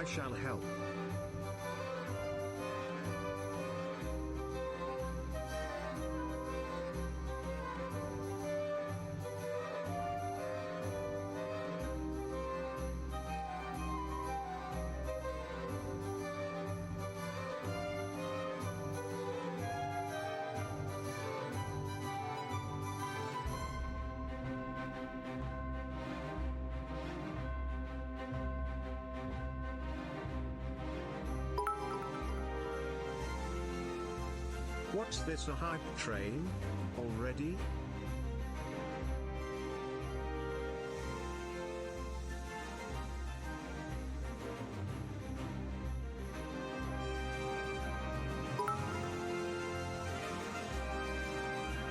shall help. What's this, a hype train? Already?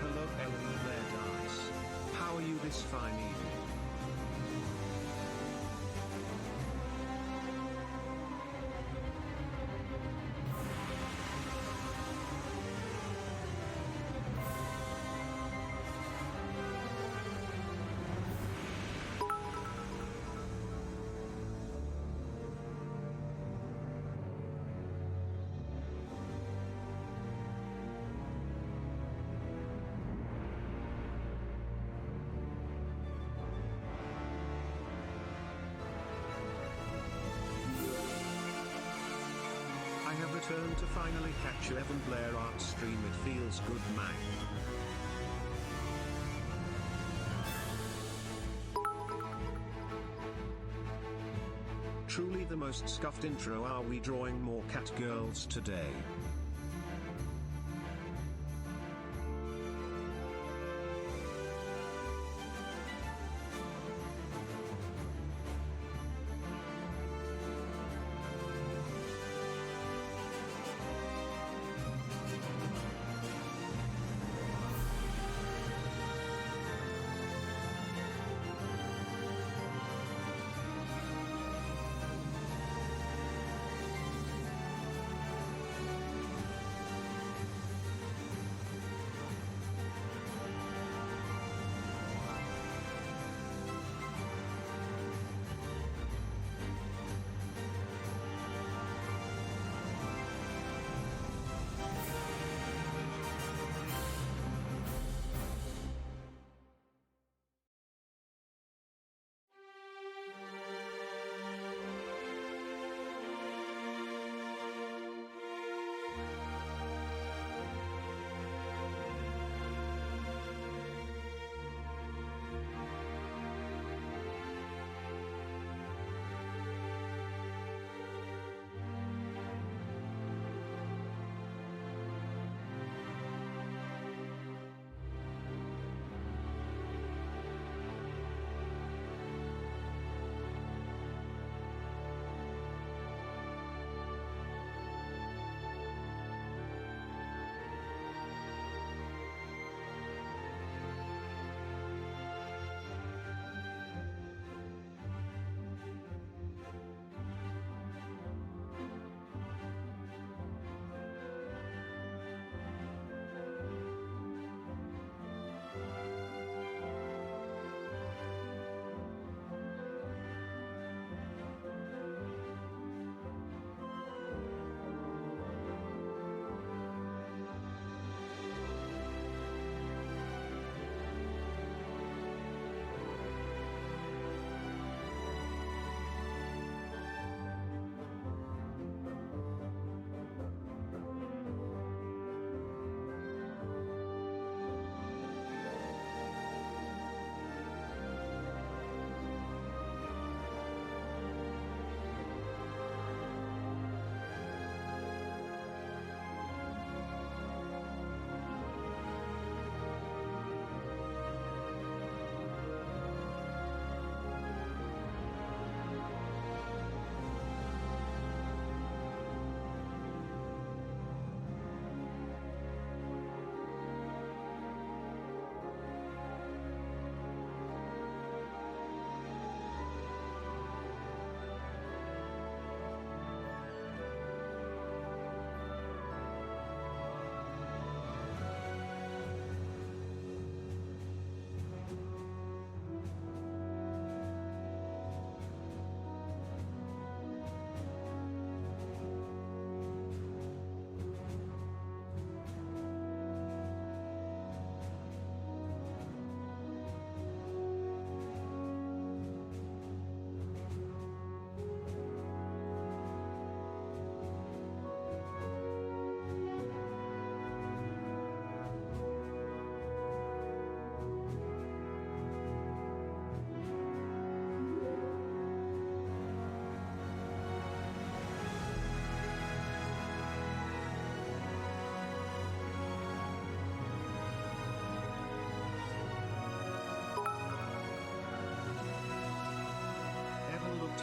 Hello Ellen and Blair Dice. How are you this fine evening? I have returned to finally catch you Evan Blair art stream. It feels good, man. Truly the most scuffed intro. Are we drawing more cat girls today?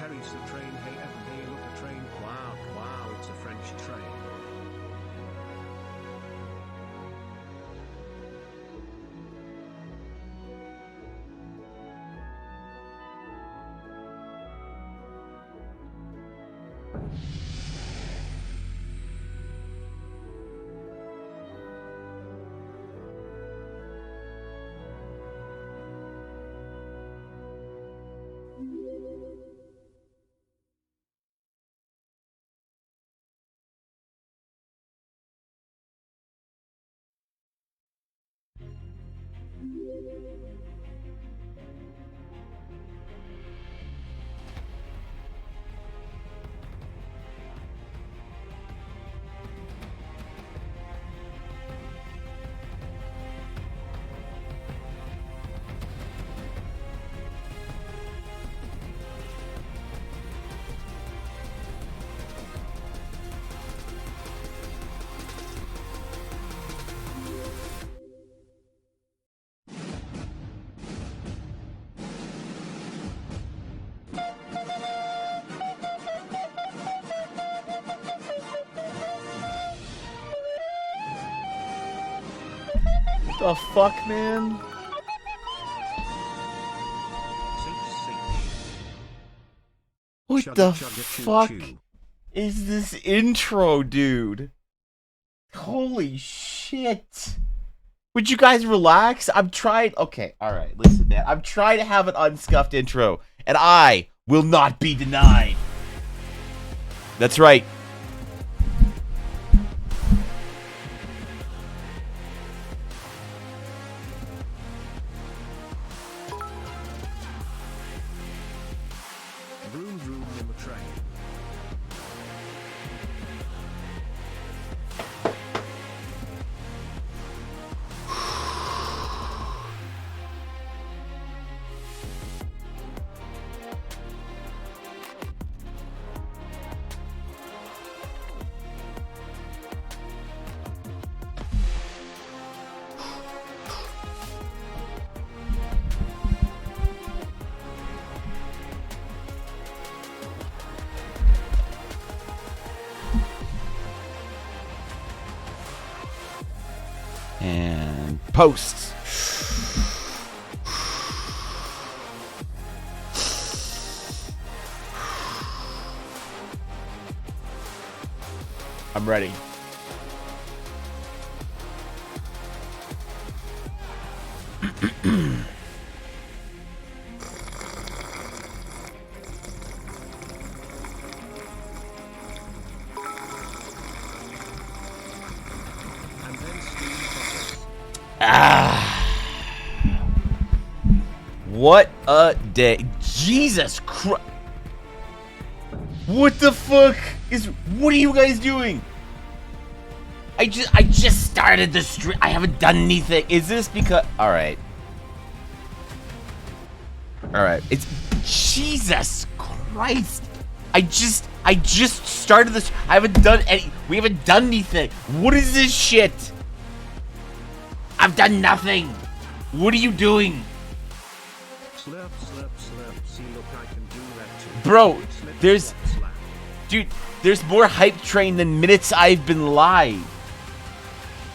Terry's the train. Hey Evan, hey look a train. Wow, wow, it's a French train. The fuck, man? What the fuck is this intro, dude? Holy shit. Would you guys relax? I'm trying. Okay, alright, listen, man. I'm trying to have an unscuffed intro, and I will not be denied. That's right. Vroom vroom in the train. And posts. I'm ready. What a day. Jesus Christ. What the fuck is, what are you guys doing? I just started the stream. I haven't done anything. Is this because, alright. Alright, it's, Jesus Christ. I just started this. I haven't done any, we haven't done anything. What is this shit? I've done nothing. What are you doing? Slurp, slurp, slurp. See, look, I can do that too. Bro, Slip, there's, slap, slap. dude, there's more hype train than minutes I've been live.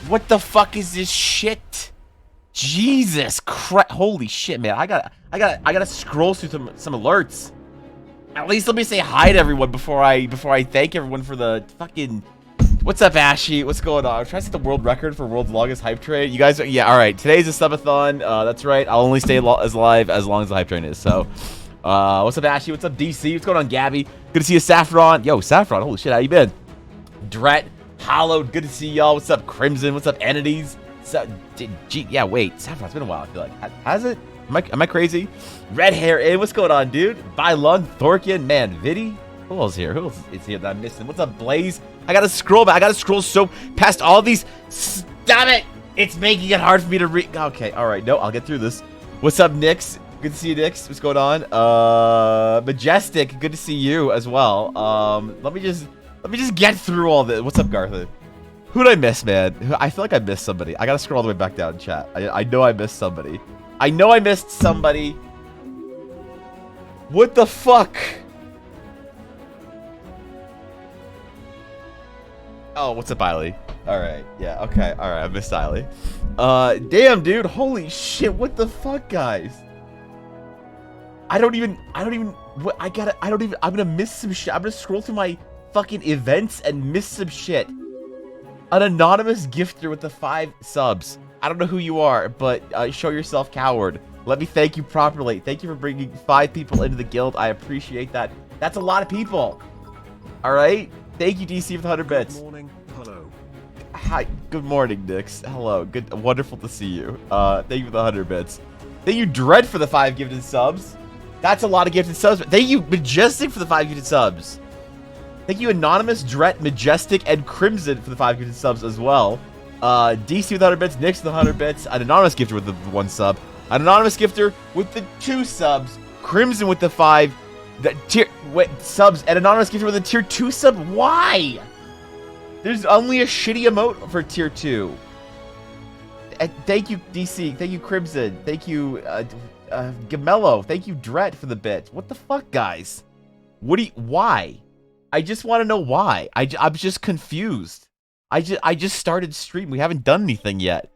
What the fuck is this shit? Jesus Christ! Holy shit, man! I gotta scroll through some alerts. At least let me say hi to everyone before I thank everyone for the fucking. What's up, Ashy? What's going on? I'm trying to set the world record for world's longest hype train. You guys, yeah, all right. Today's a subathon. That's right. I'll only stay as live as long as the hype train is. So, what's up, Ashy? What's up, DC? What's going on, Gabby? Good to see you, Saffron. Yo, Saffron. Holy shit, how you been? Dret, Hollowed. Good to see y'all. What's up, Crimson? What's up, Entities? So, yeah, wait. Saffron, it's been a while. I feel like has it? Am I crazy? Red hair in. What's going on, dude? By Lung, Thorkian, man, Viddy. Who else here? Who else is here that I'm missing? What's up, Blaze? I gotta scroll back. I gotta scroll so past all these. Stop it! It's making it hard for me to read. Okay, all right. No, I'll get through this. What's up, Nix? Good to see you, Nix. What's going on? Majestic. Good to see you as well. Let me just get through all this. What's up, Gartha? Who did I miss, man? I feel like I missed somebody. I gotta scroll all the way back down in chat. I know I missed somebody. I know I missed somebody. What the fuck? Oh, what's up, Eiley? Alright, yeah, okay, alright, I missed Eiley. Damn, dude, holy shit, what the fuck, guys? I'm gonna miss some shit. I'm gonna scroll through my fucking events and miss some shit. An anonymous gifter with the 5 subs. I don't know who you are, but show yourself coward. Let me thank you properly. Thank you for bringing 5 people into the guild. I appreciate that. That's a lot of people. All right. Thank you, DC, for the 100 bits. Good morning. Hello. Hi. Good morning, Nix. Hello. Good. Wonderful to see you. Thank you for the 100 bits. Thank you, Dread, for the 5 gifted subs. That's a lot of gifted subs. Thank you, Majestic, for the 5 gifted subs. Thank you, Anonymous, Dret, Majestic, and Crimson for the 5 gifted subs as well. DC with 100 bits, Nix with 100 bits, an Anonymous gifter with the 1 sub, an Anonymous gifter with the 2 subs, Crimson with the 5 subs, and Anonymous gifter with a tier 2 sub. Why? There's only a shitty emote for tier 2. Thank you, DC. Thank you, Crimson. Thank you, Gamello. Thank you, Dret, for the bit. What the fuck, guys? Why? I just want to know why. I'm just confused. I just started stream. We haven't done anything yet.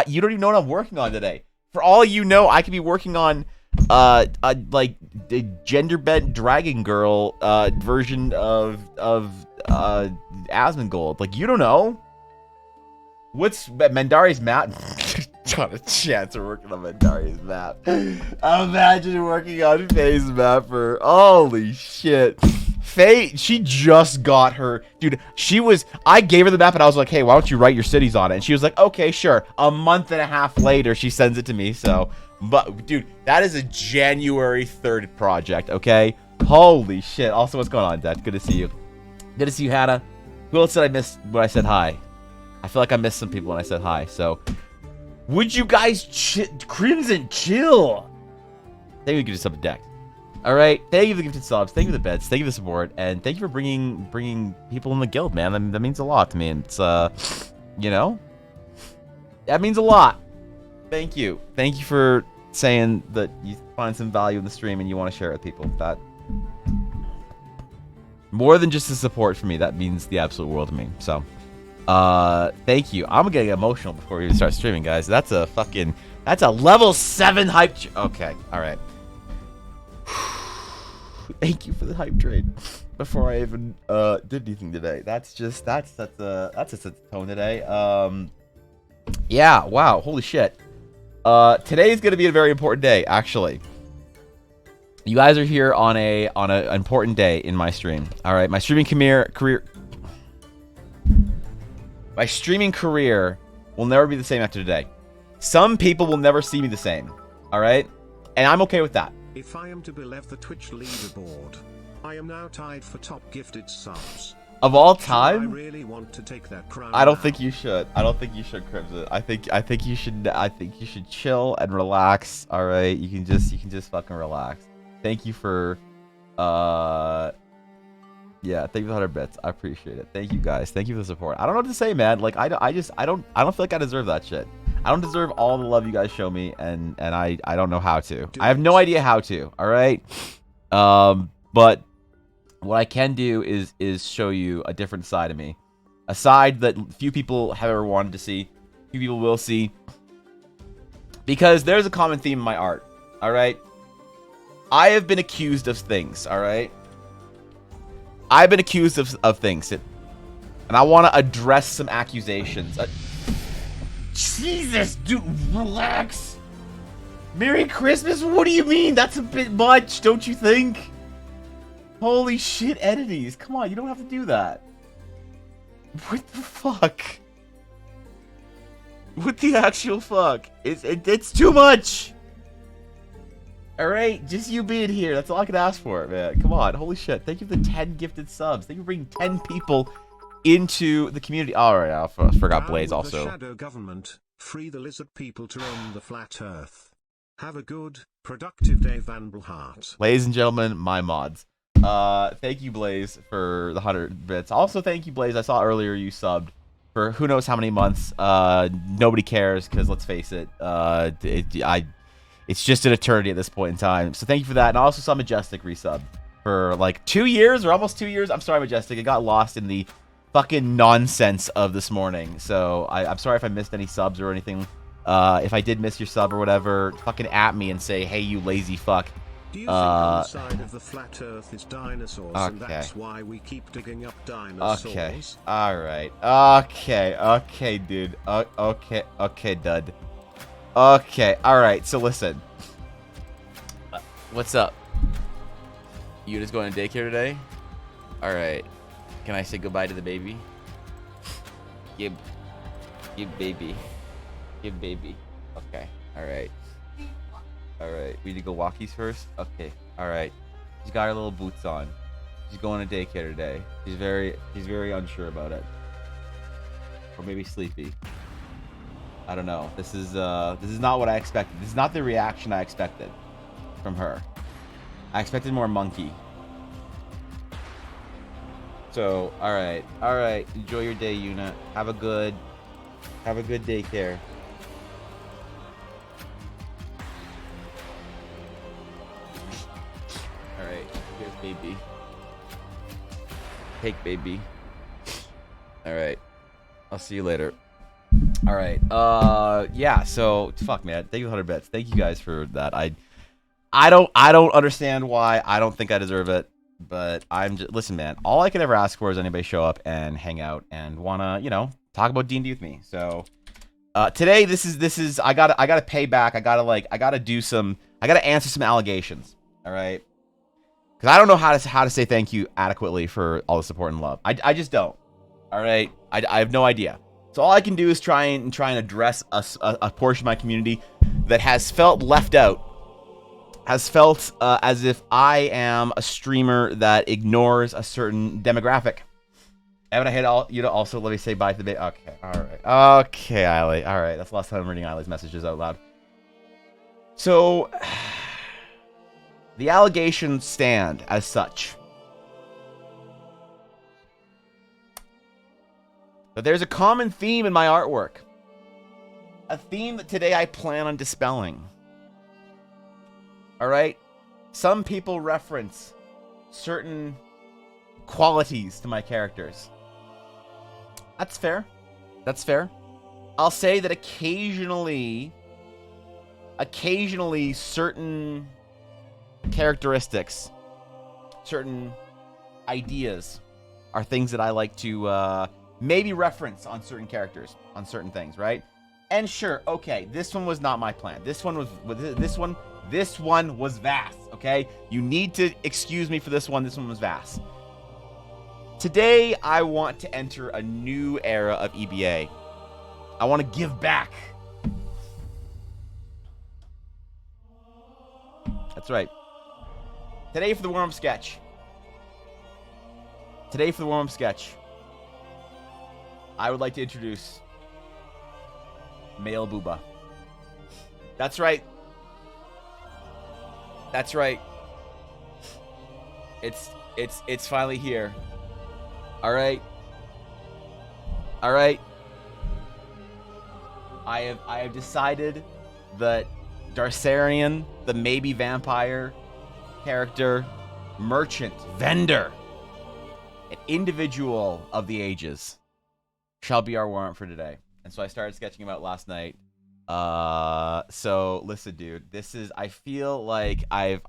You don't even know what I'm working on today. For all you know, I could be working on like the gender bent dragon girl version of Asmongold. Like, you don't know. What's Mandari's map? Not a chance of working on Mandari's map. Imagine working on Faye's map for holy shit. Faye, she just got her, dude. I gave her the map and I was like, hey, why don't you write your cities on it? And she was like, okay, sure. A month and a half later, she sends it to me. So, but dude, that is a January 3rd project. Okay, holy shit. Also, what's going on, Dad? Good to see you. Good to see you, Hannah. Who else did I miss when I said hi? I feel like I missed some people when I said hi. So, would you guys Crimson chill? Maybe we could do something deck. All right, thank you for the gifted subs, thank you for the bets, thank you for the support, and thank you for bringing people in the guild, man. That means a lot to me. And it's you know, that means a lot. Thank you for saying that you find some value in the stream and you want to share it with people. That more than just the support for me, that means the absolute world to me. So, thank you. I'm gonna get emotional before we even start streaming, guys. That's a level 7 hype. Okay, all right. Thank you for the hype train. Before I even did anything today, that's just a tone today. Yeah, wow, holy shit. Today is gonna be a very important day, actually. You guys are here on an important day in my stream. All right, my streaming career will never be the same after today. Some people will never see me the same. All right, and I'm okay with that. If I am to believe the Twitch leaderboard, I am now tied for top gifted subs. Of all time? I really want to take that crown. I don't think you should. I don't think you should, Crimson. I think you should chill and relax. All right, you can just fucking relax. Thank you for yeah, thank you for the 100 bits. I appreciate it. Thank you guys. Thank you for the support. I don't know what to say, man. Like I don't feel like I deserve that shit. I don't deserve all the love you guys show me, and I don't know how to. I have no idea how to. All right, but what I can do is show you a different side of me, a side that few people have ever wanted to see, few people will see, because there's a common theme in my art. All right, I have been accused of things. All right, I've been accused of things, and I want to address some accusations. Jesus, dude, relax. Merry Christmas? What do you mean? That's a bit much, don't you think? Holy shit, entities. Come on, you don't have to do that. What the fuck? What the actual fuck? It's too much. Alright, just you being here. That's all I could ask for, man. Come on, holy shit. Thank you for the 10 gifted subs. Thank you for bringing 10 people into the community. Alright, I forgot Blaze also. The shadow government, free the lizard people to roam the flat earth. Have a good, productive day, Vanbrelhart. Ladies and gentlemen, my mods. Thank you, Blaze, for the 100 bits. Also, thank you, Blaze. I saw earlier you subbed for who knows how many months. Nobody cares, because let's face it, it's just an eternity at this point in time. So thank you for that. And I also saw Majestic resub for like 2 years or almost 2 years. I'm sorry, Majestic. It got lost in the fucking nonsense of this morning. So I'm sorry if I missed any subs or anything. If I did miss your sub or whatever, fucking at me and say, hey, you lazy fuck. Do you think on the side of the flat earth is dinosaurs, and that's why we keep digging up dinosaurs? Okay, alright. Okay, dude. Okay, dud. Okay, alright, so listen. What's up? You just going to daycare today? Alright. Can I say goodbye to the baby? Give baby. Give baby. Okay, alright. Alright, we need to go walkies first? Okay, alright. She's got her little boots on. She's going to daycare today. She's very unsure about it. Or maybe sleepy. I don't know. This is not what I expected. This is not the reaction I expected from her. I expected more monkey. So, alright. Alright. Enjoy your day, Yuna. Have a good daycare. Alright. Here's baby. Take baby. Alright. I'll see you later. Alright. Yeah, so fuck man. Thank you 100 bits. Thank you guys for that. I don't understand why. I don't think I deserve it. But I'm just, listen, man, all I could ever ask for is anybody show up and hang out and wanna, you know, talk about D&D with me. So today this is I gotta pay back. I gotta answer some allegations. All right. Because I don't know how to say thank you adequately for all the support and love. I just don't. All right. I have no idea. So all I can do is try and address a portion of my community that has felt left out. Has felt as if I am a streamer that ignores a certain demographic. Haven't I hit you to also let me say bye to the baby? Okay, alright. Okay, Eiley. Alright, that's the last time I'm reading Eiley's messages out loud. So, the allegations stand as such. But there's a common theme in my artwork. A theme that today I plan on dispelling. Alright? Some people reference certain qualities to my characters. That's fair. That's fair. I'll say that occasionally certain characteristics, certain ideas are things that I like to maybe reference on certain characters, on certain things, right? And sure, okay, this one was not my plan. This one was vast, okay? You need to excuse me for this one. This one was vast. Today, I want to enter a new era of EBA. I want to give back. That's right. Today for the warm-up sketch. I would like to introduce Male Booba. That's right. That's right. It's finally here. All right. All right. I have decided that Darcerian, the maybe vampire character, merchant, vendor, an individual of the ages, shall be our warrant for today. And so I started sketching him out last night. So listen, dude, this is, I feel like I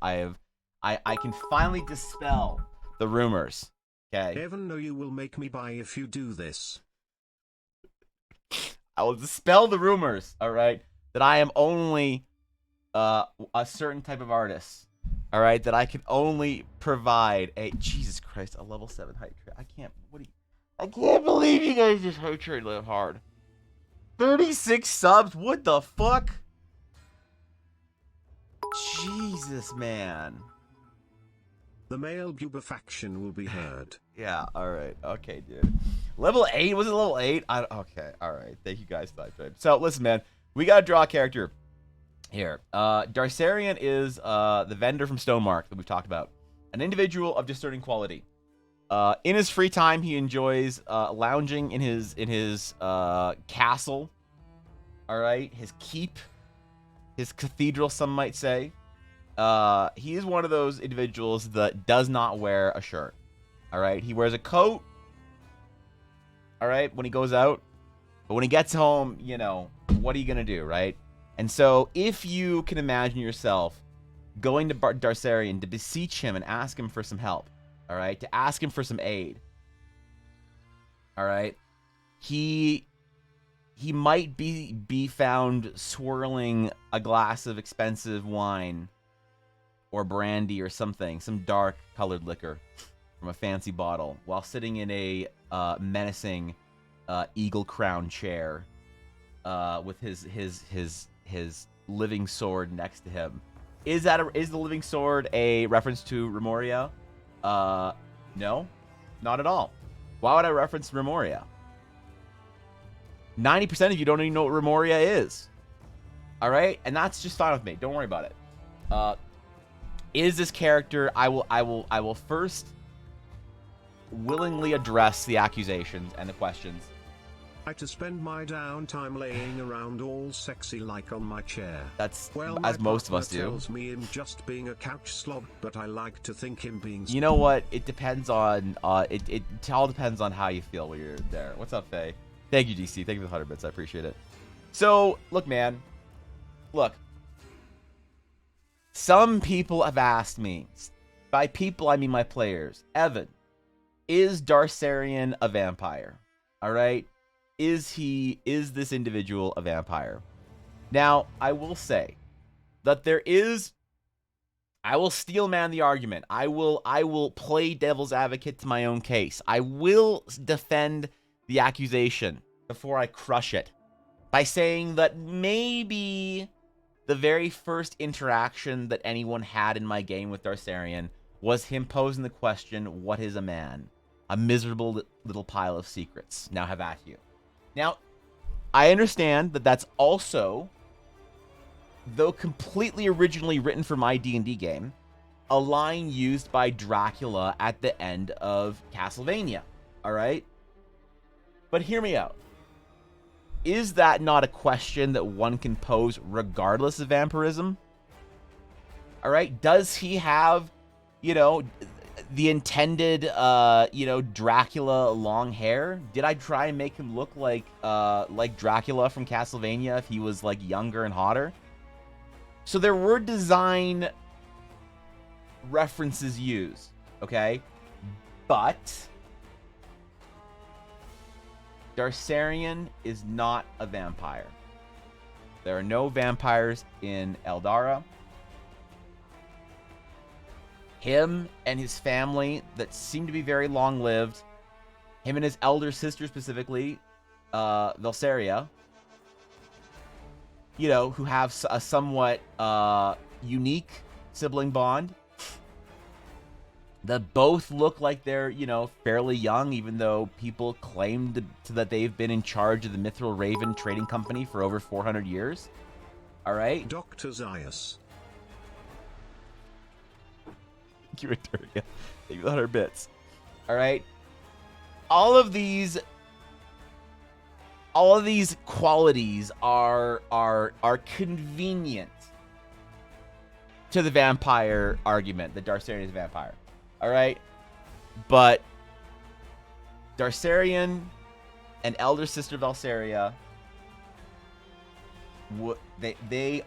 can finally dispel the rumors. Okay. Heaven know you will make me buy if you do this. I will dispel the rumors, all right, that I am only a certain type of artist, all right, that I can only provide a, Jesus Christ, a level 7 hype trade. I can't believe you guys just hype trade live hard. 36 subs? What the fuck? Jesus, man. The male bubefaction will be heard. Yeah, alright. Okay, dude. Level 8? Was it level 8? Okay, alright. Thank you guys for that. So, listen, man. We gotta draw a character here. Darcerian is the vendor from Stonemark that we've talked about. An individual of discerning quality. In his free time, he enjoys lounging in his castle. Alright? His keep. His cathedral, some might say. He is one of those individuals that does not wear a shirt. All right, he wears a coat all right, when he goes out. But when he gets home, you know, what are you going to do, right? And so if you can imagine yourself going to Darsarian to beseech him and ask him for some help, all right, to ask him for some aid, all right, he might be found swirling a glass of expensive wine or brandy or something, some dark colored liquor from a fancy bottle, while sitting in a menacing eagle crown chair with his living sword next to him. Is the living sword a reference to Remoria? No, not at all. Why would I reference Remoria? 90% of you don't even know what Remoria is. All right, and that's just fine with me. Don't worry about it. Is this character? I will first willingly address the accusations and the questions. I to spend my downtime laying around all sexy like on my chair. That's well, as most of us do. Tells me him just being a couch slob, but I like to think him being. You know what? It depends on it all depends on how you feel when you're there. What's up, Faye? Thank you, DC. Thank you for the 100 bits. I appreciate it. So, look, man. Look. Some people have asked me. By people, I mean my players. Evan, is Darsarian a vampire? All right. Is this individual a vampire? Now, I will say that I will steel man the argument. I will play devil's advocate to my own case. I will defend the accusation before I crush it by saying that maybe the very first interaction that anyone had in my game with Darsarian was him posing the question, what is a man? A miserable little pile of secrets. Now have at you. Now, I understand that that's also, though completely originally written for my D&D game, a line used by Dracula at the end of Castlevania. All right? But hear me out. Is that not a question that one can pose regardless of vampirism? All right? Does he have, you know, the intended, Dracula long hair? Did I try and make him look like Dracula from Castlevania if he was, like, younger and hotter? So there were design references used, okay? But Darsarian is not a vampire. There are no vampires in Eldara. Him and his family that seem to be very long-lived, him and his elder sister specifically, Velsaria, you know, who have a somewhat unique sibling bond, that both look like they're, you know, fairly young, even though people claim that they've been in charge of the Mithril Raven Trading Company for over 400 years. All right? Dr. Zaius. Thank you, Victoria. Thank you for the 100 bits. All right? All of these qualities are convenient to the vampire argument that Darsarian is a vampire. All right? But Darsarian and elder sister Velsaria, they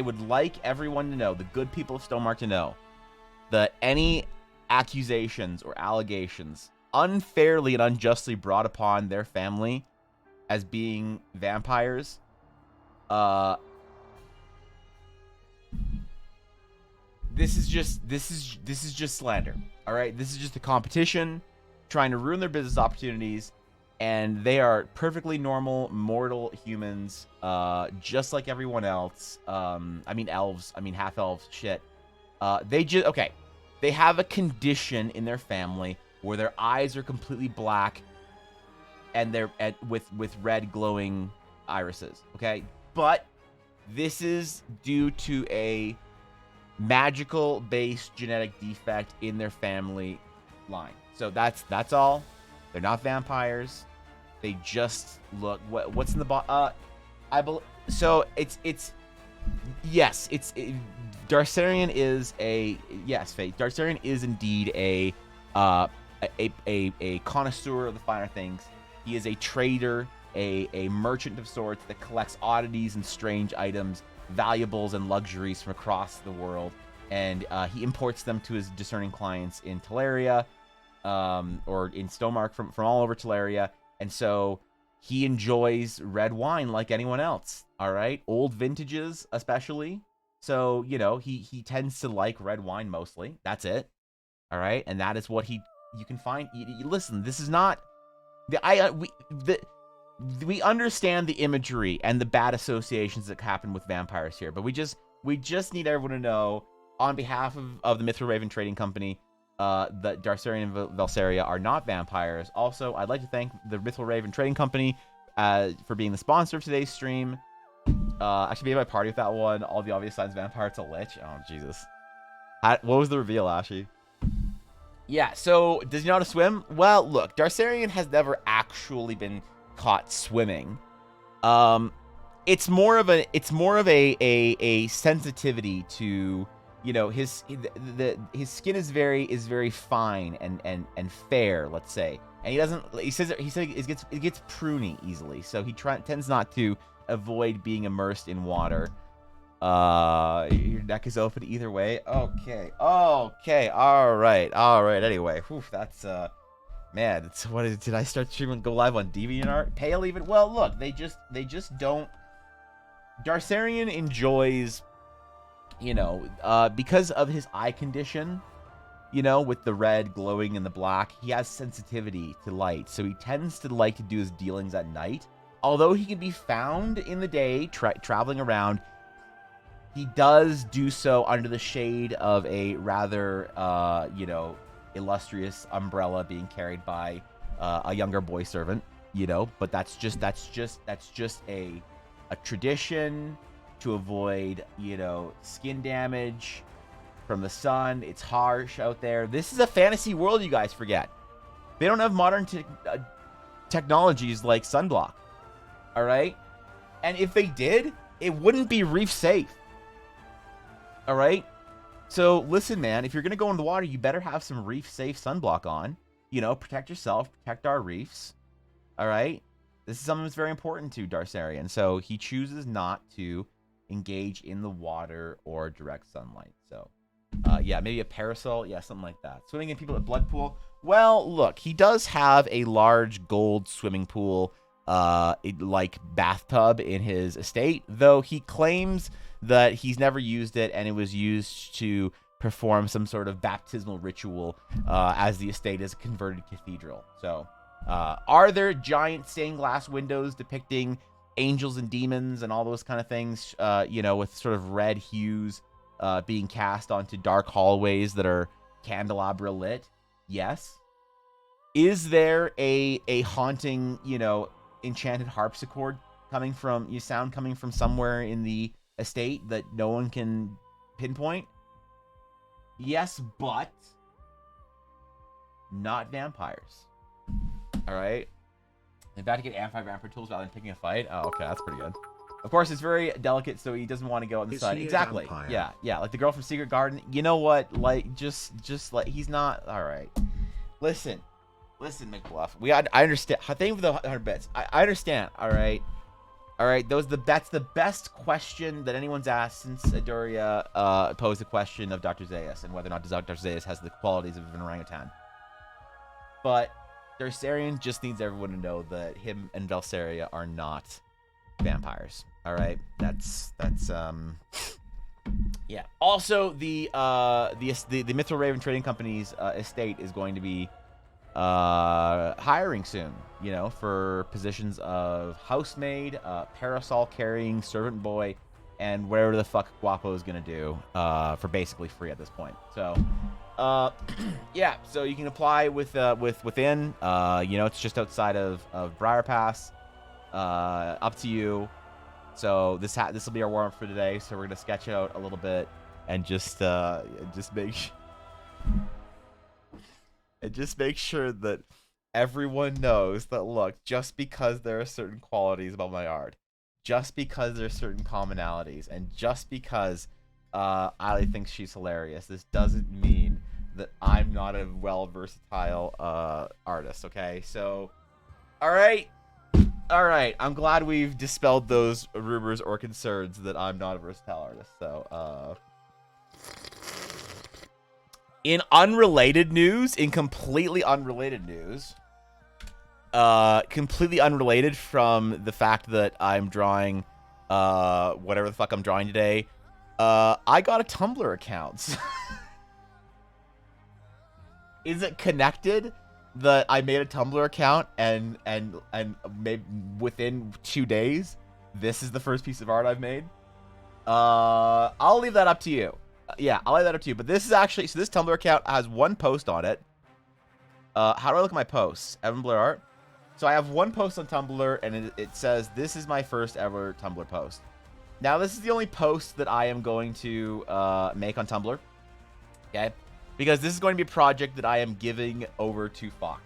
would like everyone to know, the good people of Stonemark to know, that any accusations or allegations unfairly and unjustly brought upon their family as being vampires, this is just slander. All right, this is just a competition trying to ruin their business opportunities, and they are perfectly normal mortal humans, just like everyone else. I mean elves, I mean half elves, shit. They have a condition in their family where their eyes are completely black and they're with red glowing irises, okay? But this is due to a magical based genetic defect in their family line. So that's all. They're not vampires. They just look what's in the so it's yes, Darsarian is a yes, Fate. Darsarian is indeed a a connoisseur of the finer things. He is a trader, a merchant of sorts that collects oddities and strange items, valuables and luxuries from across the world, and he imports them to his discerning clients in Teleria, or in Stonemark from all over Teleria, and so he enjoys red wine like anyone else. All right, old vintages especially. So he tends to like red wine mostly. That's it. All right, and that is what you can find. Listen, this is not we understand the imagery and the bad associations that happen with vampires here, but we just need everyone to know, on behalf of the Mithril Raven Trading Company, that Darcerian and Velsaria are not vampires. Also, I'd like to thank the Mithril Raven Trading Company for being the sponsor of today's stream. Actually, be my party with that one. All the obvious signs of vampire. It's a lich. Oh, Jesus. What was the reveal, Ashy? Yeah, so does he know how to swim? Well, look, Darcerian has never actually been caught swimming. It's more of a sensitivity to, his skin is very fine and fair, let's say. And he says it gets pruny easily, so he tends not to avoid being immersed in water. Your neck is open either way. Okay, all right. Anyway, that's man. Did I start streaming? Go live on DeviantArt? Pale even? Well, look, they just don't. Darcerian enjoys, because of his eye condition, with the red glowing and the black, he has sensitivity to light, so he tends to like to do his dealings at night. Although he can be found in the day traveling around, he does do so under the shade of a rather, illustrious umbrella being carried by a younger boy servant, But that's just a tradition to avoid, skin damage from the sun. It's harsh out there. This is a fantasy world, you guys forget. They don't have modern technologies like sunblock. All right? And if they did, it wouldn't be reef safe. All right? So listen, man, if you're going to go in the water, you better have some reef safe sunblock on. Protect yourself, protect our reefs. All right? This is something that's very important to Darcerian. So he chooses not to engage in the water or direct sunlight. So, yeah, maybe a parasol. Yeah, something like that. Swimming in people at blood pool. Well, look, he does have a large gold swimming pool, like bathtub in his estate, though he claims that he's never used it and it was used to perform some sort of baptismal ritual, as the estate is a converted cathedral. So, are there giant stained glass windows depicting angels and demons and all those kind of things, with sort of red hues being cast onto dark hallways that are candelabra lit? Yes. Is there a haunting, enchanted harpsichord coming from somewhere in the estate that no one can pinpoint? Yes, but not vampires. All right. I'm about to get anti-vampire tools rather than picking a fight. Oh, okay, that's pretty good. Of course, it's very delicate, so he doesn't want to go out in the sun. Exactly. Yeah, like the girl from Secret Garden. You know what? Like, just like he's not. All right. Listen, McBluff. I understand. Thank you for the 100 bits. I understand. All right. That's the best question that anyone's asked since Aduria posed the question of Dr. Zaius and whether or not Dr. Zaius has the qualities of an orangutan. But Darcerian just needs everyone to know that him and Velsaria are not vampires. All right, that's yeah. Also, the Mithril Raven Trading Company's estate is going to be hiring soon. For positions of housemaid, parasol carrying servant boy, and whatever the fuck Guapo is gonna do for basically free at this point. So. Yeah, so you can apply within. It's just outside of Briar Pass. Up to you. So this will be our warm up for today. So we're gonna sketch out a little bit and just make sure that everyone knows that, look, just because there are certain qualities about my art, just because there are certain commonalities, and just because Ali thinks she's hilarious, this doesn't mean that I'm not a well versatile artist. Okay, so all right. I'm glad we've dispelled those rumors or concerns that I'm not a versatile artist. So in completely unrelated news, completely unrelated from the fact that I'm drawing whatever the fuck I'm drawing today, I got a Tumblr account. Is it connected that I made a Tumblr account and maybe within 2 days, this is the first piece of art I've made? I'll leave that up to you. Yeah, I'll leave that up to you. But this is actually, so this Tumblr account has one post on it. How do I look at my posts? Evan Blair Art. So I have one post on Tumblr, and it says, this is my first ever Tumblr post. Now, this is the only post that I am going to make on Tumblr. Okay? Because this is going to be a project that I am giving over to Fox.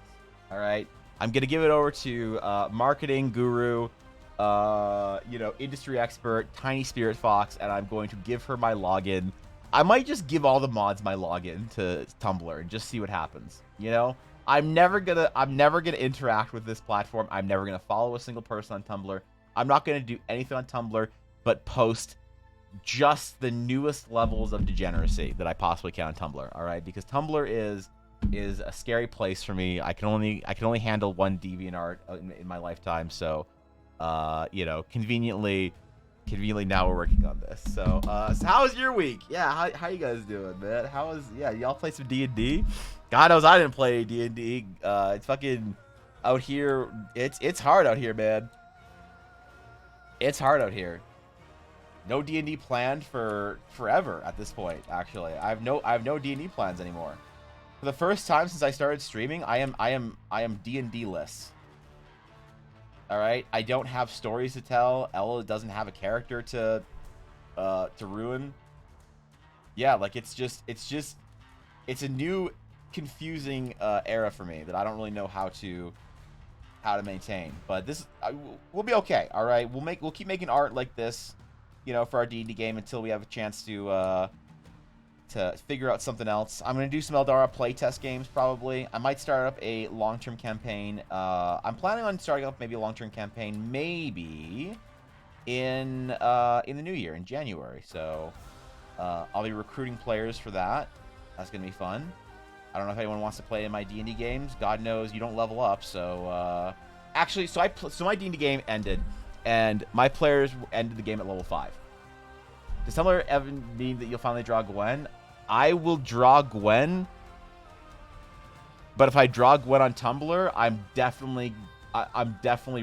All right? I'm going to give it over to marketing guru, industry expert, Tiny Spirit Fox, and I'm going to give her my login. I might just give all the mods my login to Tumblr and just see what happens. You know? I'm never gonna interact with this platform. I'm never gonna follow a single person on Tumblr. I'm not gonna do anything on Tumblr but post just the newest levels of degeneracy that I possibly can on Tumblr. All right, because Tumblr is a scary place for me. I can only handle one DeviantArt in my lifetime. So, conveniently now we're working on this. So how was your week? Yeah, how you guys doing, man? Y'all play some D&D? God knows I didn't play D&D. It's fucking out here. It's hard out here, man. It's hard out here. No D&D planned for forever at this point. Actually, I have no D&D plans anymore. For the first time since I started streaming, I am D&D-less. All right, I don't have stories to tell. Ella doesn't have a character to ruin. Yeah, like it's a new confusing era for me that I don't really know how to maintain. But we'll be okay. All right, we'll keep making art like this, for our D&D game until we have a chance to figure out something else. I'm gonna do some Eldara playtest games probably. I might start up a long-term campaign. I'm planning on starting up maybe a long-term campaign maybe in the new year in January. So I'll be recruiting players for that. That's gonna be fun. I don't know if anyone wants to play in my D&D games. God knows you don't level up. So actually, so my D&D game ended, and my players ended the game at level 5. Does Tumblr ever mean that you'll finally draw Gwen? I will draw Gwen, but if I draw Gwen on Tumblr, I'm definitely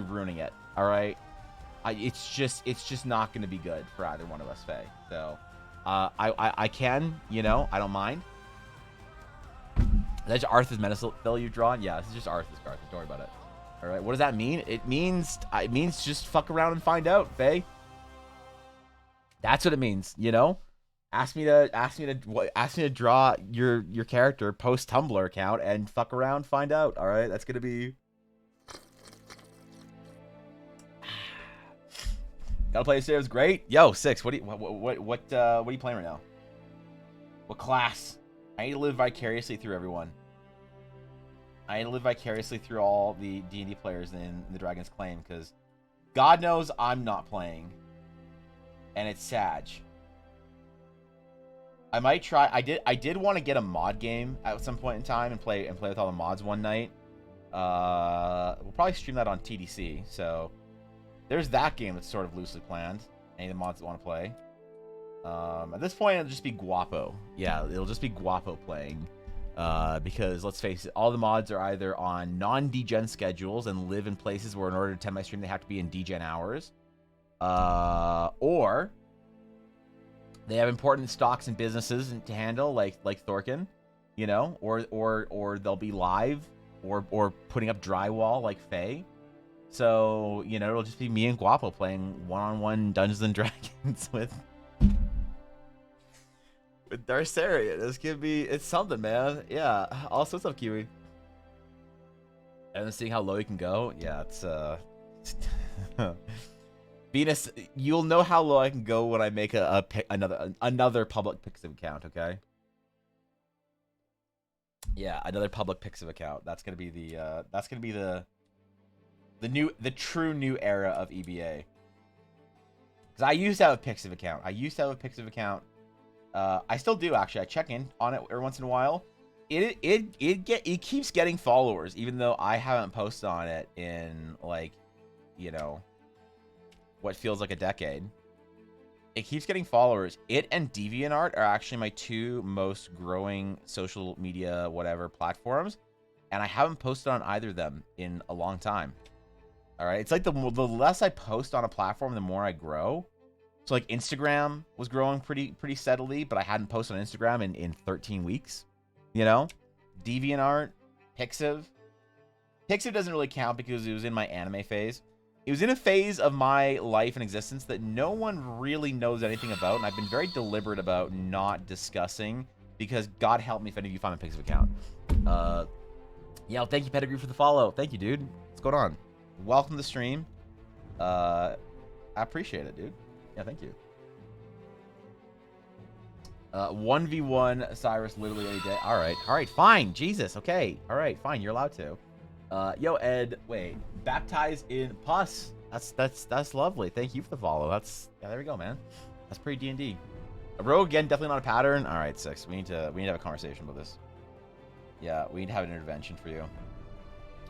ruining it. All right, it's just not going to be good for either one of us, Faye. So I can, I don't mind. That's Arthur's Menace you've drawn. Yeah, this is just Arthur's card. Don't worry about it. All right, what does that mean? It means just fuck around and find out, Faye. That's what it means, Ask me to draw your character post Tumblr account and fuck around, find out. All right, that's gonna be. Gotta play stairs, great. Yo, 6. What are you playing right now? What class? I need to live vicariously through everyone. I need to live vicariously through all the D&D players in the Dragon's Claim, because God knows I'm not playing. And it's Sag. I might try. I did want to get a mod game at some point in time and play with all the mods one night. We'll probably stream that on TDC. So there's that game that's sort of loosely planned. Any of the mods that want to play. At this point, it'll just be Guapo. Yeah, it'll just be Guapo playing. Because let's face it, all the mods are either on non-degen schedules and live in places where in order to attend my stream they have to be in degen hours. Or they have important stocks and businesses to handle, like Thorkin, or they'll be live or putting up drywall like Faye. So, it'll just be me and Guapo playing one-on-one Dungeons and Dragons with Darceria. It's something, man. Yeah, all sorts of Kiwi. And then seeing how low you can go. Yeah, it's Venus, you'll know how low I can go when I make another public Pixie account, okay? Yeah, another public Pixiv account. That's gonna be the true new era of EBA. Because I used to have a Pixiv account. I still do actually. I check in on it every once in a while. It keeps getting followers, even though I haven't posted on it in like, you know, what feels like a decade. It keeps getting followers. It and DeviantArt are actually my two most growing social media whatever platforms, and I haven't posted on either of them in a long time. All right, it's like the less I post on a platform, the more I grow. So like Instagram was growing pretty steadily, but I hadn't posted on Instagram in 13 weeks. You know, DeviantArt, Pixiv. Pixiv doesn't really count because it was in my anime phase. It was in a phase of my life and existence that no one really knows anything about, and I've been very deliberate about not discussing because God help me if any of you find my Pixiv account. Yeah, thank you, Pedigree, for the follow. Thank you, dude. What's going on? Welcome to the stream. I appreciate it, dude. Yeah, thank you. 1v1 Cyrus literally any day. All right, fine. Jesus, okay. All right, fine. You're allowed to. Yo, Ed, wait. Baptized in pus. That's lovely. Thank you for the follow. Yeah, there we go, man. That's pretty D&D. A rogue again, definitely not a pattern. All right, 6. We need to have a conversation about this. Yeah, we need to have an intervention for you.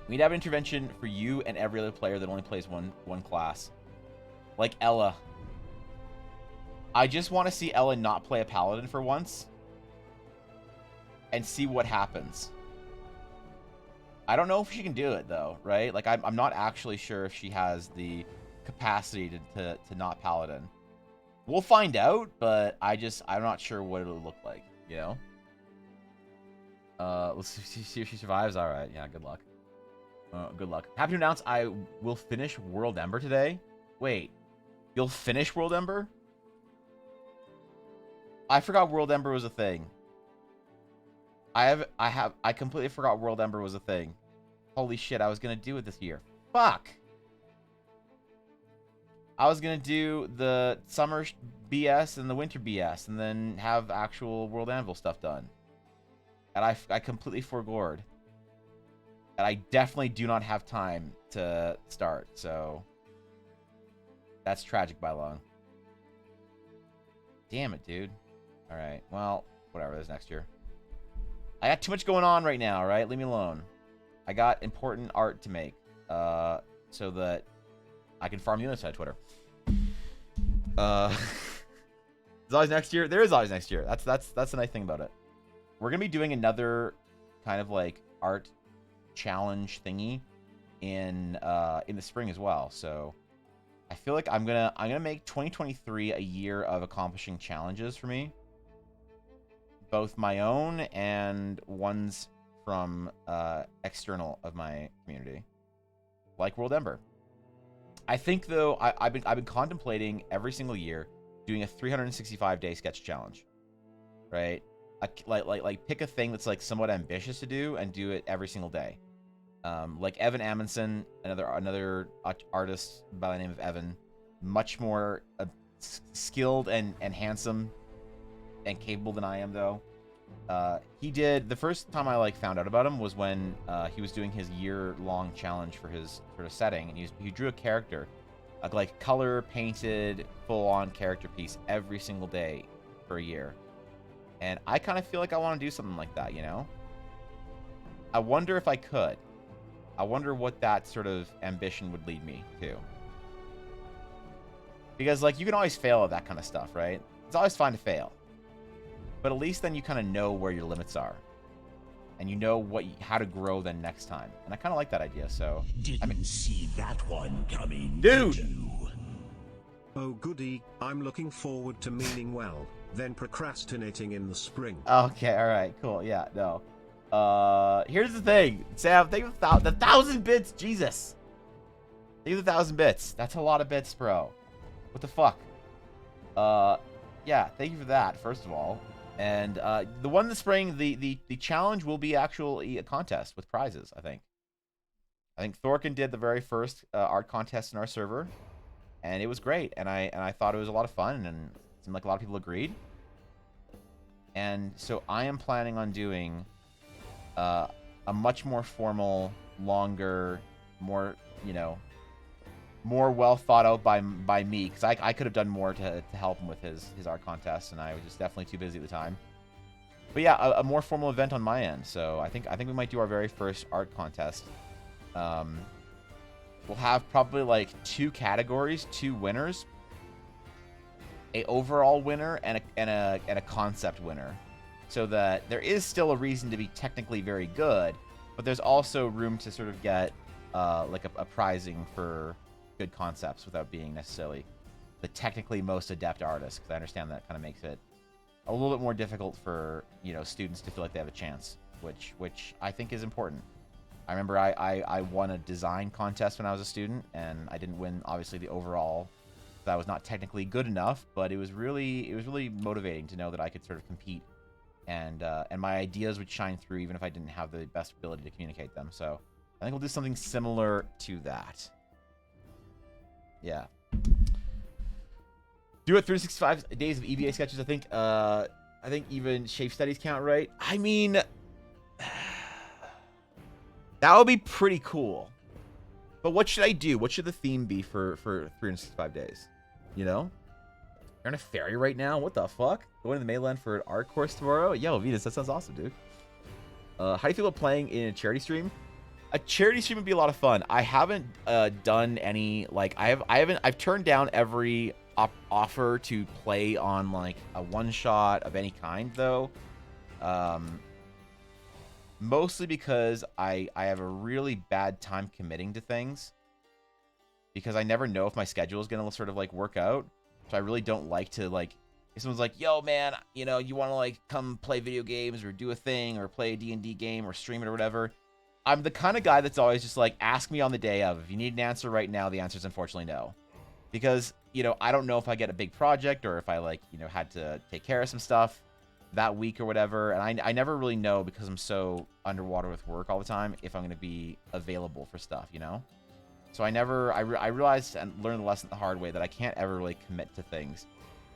We need to have an intervention for you and every other player that only plays one class. Like Ella. I just want to see Ella not play a paladin for once and see what happens. I don't know if she can do it though, right? Like I'm not actually sure if she has the capacity to not paladin. We'll find out, but I'm not sure what it'll look like, you know? Let's see if she survives. All right, yeah, good luck. Good luck. Happy to announce I will finish World Ember today. Wait, you'll finish World Ember? I forgot World Ember was a thing. I completely forgot World Ember was a thing. Holy shit, I was gonna do it this year. Fuck. I was gonna do the summer BS and the winter BS and then have actual World Anvil stuff done. And I completely forgored. And I definitely do not have time to start, so that's tragic by long. Damn it, dude. Alright, well, whatever, there's next year. I got too much going on right now, alright? Leave me alone. I got important art to make, so that I can farm the other side of Twitter. There's always next year? There is always next year. That's the nice thing about it. We're gonna be doing another kind of like art challenge thingy in the spring as well. So I feel like I'm gonna make 2023 a year of accomplishing challenges for me, both my own and ones from external of my community, like World Ember. I think though I've been contemplating every single year doing a 365-day sketch challenge, right? Like pick a thing that's like somewhat ambitious to do and do it every single day. Like Evan Amundsen, another artist by the name of Evan, much more skilled and handsome and capable than I am though. He did, the first time I like found out about him was when he was doing his year-long challenge for his sort of setting, and he drew a character, like color painted, full-on character piece every single day for a year. And I kind of feel like I want to do something like that, you know? I wonder if I could. I wonder what that sort of ambition would lead me to. Because, like, you can always fail at that kind of stuff, right? It's always fine to fail. But at least then you kind of know where your limits are. And you know how to grow then next time. And I kind of like that idea, so... Didn't see that one coming, dude! did you? Oh goody, I'm looking forward to meaning well, then procrastinating in the spring. Okay, alright, cool, yeah, no. Here's the thing. Sam, thank you for the 1,000 bits, Jesus! Thank you for the 1,000 bits. That's a lot of bits, bro. What the fuck? Yeah, thank you for that, first of all. And the one in the spring, the challenge will be actually a contest with prizes, I think. I think Thorkin did the very first art contest in our server, and it was great. And I thought it was a lot of fun, and it seemed like a lot of people agreed. And so I am planning on doing a much more formal, longer, more, you know, more well thought out by me, because I could have done more to help him with his art contest, and I was just definitely too busy at the time. But yeah, a more formal event on my end. So I think we might do our very first art contest. We'll have probably like 2 categories, 2 winners, a overall winner and a concept winner, so that there is still a reason to be technically very good, but there's also room to sort of get like a prizing for good concepts without being necessarily the technically most adept artist, because I understand that kind of makes it a little bit more difficult for, you know, students to feel like they have a chance, which I think is important. I remember I won a design contest when I was a student, and I didn't win, obviously, the overall. That was not technically good enough, but it was really motivating to know that I could sort of compete, and my ideas would shine through even if I didn't have the best ability to communicate them. So I think we'll do something similar to that. Yeah. Do it 365 days of EVA sketches. I think even shape studies count, right? I mean, that would be pretty cool. But what should I do? What should the theme be for 365 days? You know? You're on a ferry right now? What the fuck? Going to the mainland for an art course tomorrow? Yo, Venus, that sounds awesome, dude. How do you feel about playing in a charity stream? A charity stream would be a lot of fun. I haven't done any, like, I've turned down every offer to play on like a one-shot of any kind, though. Mostly because I have a really bad time committing to things, because I never know if my schedule is gonna sort of like work out. So I really don't like to, like, if someone's like, yo man, you know, you want to like come play video games or do a thing or play a D&D game or stream it or whatever, I'm the kind of guy that's always just like, ask me on the day of. If you need an answer right now, the answer is unfortunately no. Because, you know, I don't know if I get a big project or if I, like, you know, had to take care of some stuff that week or whatever. And I never really know, because I'm so underwater with work all the time, if I'm going to be available for stuff, you know? So I realized and learned the lesson the hard way that I can't ever really commit to things.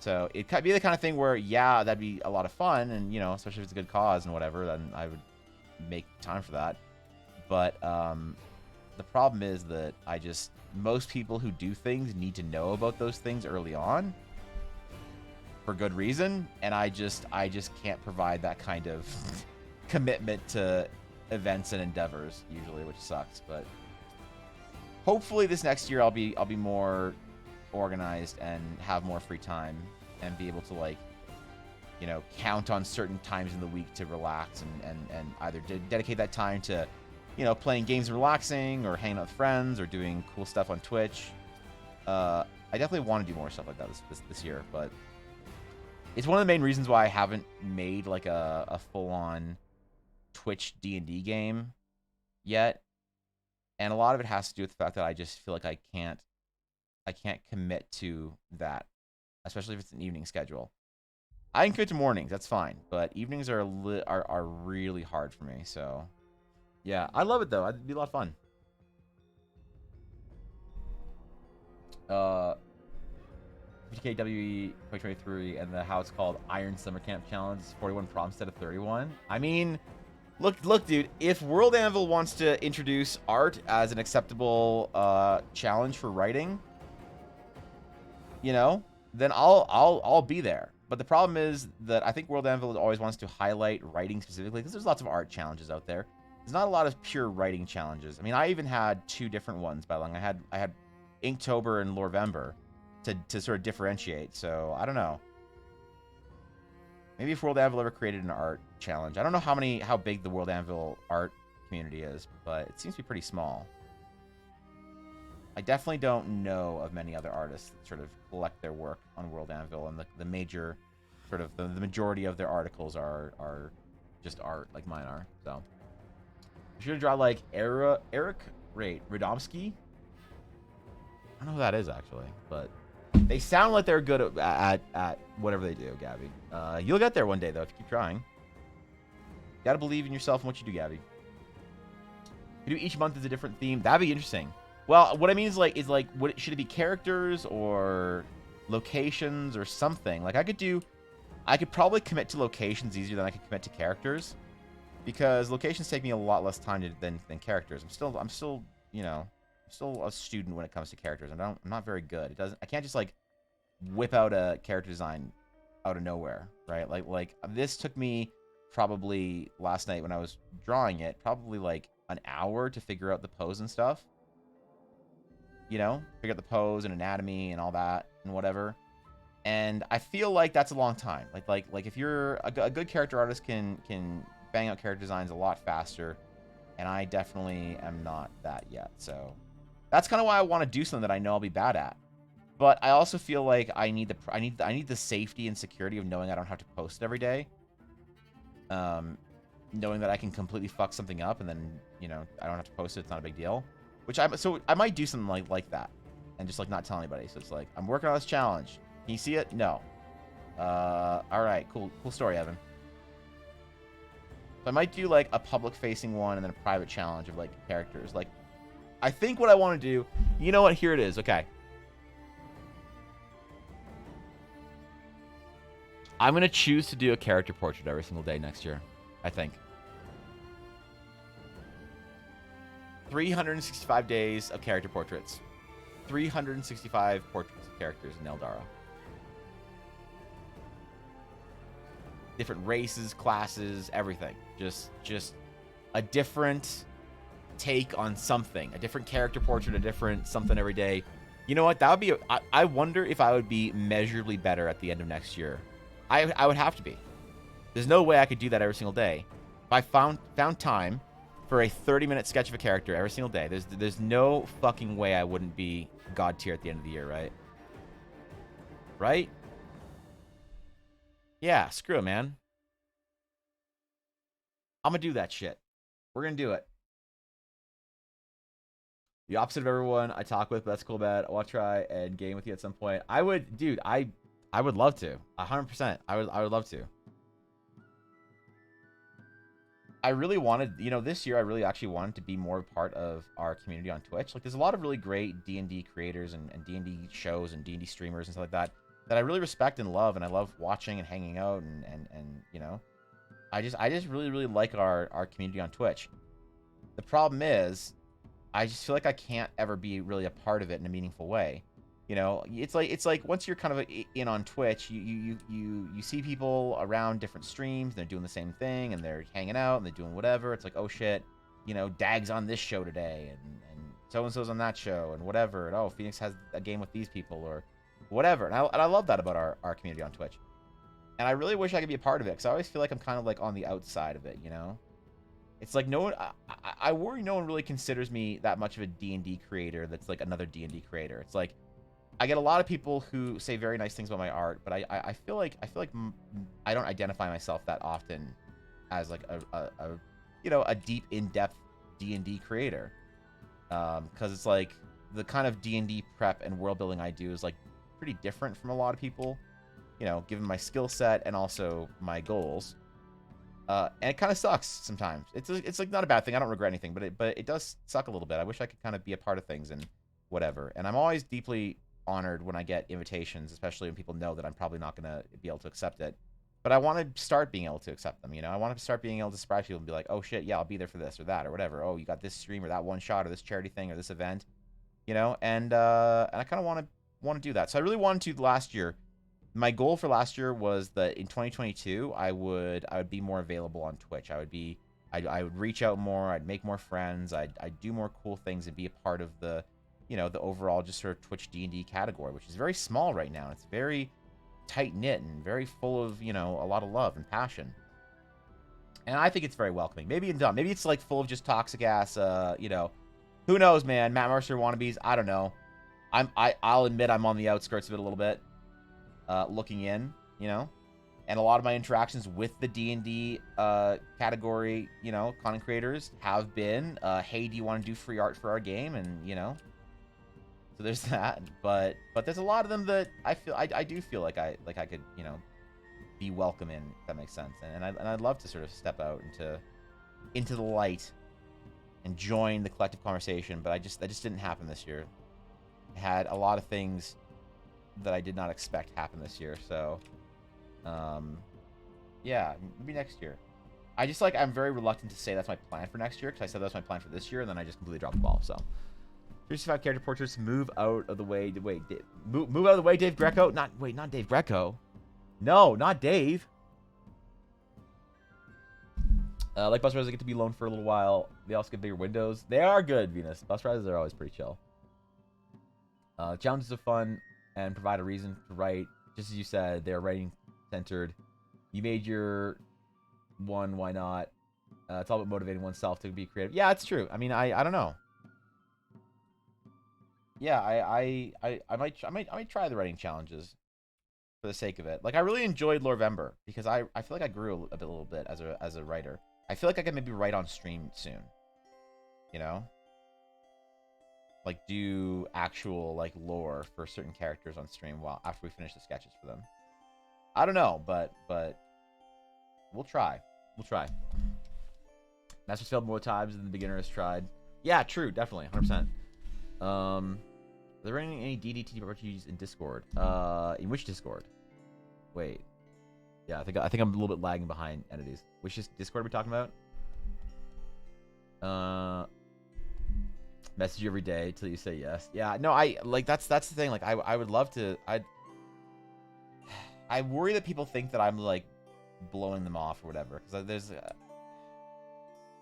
So it could be the kind of thing where, yeah, that'd be a lot of fun. And, you know, especially if it's a good cause and whatever, then I would make time for that. But the problem is that most people who do things need to know about those things early on for good reason, and I just can't provide that kind of commitment to events and endeavors usually, which sucks. But hopefully this next year I'll be more organized and have more free time and be able to, like, you know, count on certain times in the week to relax and either dedicate that time to, you know, playing games and relaxing, or hanging out with friends, or doing cool stuff on Twitch. I definitely want to do more stuff like that this year, but it's one of the main reasons why I haven't made like a full-on Twitch D&D game yet. And a lot of it has to do with the fact that I just feel like I can't commit to that, especially if it's an evening schedule. I can commit to mornings, that's fine, but evenings are really hard for me. So yeah, I love it though. It'd be a lot of fun. PKWE 2023 and how it's called Iron Summer Camp Challenge, 41 prompts instead of 31. I mean, look, dude. If World Anvil wants to introduce art as an acceptable challenge for writing, you know, then I'll be there. But the problem is that I think World Anvil always wants to highlight writing specifically, because there's lots of art challenges out there. There's not a lot of pure writing challenges. I mean, I even had 2 different ones by long. I had Inktober and Lorvember to sort of differentiate. So I don't know. Maybe if World Anvil ever created an art challenge. I don't know how big the World Anvil art community is, but it seems to be pretty small. I definitely don't know of many other artists that sort of collect their work on World Anvil, and the major sort of the majority of their articles are just art like mine are. So you should draw like Eric Radomski. I don't know who that is actually, but they sound like they're good at whatever they do, Gabby. You'll get there one day though if you keep trying. You gotta believe in yourself and what you do, Gabby. You do each month is a different theme. That'd be interesting. Well, what I mean is like what should it be, characters or locations or something? Like I could probably commit to locations easier than I could commit to characters. because locations take me a lot less time than characters. I'm still, you know, I'm still a student when it comes to characters. I'm not very good. I can't just like whip out a character design out of nowhere, right? Like this took me probably last night when I was drawing it, probably like an hour to figure out the pose and stuff. You know, figure out the pose and anatomy and all that and whatever. And I feel like that's a long time. Like if you're a good character artist can bang out character designs a lot faster, and I definitely am not that yet. So that's kind of why I want to do something that I know I'll be bad at. But I also feel like I need the safety and security of knowing I don't have to post it every day. Knowing that I can completely fuck something up and then, you know, I don't have to post it. It's not a big deal. So I might do something like that, and just like not tell anybody. So it's like I'm working on this challenge. Can you see it? No. All right, cool story, Evan. So I might do like a public-facing one and then a private challenge of like characters. Like, I think what I want to do. You know what? Here it is. Okay. I'm gonna choose to do a character portrait every single day next year. I think. 365 days of character portraits. 365 portraits of characters in Eldara. Different races, classes, everything. Just a different take on something. A different character portrait, a different something every day. You know what? That would be... I wonder if I would be measurably better at the end of next year. I would have to be. There's no way I could do that every single day. If I found time for a 30-minute sketch of a character every single day, there's no fucking way I wouldn't be God tier at the end of the year, right? Right? Yeah, screw it, man. I'm gonna do that shit. We're gonna do it. The opposite of everyone I talk with, but that's cool, bad. I'll try and game with you at some point. I would, dude, I would love to. 100%. I would love to. I really wanted, you know, this year I really actually wanted to be more part of our community on Twitch. Like, there's a lot of really great D&D creators and D&D shows and D&D streamers and stuff like that I really respect and love, and I love watching and hanging out and you know, I just really like our community on Twitch. The problem is, I just feel like I can't ever be really a part of it in a meaningful way. You know, it's like once you're kind of in on Twitch, you see people around different streams, and they're doing the same thing, and they're hanging out, and they're doing whatever. It's like, oh shit, you know, Dag's on this show today, and so-and-so's on that show, and whatever, and oh, Phoenix has a game with these people, or whatever. And I love that about our community on Twitch. And I really wish I could be a part of it, because I always feel like I'm kind of like on the outside of it, you know? It's like no one, I worry no one really considers me that much of a D&D creator that's like another D&D creator. It's like, I get a lot of people who say very nice things about my art, but I feel like I don't identify myself that often as like a you know, a deep, in-depth D&D creator, because it's like the kind of D&D prep and world building I do is like pretty different from a lot of people, you know, given my skill set and also my goals, and it kind of sucks sometimes. It's like not a bad thing. I don't regret anything, but it does suck a little bit. I wish I could kind of be a part of things and whatever. And I'm always deeply honored when I get invitations, especially when people know that I'm probably not going to be able to accept it. But I want to start being able to accept them, you know? I want to start being able to surprise people and be like, oh shit, yeah, I'll be there for this or that or whatever. Oh, you got this stream or that one shot or this charity thing or this event, you know? And I kind of want to do that. So I really wanted to last year. My goal for last year was that in 2022, I would be more available on Twitch. I would reach out more. I'd make more friends. I'd do more cool things and be a part of the, you know, the overall just sort of Twitch D&D category, which is very small right now. It's very tight-knit and very full of, you know, a lot of love and passion. And I think it's very welcoming. Maybe it's dumb. Maybe it's like full of just toxic ass, you know, who knows, man. Matt Mercer wannabes. I don't know. I'll admit I'm on the outskirts of it a little bit, looking in, you know. And a lot of my interactions with the D&D category, you know, content creators have been, hey, do you want to do free art for our game? And, you know, so there's that. But there's a lot of them that I do feel like I could, you know, be welcome in, if that makes sense. And I'd love to sort of step out into the light and join the collective conversation. But that just didn't happen this year. I had a lot of things that I did not expect happen this year. So, yeah, maybe next year. I just like I'm very reluctant to say that's my plan for next year because I said that's my plan for this year and then I just completely dropped the ball. So 365 character portraits, move out of the way. Wait, move out of the way, Dave Greco. Not Dave Greco. No, not Dave. Like bus rides, they get to be alone for a little while. They also get bigger windows. They are good, Venus. Bus rides are always pretty chill. Challenges are fun and provide a reason to write. Just as you said, they're writing centered. You made your one, why not? It's all about motivating oneself to be creative. Yeah, it's true. I mean, I don't know. Yeah, I might try the writing challenges for the sake of it. Like I really enjoyed Lorvember because I feel like I grew a little bit as a writer. I feel like I can maybe write on stream soon. You know? Like do actual like lore for certain characters on stream while after we finish the sketches for them. I don't know, but we'll try. We'll try. Master's failed more times than the beginner has tried. Yeah, true, definitely, 100%. Are there any DDT opportunities in Discord? In which Discord? Wait. Yeah, I think I'm a little bit lagging behind entities. Which Discord are we talking about? Message you every day till you say yes. Yeah, no, I like that's the thing. Like I would love to. I worry that people think that I'm like blowing them off or whatever because there's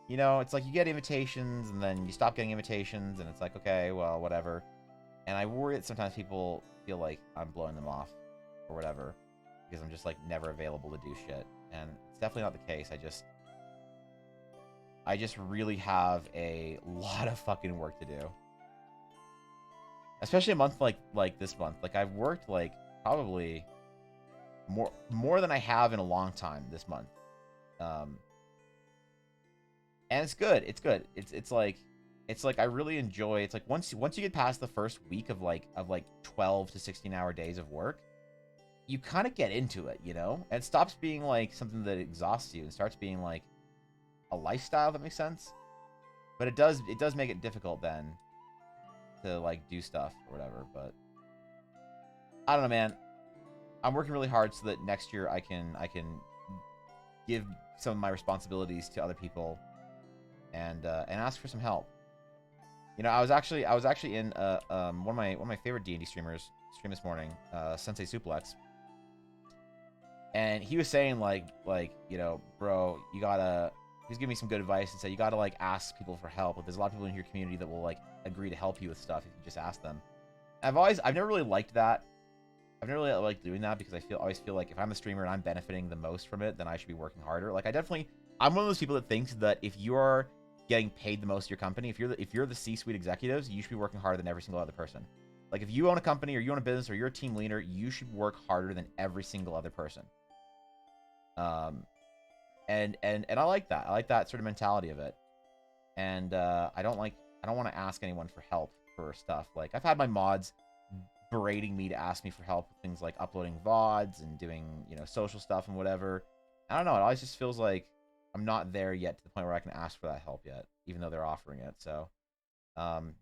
you know, it's like you get invitations and then you stop getting invitations and it's like, okay, well, whatever. And I worry that sometimes people feel like I'm blowing them off or whatever because I'm just like never available to do shit. And it's definitely not the case. I just really have a lot of fucking work to do. Especially a month like this month. Like I've worked like probably more than I have in a long time this month. And it's good. It's good. It's like I really enjoy. It's like once you get past the first week of like 12 to 16-hour days of work, you kind of get into it, you know? And it stops being like something that exhausts you and starts being like a lifestyle, if that makes sense. But it does make it difficult then to like do stuff or whatever, but I don't know, man. I'm working really hard so that next year I can give some of my responsibilities to other people and ask for some help. You know, I was actually in one of my favorite D&D streamers stream this morning, Sensei Suplex. And he was saying like you know, bro, he was giving me some good advice and said you gotta like ask people for help. Like, there's a lot of people in your community that will like agree to help you with stuff if you just ask them. I've never really liked that. I've never really liked doing that because I always feel like if I'm the streamer and I'm benefiting the most from it, then I should be working harder. Like I'm one of those people that thinks that if you are getting paid the most at your company, if you're the C-suite executives, you should be working harder than every single other person. Like if you own a company or you own a business or you're a team leader, you should work harder than every single other person. And I like that. I like that sort of mentality of it. And I don't want to ask anyone for help for stuff. Like I've had my mods berating me to ask me for help with things like uploading VODs and doing, you know, social stuff and whatever. I don't know. It always just feels like I'm not there yet to the point where I can ask for that help yet, even though they're offering it. So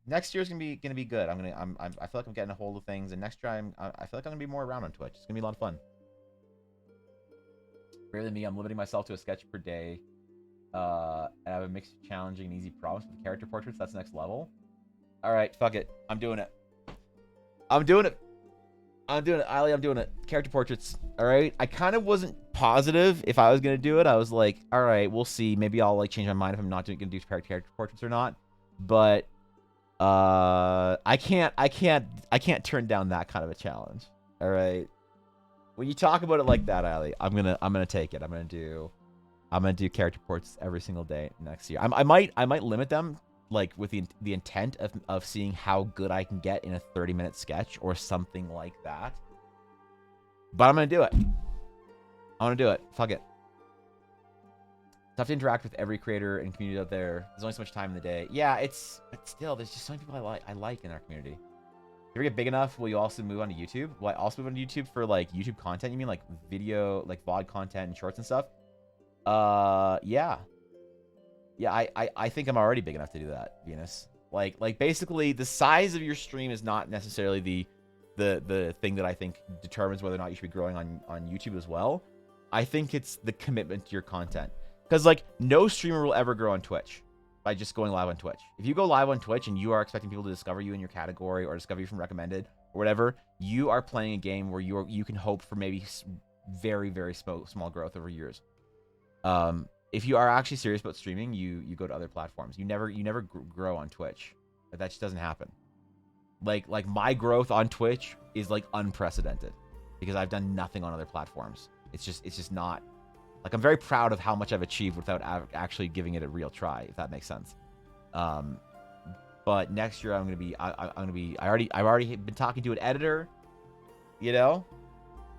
next year's gonna be good. I feel like I'm getting a hold of things, and next year I feel like I'm gonna be more around on Twitch. It's gonna be a lot of fun. Rather than me, I'm limiting myself to a sketch per day. And I have a mix of challenging and easy problems with character portraits. That's next level. All right, fuck it. I'm doing it. Ali, I'm doing it. Character portraits. All right. I kind of wasn't positive if I was gonna do it. I was like, all right, we'll see. Maybe I'll like change my mind if I'm not gonna do character portraits or not. But I can't turn down that kind of a challenge. All right. When you talk about it like that, Ali, I'm gonna take it. I'm gonna do character portraits every single day next year. I might limit them like with the intent of seeing how good I can get in a 30-minute sketch or something like that. But I'm gonna do it. I want to do it. Fuck it. Tough to interact with every creator and community out there. There's only so much time in the day. Yeah, but still, there's just so many people I like in our community. If you ever get big enough, will you also move on to YouTube? Will I also move on to YouTube for like YouTube content? You mean like video, like VOD content and shorts and stuff? Yeah. Yeah, I think I'm already big enough to do that, Venus. Like basically the size of your stream is not necessarily the thing that I think determines whether or not you should be growing on YouTube as well. I think it's the commitment to your content. Because, like, no streamer will ever grow on Twitch by just going live on Twitch. If you go live on Twitch and you are expecting people to discover you in your category or discover you from recommended or whatever, you are playing a game where you can hope for maybe very, very small growth over years. If you are actually serious about streaming, you go to other platforms. You never grow on Twitch. That just doesn't happen. Like my growth on Twitch is like unprecedented because I've done nothing on other platforms. It's just not. Like, I'm very proud of how much I've achieved without actually giving it a real try, if that makes sense. But next year I'm I've already been talking to an editor. You know,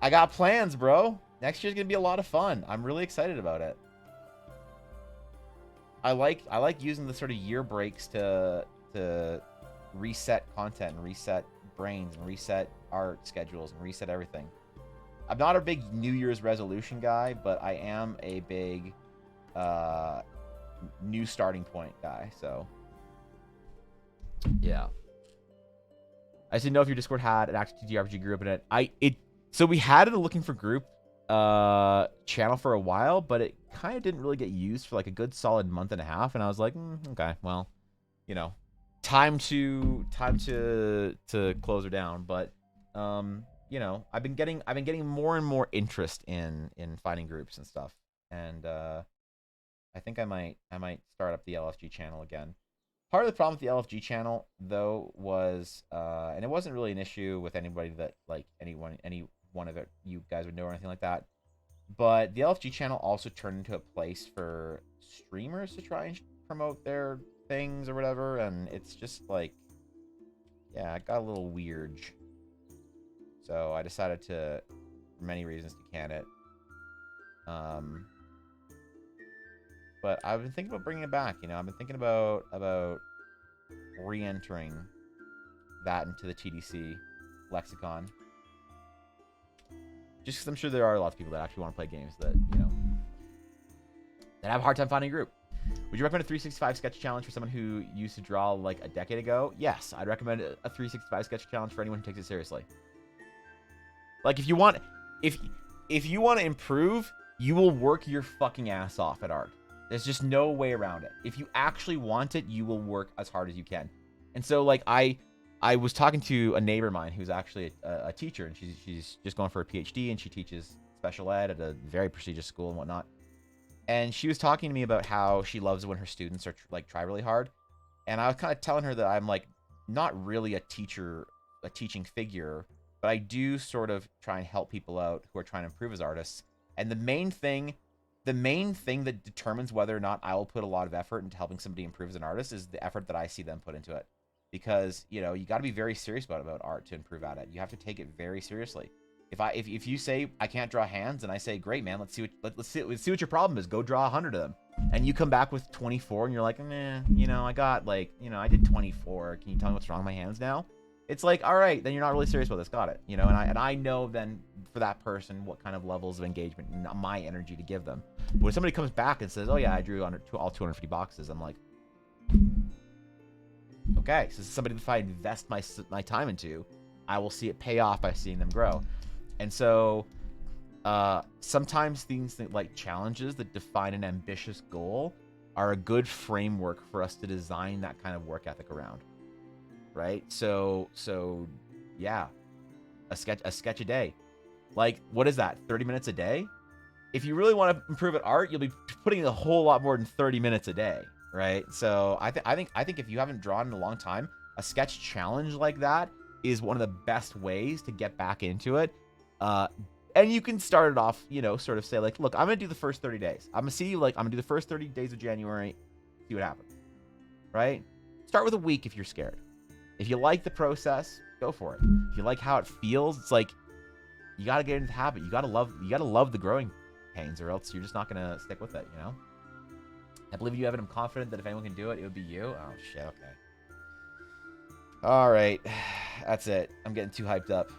I got plans, bro. Next year's gonna be a lot of fun. I'm really excited about it. I like using the sort of year breaks to reset content and reset brains and reset art schedules and reset everything. I'm not a big New Year's resolution guy, but I am a big new starting point guy. So yeah, I just didn't know if your Discord had an active TTRPG group in it. So we had a looking for group channel for a while, but it kind of didn't really get used for like a good solid month and a half, and I was like, okay, well, you know, time to close her down. But you know, I've been getting more and more interest in finding groups and stuff, and I think I might start up the LFG channel again. Part of the problem with the LFG channel though was, and it wasn't really an issue with anybody that like any one of it you guys would know or anything like that, but the LFG channel also turned into a place for streamers to try and promote their things or whatever, and it's just like, yeah, it got a little weird. So I decided to, for many reasons, to can it. But I've been thinking about bringing it back. You know, I've been thinking about re-entering that into the TDC lexicon. Just because I'm sure there are lots of people that actually want to play games that, you know, that have a hard time finding a group. Would you recommend a 365 sketch challenge for someone who used to draw like a decade ago? Yes, I'd recommend a 365 sketch challenge for anyone who takes it seriously. Like, if you want to improve, you will work your fucking ass off at art. There's just no way around it. If you actually want it, you will work as hard as you can. And so, like, I was talking to a neighbor of mine who's actually a teacher, and she's just going for a PhD, and she teaches special ed at a very prestigious school and whatnot. And she was talking to me about how she loves when her students are try really hard. And I was kind of telling her that I'm like not really a teaching figure, but I do sort of try and help people out who are trying to improve as artists. And the main thing that determines whether or not I will put a lot of effort into helping somebody improve as an artist is the effort that I see them put into it. Because, you know, you got to be very serious about art to improve at it. You have to take it very seriously. If you say I can't draw hands, and I say, great, man, let's see what your problem is. Go draw 100 of them, and you come back with 24, and you're like, nah, you know, I got like, you know, I did 24. Can you tell me what's wrong with my hands now? It's like, all right, then you're not really serious about this. Got it, you know. And I know then for that person what kind of levels of engagement and my energy to give them. But when somebody comes back and says, oh yeah, I drew all 250 boxes, I'm like, okay, so this is somebody that if I invest my time into, I will see it pay off by seeing them grow. And so sometimes things like challenges that define an ambitious goal are a good framework for us to design that kind of work ethic around, right? So yeah, a sketch a day. Like, what is that, 30 minutes a day? If you really want to improve at art, you'll be putting in a whole lot more than 30 minutes a day, right? So I think if you haven't drawn in a long time, a sketch challenge like that is one of the best ways to get back into it. And you can start it off, you know, sort of say like, look, I'm going to do the first 30 days. I'm going to do the first 30 days of January, see what happens, right? Start with a week if you're scared. If you like the process, go for it. If you like how it feels, it's like, you got to get into the habit. You got to love the growing pains, or else you're just not going to stick with it, you know? I believe you have it. I'm confident that if anyone can do it, it would be you. Oh, shit, okay. All right. That's it. I'm getting too hyped up.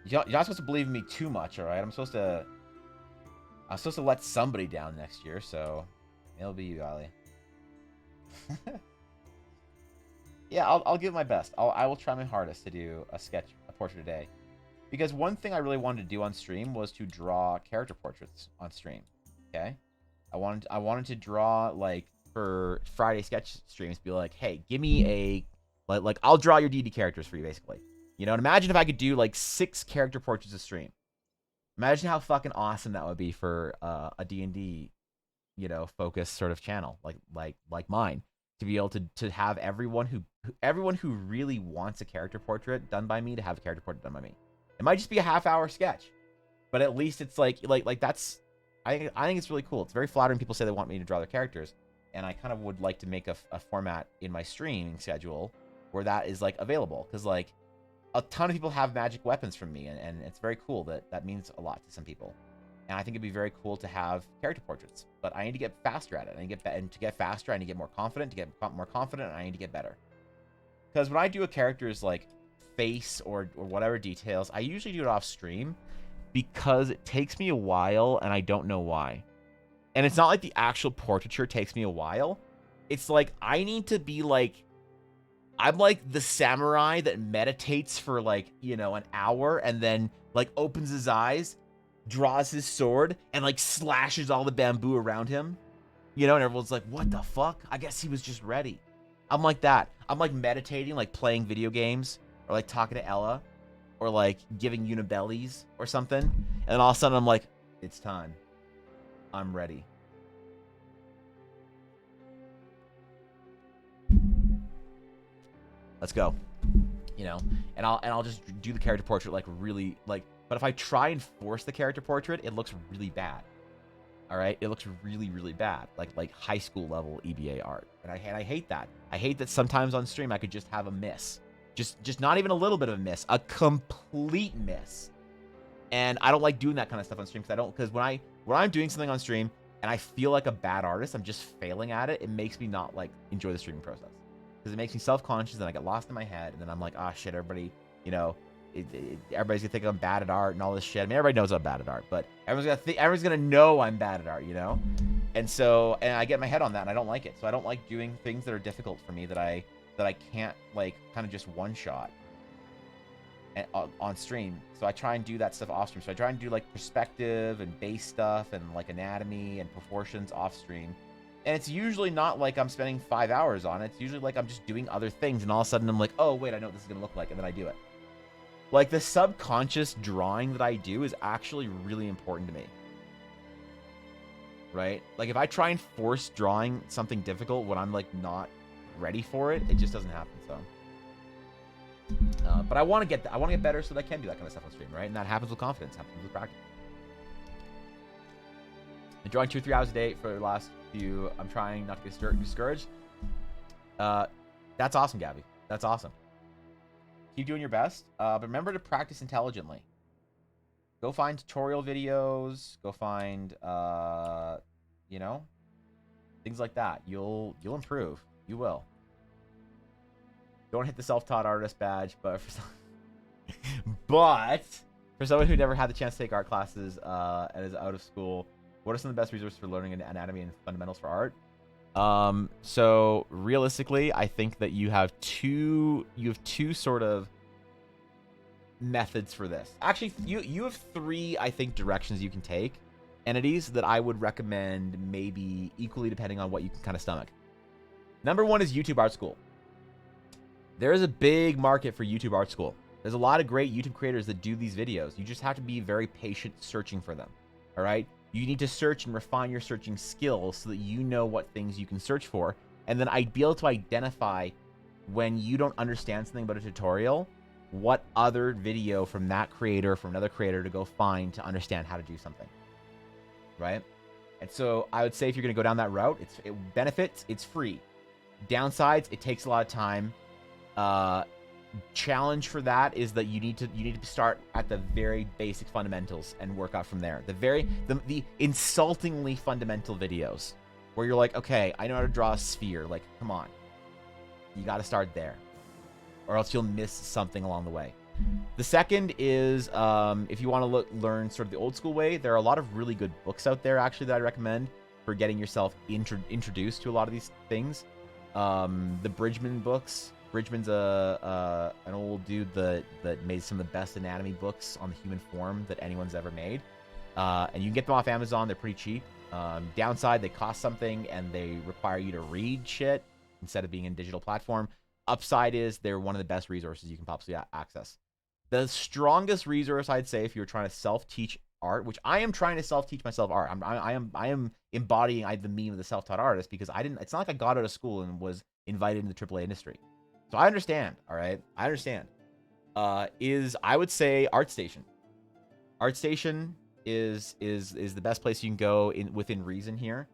You're not supposed to believe in me too much, all right? I'm supposed to let somebody down next year, so it'll be you, Ali. Yeah, I'll give my best. I will try my hardest to do a portrait a day. Because one thing I really wanted to do on stream was to draw character portraits on stream, okay? I wanted to draw like for Friday sketch streams, be like, hey, give me a like I'll draw your D&D characters for you, basically. You know, and imagine if I could do like 6 character portraits a stream. Imagine how fucking awesome that would be for a D&D, you know, focused sort of channel like mine, to be able to have everyone who really wants a character portrait done by me to have a character portrait done by me. It might just be a half-hour sketch, but at least it's like that's I think it's really cool. It's very flattering. People say they want me to draw their characters, and I kind of would like to make a format in my streaming schedule where that is like available, because like a ton of people have magic weapons from me, and it's very cool. That means a lot to some people, and I think it'd be very cool to have character portraits. But I need to get faster at it. I need to get and to get faster, I need to get more confident. To get more confident, I need to get better. Because when I do a character's like face or whatever details, I usually do it off stream, because it takes me a while and I don't know why. And it's not like the actual portraiture takes me a while. It's like I need to be like, I'm like the samurai that meditates for like, you know, an hour and then like opens his eyes, draws his sword, and like slashes all the bamboo around him. You know, and everyone's like, what the fuck? I guess he was just ready. I'm like that. I'm like meditating, like playing video games, or like talking to Ella, or like giving unibellies or something. And then all of a sudden I'm like, it's time. I'm ready. Let's go. You know, and I'll just do the character portrait like really like, but if I try and force the character portrait, it looks really bad. All right, it looks really, really bad, like high school level EBA art, and I hate that. I hate that sometimes on stream I could just have a miss, just not even a little bit of a miss, a complete miss, and I don't like doing that kind of stuff on stream, because when I'm doing something on stream and I feel like a bad artist, I'm just failing at it. It makes me not like enjoy the streaming process, because it makes me self-conscious, and I get lost in my head, and then I'm like, ah, shit, everybody, you know. Everybody's gonna think I'm bad at art and all this shit. I mean, everybody knows I'm bad at art, but everyone's gonna know I'm bad at art, you know. And so, and I get my head on that, and I don't like it. So I don't like doing things that are difficult for me that I can't like kind of just one shot on stream. So I try and do that stuff off stream. So I try and do like perspective and base stuff and like anatomy and proportions off stream. And it's usually not like I'm spending 5 hours on it. It's usually like I'm just doing other things, and all of a sudden I'm like, oh wait, I know what this is gonna look like, and then I do it. Like, the subconscious drawing that I do is actually really important to me. Right? Like, if I try and force drawing something difficult when I'm, like, not ready for it, it just doesn't happen, so. But I want to get better so that I can do that kind of stuff on stream, right? And that happens with confidence, happens with practice. I'm drawing 2 or 3 hours a day for the last few. I'm trying not to get discouraged. That's awesome, Gabby. That's awesome. Keep doing your best, but remember to practice intelligently. Go find tutorial videos. Go find, you know, things like that. You'll improve. You will. Don't hit the self-taught artist badge, but for someone who never had the chance to take art classes and is out of school, what are some of the best resources for learning anatomy and fundamentals for art? So realistically, I think that you have two sort of methods for this. Actually, you have 3, I think, directions you can take, entities that I would recommend, maybe equally depending on what you can kind of stomach. Number 1 is YouTube Art School. There is a big market for YouTube Art School. There's a lot of great YouTube creators that do these videos. You just have to be very patient searching for them. All right? You need to search and refine your searching skills so that you know what things you can search for. And then I'd be able to identify, when you don't understand something about a tutorial, what other video from that creator, from another creator, to go find to understand how to do something. Right? And so I would say if you're going to go down that route, it benefits, it's free. Downsides, it takes a lot of time. Challenge for that is that you need to start at the very basic fundamentals and work out from there. The insultingly fundamental videos where you're like, okay, I know how to draw a sphere. Like, come on, you got to start there, or else you'll miss something along the way. The second is if you want to learn sort of the old school way, there are a lot of really good books out there actually that I recommend for getting yourself introduced to a lot of these things. The Bridgman books. Bridgman's an old dude that made some of the best anatomy books on the human form that anyone's ever made. And you can get them off Amazon. They're pretty cheap. Downside, they cost something and they require you to read shit instead of being in digital platform. Upside is they're one of the best resources you can possibly access. The strongest resource, I'd say, if you're trying to self-teach art, which I am trying to self-teach myself art. I am embodying the meme of the self-taught artist, because it's not like I got out of school and was invited into the AAA industry. So I understand, all right? I understand. I would say ArtStation. ArtStation is the best place you can go within reason here,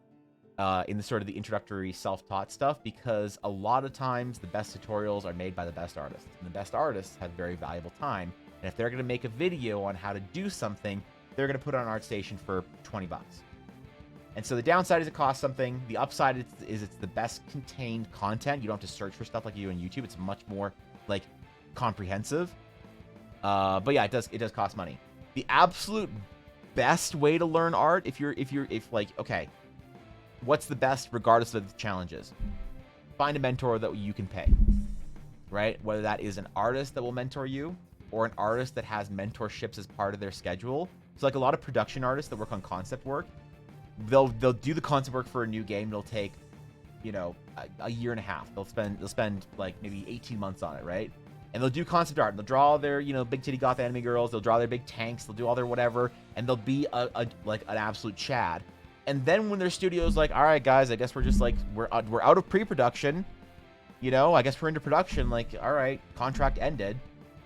in the sort of the introductory self-taught stuff, because a lot of times the best tutorials are made by the best artists, and the best artists have very valuable time. And if they're going to make a video on how to do something, they're going to put it on ArtStation for $20. And so the downside is it costs something. The upside is it's the best contained content. You don't have to search for stuff like you do on YouTube. It's much more like comprehensive. But yeah, it does cost money. The absolute best way to learn art, okay, what's the best regardless of the challenges? Find a mentor that you can pay, right? Whether that is an artist that will mentor you or an artist that has mentorships as part of their schedule. So like a lot of production artists that work on concept work, they'll do the concept work for a new game. It'll take, a year and a half. They'll spend like maybe 18 months on it, right? And they'll do concept art. And they'll draw all their, big titty goth anime girls. They'll draw their big tanks. They'll do all their whatever. And they'll be like an absolute Chad. And then when their studio's like, all right, guys, I guess we're just like, we're out of pre-production. I guess we're into production. Like, all right, contract ended.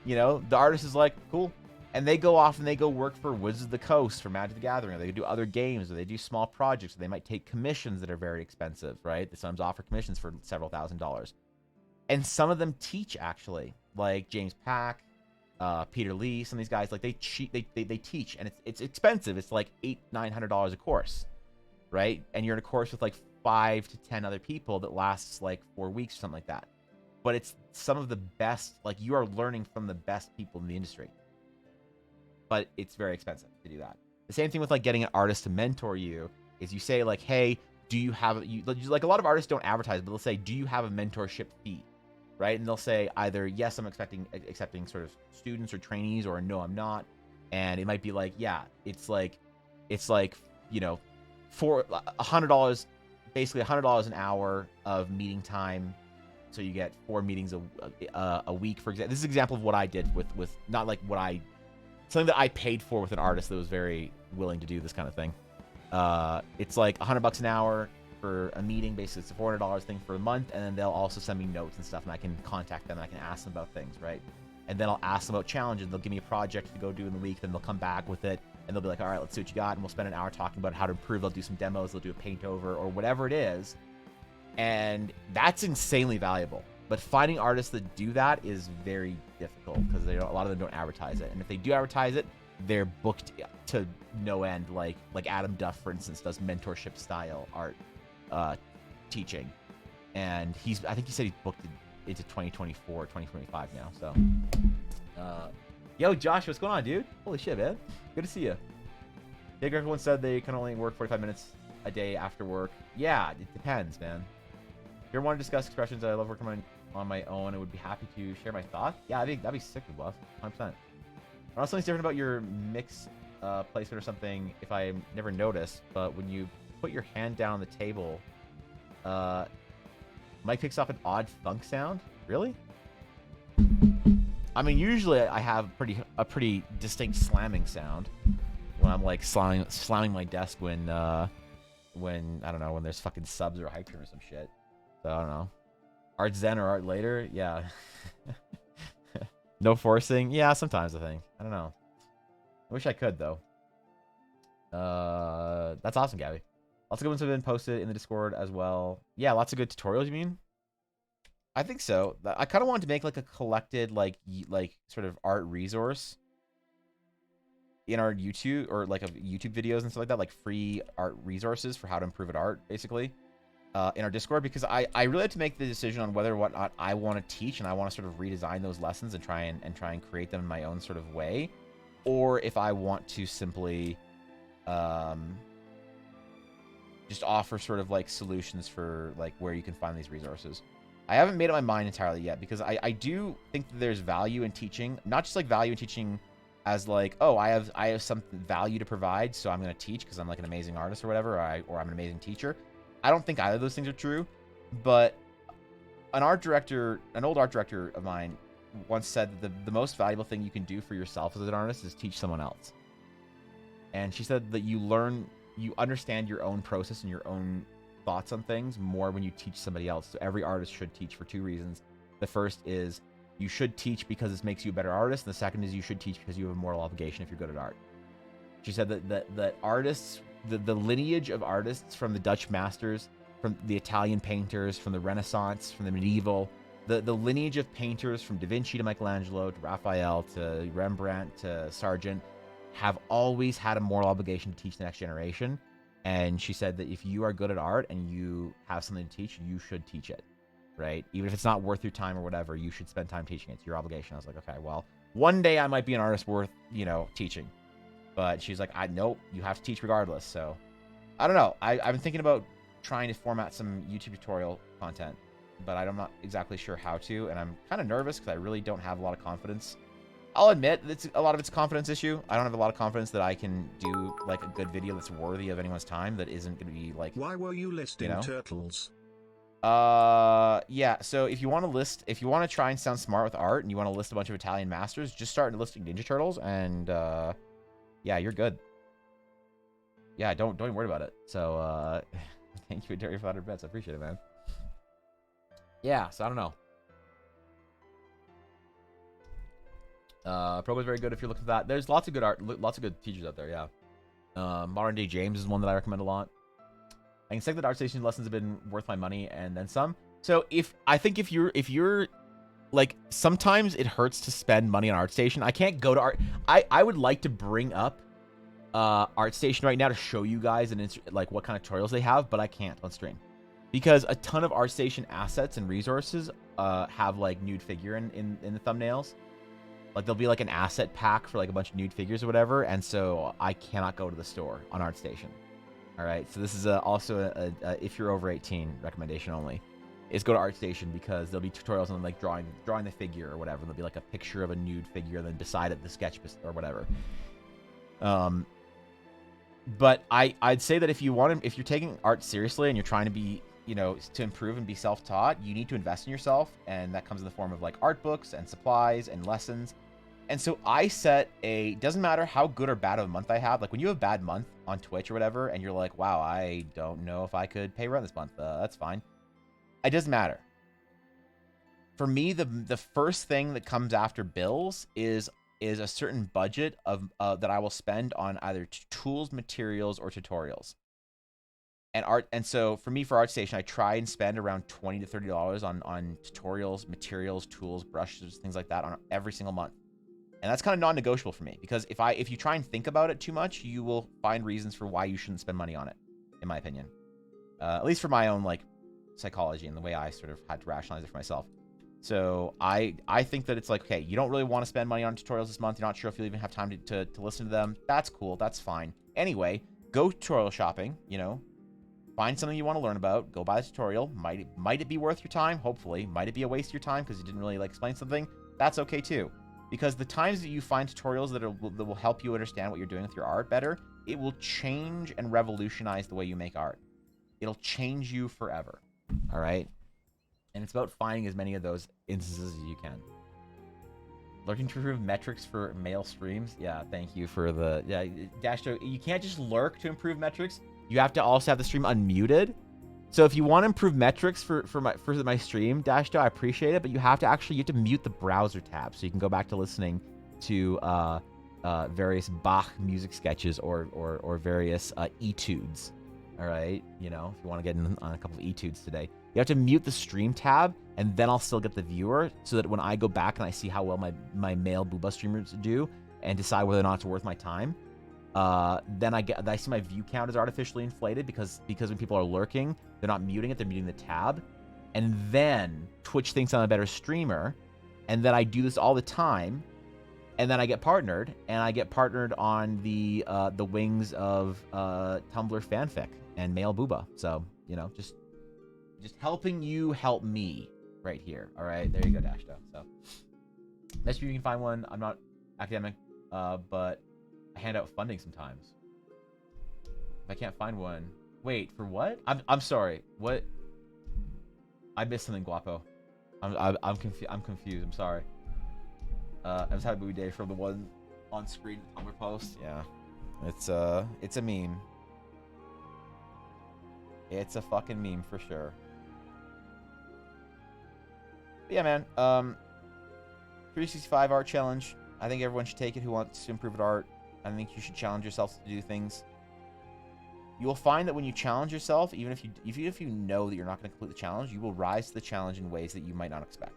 The artist is like, cool. And they go off and they go work for Wizards of the Coast, for Magic the Gathering, or they do other games, or they do small projects, or they might take commissions that are very expensive, right? They sometimes offer commissions for several $1,000s. And some of them teach, actually, like James Pack, Peter Lee, some of these guys, like they teach, and it's expensive. It's like $800-900 a course, right? And you're in a course with like 5 to 10 other people that lasts like 4 weeks or something like that. But it's some of the best, like you are learning from the best people in the industry. But it's very expensive to do that. The same thing with like getting an artist to mentor you is you say like, hey, do you have, like a lot of artists don't advertise, but they'll say, do you have a mentorship fee? Right? And they'll say either, yes, I'm accepting sort of students or trainees, or no, I'm not. And it might be like, yeah, it's like, for $100, basically $100 an hour of meeting time. So you get 4 meetings a week, for example. This is an example of what I did with not like something that I paid for with an artist that was very willing to do this kind of thing. It's like $100 an hour for a meeting. Basically, it's a $400 thing for a month, and then they'll also send me notes and stuff, and I can contact them, and I can ask them about things, right? And then I'll ask them about challenges. They'll give me a project to go do in the week, then they'll come back with it, and they'll be like, all right, let's see what you got, and we'll spend an hour talking about how to improve. They'll do some demos, they'll do a paint over, or whatever it is, and that's insanely valuable. But finding artists that do that is very difficult, because a lot of them don't advertise it. And if they do advertise it, they're booked to no end. Like Adam Duff, for instance, does mentorship style art teaching, and I think he said he's booked into 2024, 2025 now. So, yo, Josh, what's going on, dude? Holy shit, man! Good to see you. Jay Greco once said they can only work 45 minutes a day after work. Yeah, it depends, man. If you ever want to discuss expressions, I love working on my own. I would be happy to share my thoughts. Yeah, I think that'd be sick, Bluff. 100%. I know something's different about your mix placement or something, if I never noticed, but when you put your hand down on the table, Mike picks up an odd funk sound. Really? I mean, usually I have a pretty distinct slamming sound when I'm like slamming my desk when I don't know, when there's fucking subs or hype or some shit. So I don't know. Art Zen or art later? Yeah. No forcing? Yeah, sometimes I think. I don't know. I wish I could, though. That's awesome, Gabby. Lots of good ones have been posted in the Discord as well. Yeah, lots of good tutorials, you mean? I think so. I kind of wanted to make like a collected, like sort of art resource in our YouTube, or like YouTube videos and stuff like that, like free art resources for how to improve at art, basically. In our Discord, because I really had to make the decision on whether or what I want to teach, and I want to sort of redesign those lessons and try and create them in my own sort of way, or if I want to simply just offer sort of like solutions for like where you can find these resources. I haven't made up my mind entirely yet, because I do think that there's value in teaching, not just like value in teaching as like, oh, I have some value to provide, so I'm gonna teach because I'm like an amazing artist or whatever, or I'm an amazing teacher. I don't think either of those things are true, but an old art director of mine once said that the most valuable thing you can do for yourself as an artist is teach someone else. And she said that you understand your own process and your own thoughts on things more when you teach somebody else. So every artist should teach for 2 reasons. The first is you should teach because this makes you a better artist. And the second is you should teach because you have a moral obligation if you're good at art. She said that artists, the lineage of artists from the Dutch masters, from the Italian painters, from the Renaissance, from the medieval, the lineage of painters from Da Vinci to Michelangelo to Raphael to Rembrandt to Sargent have always had a moral obligation to teach the next generation. And she said that if you are good at art and you have something to teach, you should teach it, right? Even if it's not worth your time or whatever, you should spend time teaching it. It's your obligation. I was like, okay, well, one day I might be an artist worth, teaching. But she's like, nope, you have to teach regardless. So I don't know. I've been thinking about trying to format some YouTube tutorial content, but I'm not exactly sure how to. And I'm kind of nervous because I really don't have a lot of confidence. I'll admit a lot of it's a confidence issue. I don't have a lot of confidence that I can do like a good video that's worthy of anyone's time that isn't going to be like... Why were you listing turtles? Yeah, so if you want to try and sound smart with art and you want to list a bunch of Italian masters, just start listing Ninja Turtles and yeah, you're good. Yeah, don't even worry about it. So thank you, Derry, for 100 bets. I appreciate it, man. Yeah, so I don't know. Probo is very good if you're looking for that. There's lots of good art, lots of good teachers out there. Yeah. Modern Day James is one that I recommend a lot. I can say that ArtStation lessons have been worth my money and then some. So if you're like, sometimes it hurts to spend money on ArtStation. I can't go to art. I would like to bring up ArtStation right now to show you guys like what kind of tutorials they have, but I can't on stream because a ton of ArtStation assets and resources have like nude figure in the thumbnails. Like there'll be like an asset pack for like a bunch of nude figures or whatever, and so I cannot go to the store on ArtStation. All right, so this is also a if you're over 18 recommendation only, is go to ArtStation because there'll be tutorials on like drawing the figure or whatever. There'll be like a picture of a nude figure, and then beside it the sketch or whatever. But I'd say that if you're taking art seriously and you're trying to be to improve and be self-taught, you need to invest in yourself, and that comes in the form of like art books and supplies and lessons. And so I set doesn't matter how good or bad of a month I have. Like when you have a bad month on Twitch or whatever, and you're like, wow, I don't know if I could pay rent this month. That's fine. It doesn't matter. For me, the first thing that comes after bills is a certain budget of that I will spend on either tools, materials, or tutorials. And so for me, for ArtStation, I try and spend around $20 to $30 on tutorials, materials, tools, brushes, things like that on every single month. And that's kind of non-negotiable for me because if you try and think about it too much, you will find reasons for why you shouldn't spend money on it, in my opinion. At least for my own like psychology and the way I sort of had to rationalize it for myself. So I think that it's like, okay, you don't really want to spend money on tutorials this month. You're not sure if you'll even have time to listen to them. That's cool. That's fine. Anyway, go tutorial shopping, find something you want to learn about. Go buy the tutorial. Might it be worth your time? Hopefully. Might it be a waste of your time because you didn't really like explain something? That's okay too. Because the times that you find tutorials that will help you understand what you're doing with your art better, it will change and revolutionize the way you make art. It'll change you forever. All right? And it's about finding as many of those instances as you can. Lurking to improve metrics for male streams? Yeah, thank you for the... Yeah, Dashto, you can't just lurk to improve metrics. You have to also have the stream unmuted. So if you want to improve metrics for my stream, Dashto, I appreciate it, but you have to mute the browser tab so you can go back to listening to various Bach music sketches or various etudes. All right, if you want to get in on a couple of etudes today, you have to mute the stream tab, and then I'll still get the viewer, so that when I go back and I see how well my male booba streamers do and decide whether or not it's worth my time, then I see my view count is artificially inflated because when people are lurking, they're not muting it, they're muting the tab. And then Twitch thinks I'm a better streamer, and then I do this all the time, and then I get partnered, and I get partnered on the wings of Tumblr fanfic and male booba. So, just helping you help me right here. All right, there you go, Dashto. So, best if you can find one. I'm not academic. but I hand out funding sometimes. If I can't find one, wait for what? I'm sorry. What? I missed something, Guapo. I'm confused. I'm sorry. I was having a movie day from the one on screen Tumblr post. Yeah, it's a meme. It's a fucking meme for sure. But yeah, man. 365 art challenge. I think everyone should take it who wants to improve at art. I think you should challenge yourself to do things. You will find that when you challenge yourself, even if you know that you're not going to complete the challenge, you will rise to the challenge in ways that you might not expect.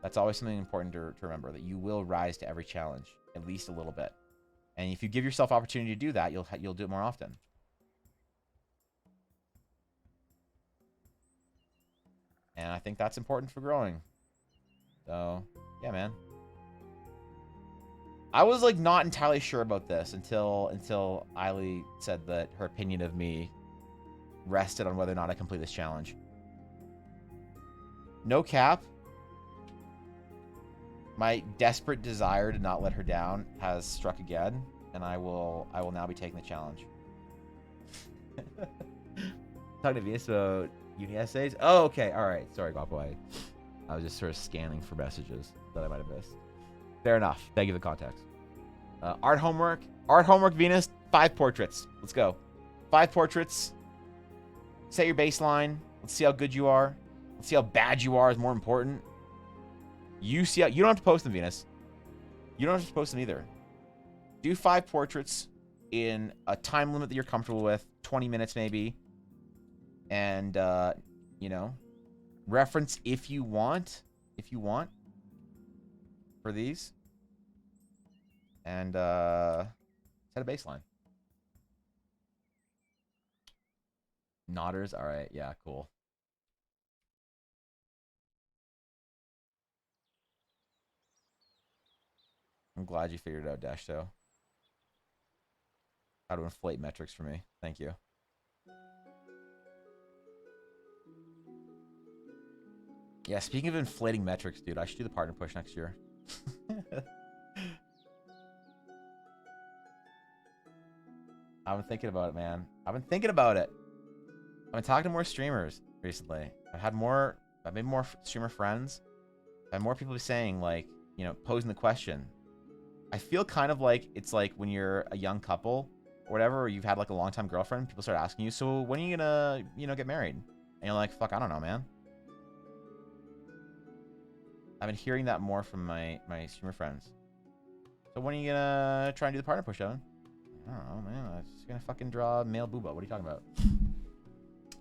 That's always something important to remember, that you will rise to every challenge, at least a little bit. And if you give yourself opportunity to do that, you'll do it more often. And I think that's important for growing. So, yeah, man. I was like not entirely sure about this until Eiley said that her opinion of me rested on whether or not I complete this challenge. No cap. My desperate desire to not let her down has struck again, and I will now be taking the challenge. Talking to Venus about uni essays. Oh, okay, all right. Sorry, Guapo. I was just sort of scanning for messages that I might have missed. Fair enough. Thank you for the context. Art homework. Art homework, Venus. 5 portraits. Let's go. 5 portraits. Set your baseline. Let's see how good you are. Let's see how bad you are is more important. You don't have to post them, Venus. You don't have to post them either. Do 5 portraits in a time limit that you're comfortable with. 20 minutes maybe. And, you know, reference if you want. For these. And set a baseline. Nodders, all right, yeah, cool. I'm glad you figured it out, Dash, though. How to inflate metrics for me. Thank you. Yeah, speaking of inflating metrics, dude, I should do the partner push next year. I've been thinking about it, man. I've been thinking about it. I've been talking to more streamers recently. I've made more streamer friends. I've had more people saying, like, you know, posing the question. I feel kind of like it's like when you're a young couple or whatever, or you've had like a long-time girlfriend, people start asking you, so when are you gonna, you know, get married? And you're like, fuck, I don't know, man. I've been hearing that more from my streamer friends. So when are you gonna try and do the partner push, Evan? I don't know, man. I'm just gonna fucking draw male booba. What are you talking about?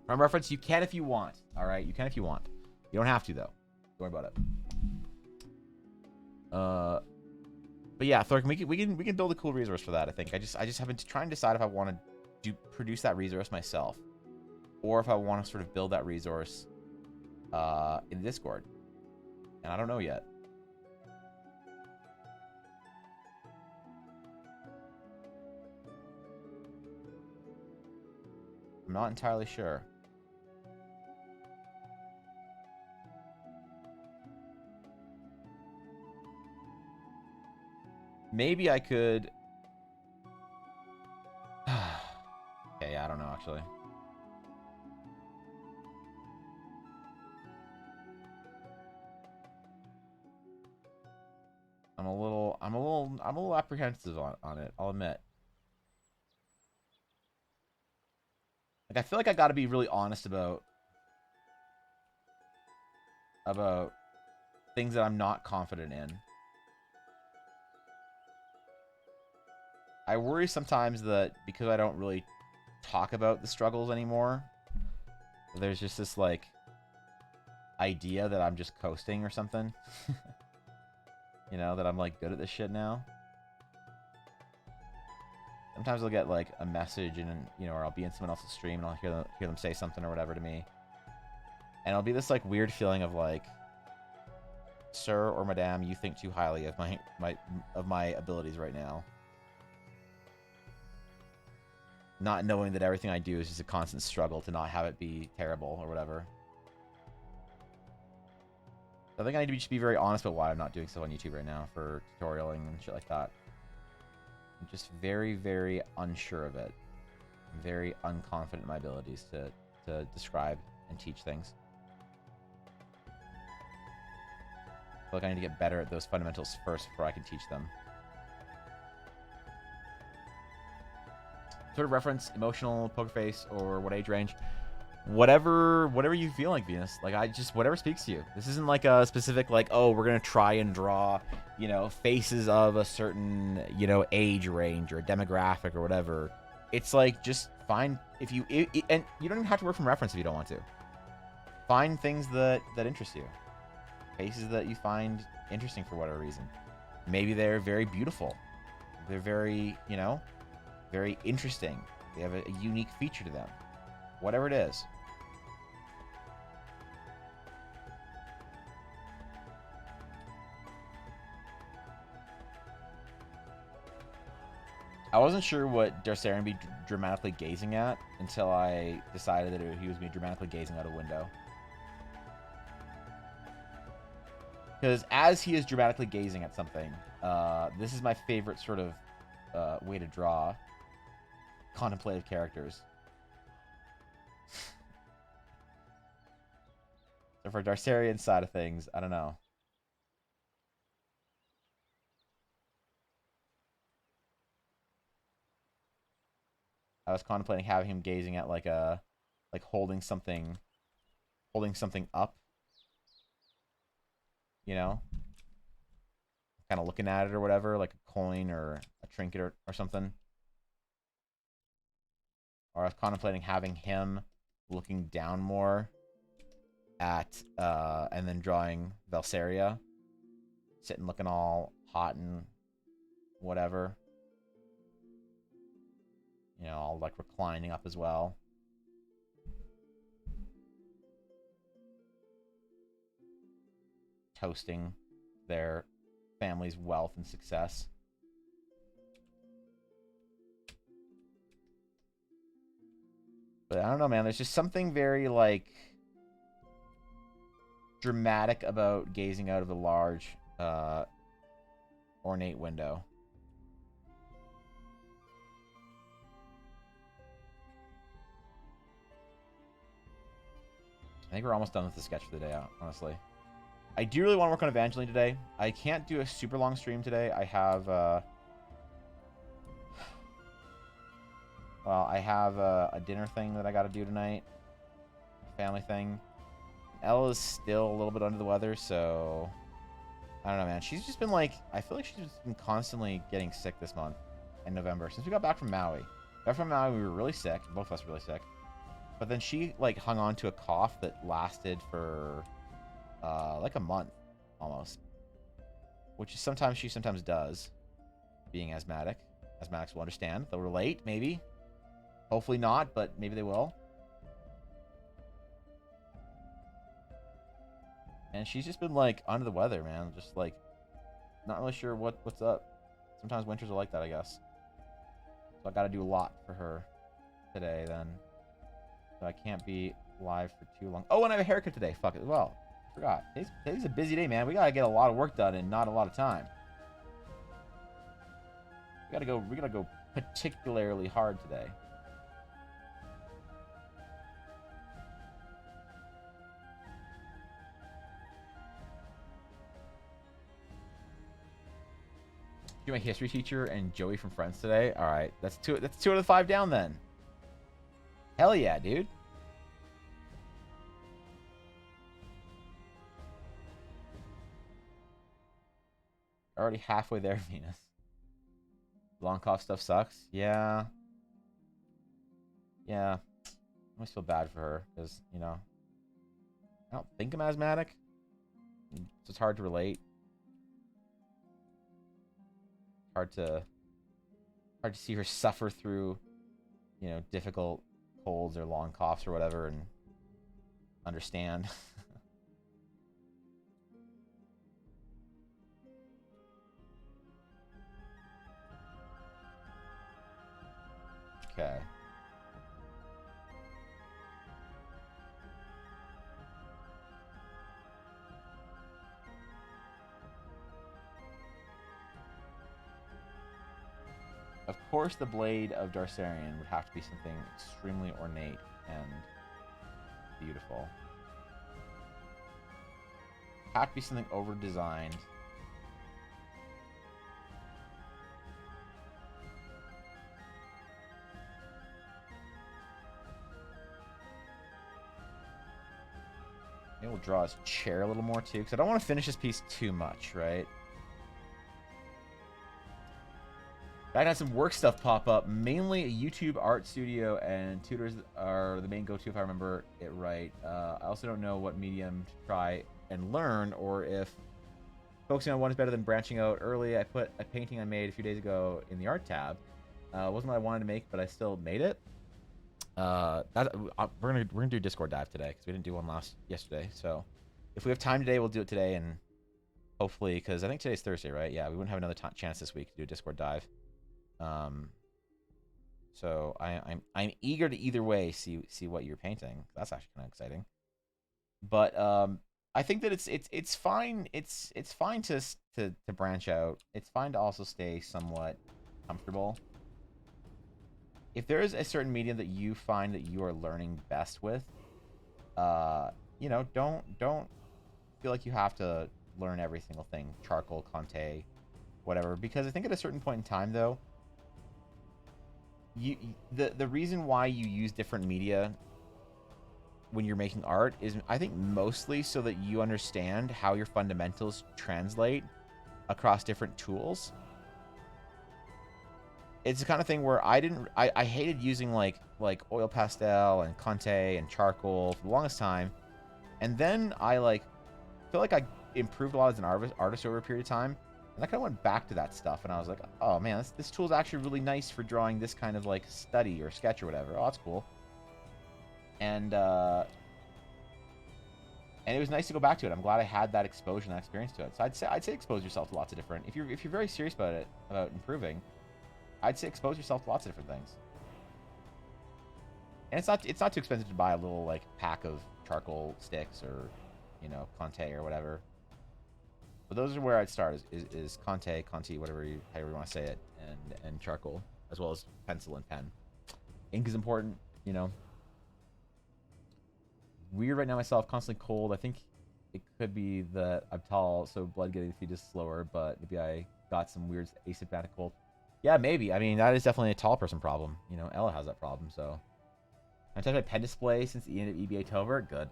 From reference, you can if you want. All right, you can if you want. You don't have to though. Don't worry about it. But yeah, Thork, we can build a cool resource for that. I think I just have been trying to decide if I want to produce that resource myself, or if I want to sort of build that resource in Discord, and I don't know yet. I'm not entirely sure. Maybe I could... Okay, yeah, I don't know, actually. I'm a little apprehensive on it, I'll admit. Like, I feel like I gotta be really honest about things that I'm not confident in. I worry sometimes that because I don't really talk about the struggles anymore, there's just this, like, idea that I'm just coasting or something. You know, that I'm, like, good at this shit now. Sometimes I'll get, like, a message and, you know, or I'll be in someone else's stream and I'll hear them say something or whatever to me. And it'll be this, like, weird feeling of, like, sir or madame, you think too highly of my abilities right now. Not knowing that everything I do is just a constant struggle to not have it be terrible or whatever. I think I need to just be very honest about why I'm not doing stuff on YouTube right now for tutorialing and shit like that. I'm just very, very unsure of it. I'm very unconfident in my abilities to describe and teach things. I feel like I need to get better at those fundamentals first before I can teach them. Sort of reference, emotional, poker face, or what age range. Whatever you feel like, Venus. Like, whatever speaks to you. This isn't like a specific, like, oh, we're gonna try and draw, you know, faces of a certain, you know, age range or demographic or whatever. It's like, just find, and you don't even have to work from reference if you don't want to. Find things that interest you. Faces that you find interesting for whatever reason. Maybe they're very beautiful. They're very, you know, very interesting. They have a unique feature to them. Whatever it is. I wasn't sure what Darcerian would be dramatically gazing at until I decided that he was going to be dramatically gazing out a window. Because as he is dramatically gazing at something, this is my favorite sort of way to draw contemplative characters. So for Darcerian's side of things, I don't know. I was contemplating having him gazing at like holding something up, you know, kind of looking at it or whatever, like a coin or a trinket or something. Or I was contemplating having him looking down more at and then drawing Valseria sitting looking all hot and whatever. You know, all like reclining up as well. Toasting their family's wealth and success. But I don't know, man. There's just something very, like, dramatic about gazing out of a large, ornate window. I think we're almost done with the sketch for the day, honestly. I do really want to work on Evangeline today. I can't do a super long stream today. I have, well, I have a dinner thing that I got to do tonight. Family thing. Ella's still a little bit under the weather, so I don't know, man. She's just been like, I feel like she's just been constantly getting sick this month in November. Since we got back from Maui. Back from Maui, we were really sick. Both of us were really sick. But then she, like, hung on to a cough that lasted for, like a month, almost. Which is sometimes she sometimes does, being asthmatic. Asthmatics will understand. They'll relate, maybe. Hopefully not, but maybe they will. And she's just been, like, under the weather, man. Just, like, not really sure what's up. Sometimes winters are like that, I guess. So I gotta do a lot for her today, then. So I can't be live for too long. Oh, and I have a haircut today. Fuck it as well. Forgot. Today's a busy day, man. We gotta get a lot of work done in not a lot of time. We gotta go particularly hard today. You're my history teacher and Joey from Friends today. All right, that's two out of the 5 down then. Hell yeah, dude. Already halfway there, Venus. Long cough stuff sucks. Yeah. Yeah. I always feel bad for her because, you know, I don't think I'm asthmatic. So it's hard to relate. Hard to see her suffer through, you know, difficult colds or long coughs or whatever and understand. Okay. Of course, the blade of Darcerian would have to be something extremely ornate and beautiful. Have to be something over-designed. Maybe we'll draw his chair a little more too, because I don't want to finish this piece too much, right? I had some work stuff pop up, mainly a YouTube art studio, and tutors are the main go-to if I remember it right. I also don't know what medium to try and learn, or if focusing on one is better than branching out early. I put a painting I made a few days ago in the art tab. It wasn't what I wanted to make, but I still made it. We're gonna do Discord dive today because we didn't do one yesterday. So if we have time today, we'll do it today, and hopefully, because I think today's Thursday, right? Yeah, we wouldn't have another chance this week to do a Discord dive. So I'm eager to either way see what you're painting. That's actually kind of exciting. But I think that it's fine. It's fine to branch out. It's fine to also stay somewhat comfortable. If there is a certain medium that you find that you are learning best with, you know, don't feel like you have to learn every single thing. Charcoal, Conte, whatever. Because I think at a certain point in time, though, the reason why you use different media when you're making art is, I think, mostly so that you understand how your fundamentals translate across different tools. It's the kind of thing where I hated using like oil pastel and Conte and charcoal for the longest time, and then I feel like I improved a lot as an artist over a period of time, and I kind of went back to that stuff, and I was like, oh man, this tool is actually really nice for drawing this kind of like study or sketch or whatever. Oh, that's cool. And it was nice to go back to it. I'm glad I had that exposure and that experience to it. So I'd say expose yourself to lots of different. If you're very serious about improving, I'd say expose yourself to lots of different things. And it's not too expensive to buy a little like pack of charcoal sticks or, you know, Conte or whatever. But those are where I'd start is Conte, however you want to say it, and charcoal, as well as pencil and pen. Ink is important, you know. Weird right now myself, constantly cold. I think it could be that I'm tall, so blood getting to feet is slower, but maybe I got some weird asymptomatic cold. Yeah, maybe. I mean, that is definitely a tall person problem. You know, Ella has that problem, so. I've touched my pen display since the end of EBA Tover. Good.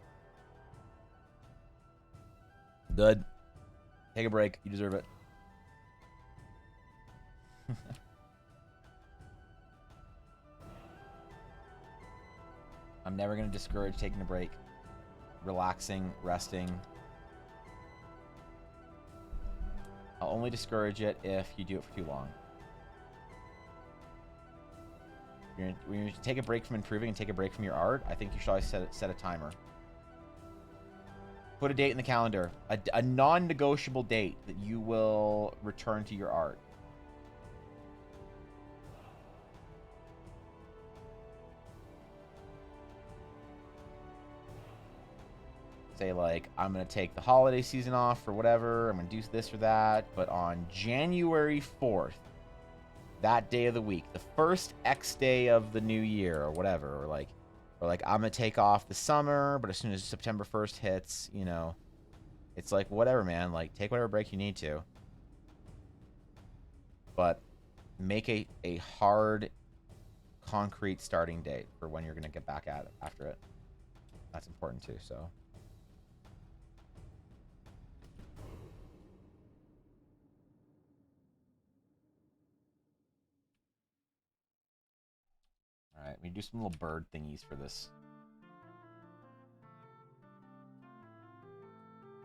Good. Take a break. You deserve it. I'm never going to discourage taking a break. Relaxing, resting. I'll only discourage it if you do it for too long. When you take a break from improving and take a break from your art, I think you should always set a timer. Put a date in the calendar. A non-negotiable date that you will return to your art. Say, like, I'm going to take the holiday season off or whatever. I'm going to do this or that. But on January 4th, that day of the week, the first X day of the new year or whatever, or like I'm going to take off the summer, but as soon as September 1st hits, you know, it's like, whatever, man. Like, take whatever break you need to. But make a hard, concrete starting date for when you're going to get back at it after it. That's important, too, so. Alright, we do some little bird thingies for this.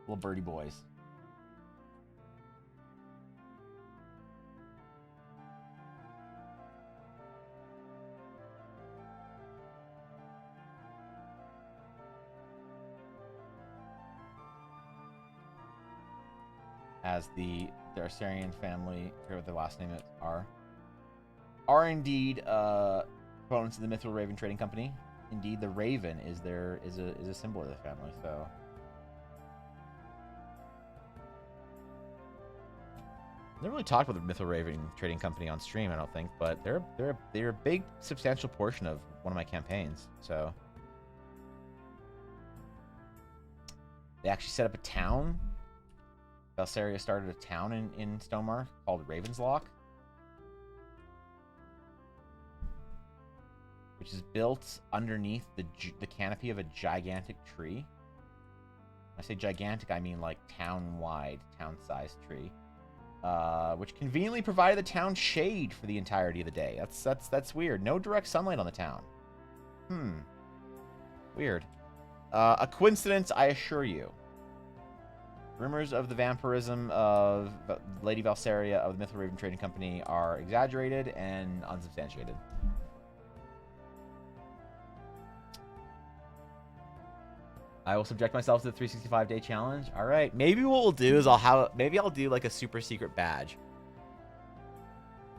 Little birdie boys. As the Darcerian family, I forget what their last name are indeed proponents of the Mithril Raven Trading Company. Indeed, the Raven is a symbol of the family. So Never really talked about the Mytho Raven Trading Company on stream, I don't think, but they're a big, substantial portion of one of my campaigns. So they actually set up a town. Valseria started a town in Stonemark called Raven's Lock, which is built underneath the canopy of a gigantic tree. When I say gigantic, I mean like town-wide, town-sized tree, which conveniently provided the town shade for the entirety of the day. That's weird. No direct sunlight on the town. Weird. A coincidence, I assure you. Rumors of the vampirism of Lady Valseria of the Mytho Raven Trading Company are exaggerated and unsubstantiated. I will subject myself to the 365-day challenge. All right. Maybe what we'll do is I'll do like a super secret badge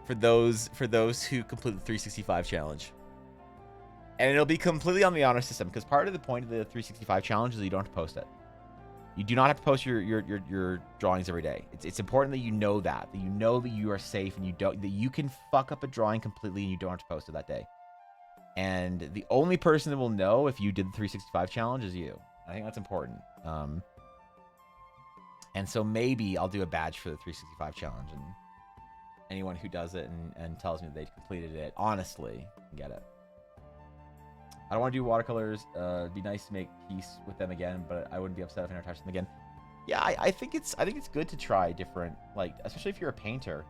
for those who complete the 365 challenge. And it'll be completely on the honor system, because part of the point of the 365 challenge is that you don't have to post it. You do not have to post your drawings every day. It's important that you know that you are safe and that you can fuck up a drawing completely and you don't have to post it that day. And the only person that will know if you did the 365 challenge is you. I think that's important. And so maybe I'll do a badge for the 365 challenge, and anyone who does it and tells me that they completed it honestly can get it. I don't want to do watercolors. It'd be nice to make peace with them again, but I wouldn't be upset if I never touched them again. Yeah, I think it's good to try different, like, especially if you're a painter.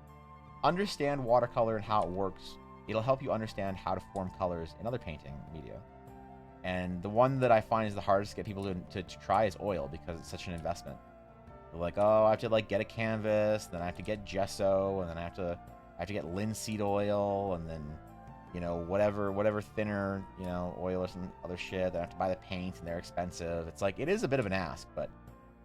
Understand watercolor and how it works. It'll help you understand how to form colors in other painting media. And the one that I find is the hardest to get people to try is oil, because it's such an investment. They're like, oh, I have to like get a canvas, then I have to get gesso, and then I have to get linseed oil, and then, you know, whatever thinner, you know, oil or some other shit. Then I have to buy the paint, and they're expensive. It's like, it is a bit of an ask, but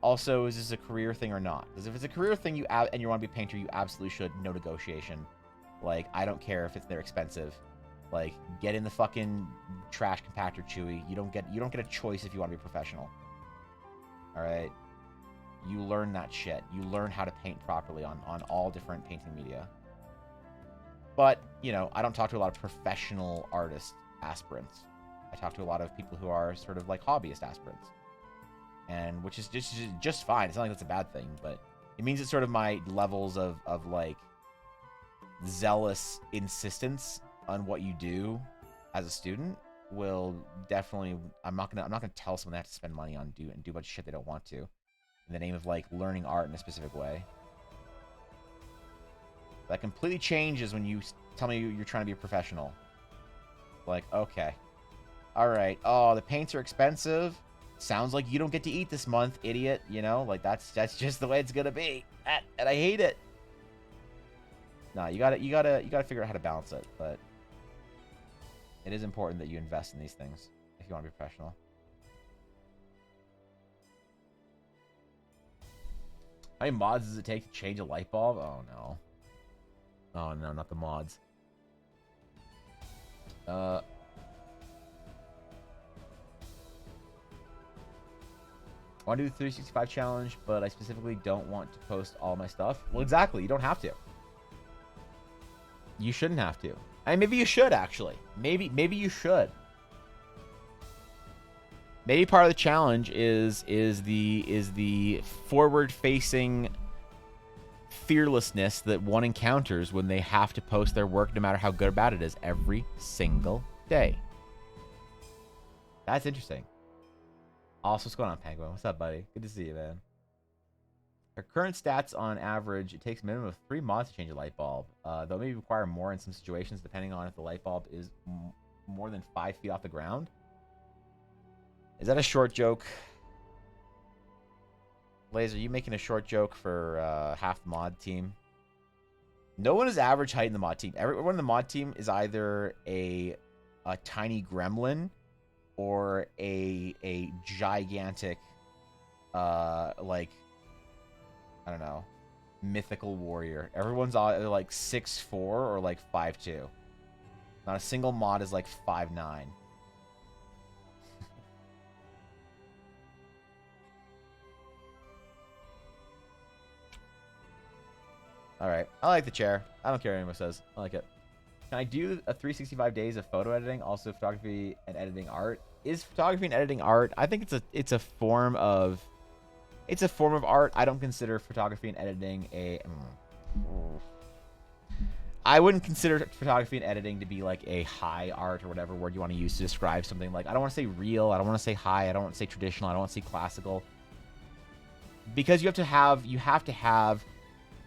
also, is this a career thing or not? Because if it's a career thing and you want to be a painter, you absolutely should. No negotiation. Like, I don't care if they're expensive. Like, get in the fucking trash compactor, Chewy. You don't get a choice if you want to be a professional. All right, you learn that shit. You learn how to paint properly on all different painting media. But, you know, I don't talk to a lot of professional artist aspirants. I talk to a lot of people who are sort of like hobbyist aspirants. And which is just fine. It's not like that's a bad thing, but it means it's sort of my levels of like zealous insistence on what you do as a student will definitely, I'm not gonna tell someone they have to spend money on do a bunch of shit they don't want to in the name of like learning art in a specific way. That completely changes when you tell me you're trying to be a professional. Like, okay, all right, oh, the paints are expensive. Sounds like you don't get to eat this month, idiot. You know, like that's just the way it's gonna be, and I hate it. No, you gotta figure out how to balance it, but it is important that you invest in these things if you want to be professional. How many mods does it take to change a light bulb? Oh no. Oh no, not the mods. I want to do the 365 challenge, but I specifically don't want to post all my stuff. Well, exactly. You don't have to. You shouldn't have to. I mean, maybe you should, actually. Maybe you should. Maybe part of the challenge is the forward-facing fearlessness that one encounters when they have to post their work, no matter how good or bad it is, every single day. That's interesting. Also, what's going on, Penguin? What's up, buddy? Good to see you, man. Our current stats on average, it takes a minimum of 3 mods to change a light bulb. They'll maybe require more in some situations, depending on if the light bulb is more than 5 feet off the ground. Is that a short joke? Laser, are you making a short joke for half the mod team? No one is average height in the mod team. Everyone in the mod team is either a tiny gremlin or a gigantic, like, I don't know, mythical warrior. Everyone's either like 6'4" or like 5'2". Not a single mod is like 5'9". All right. I like the chair. I don't care what anyone says. I like it. Can I do a 365 days of photo editing, also photography and editing art? Is photography and editing art? I think it's a form of art. I don't consider photography and editing a I wouldn't consider photography and editing to be like a high art or whatever word you want to use to describe something. Like, I don't want to say real, I don't want to say high, I don't want to say traditional, I don't want to say classical. Because you have to have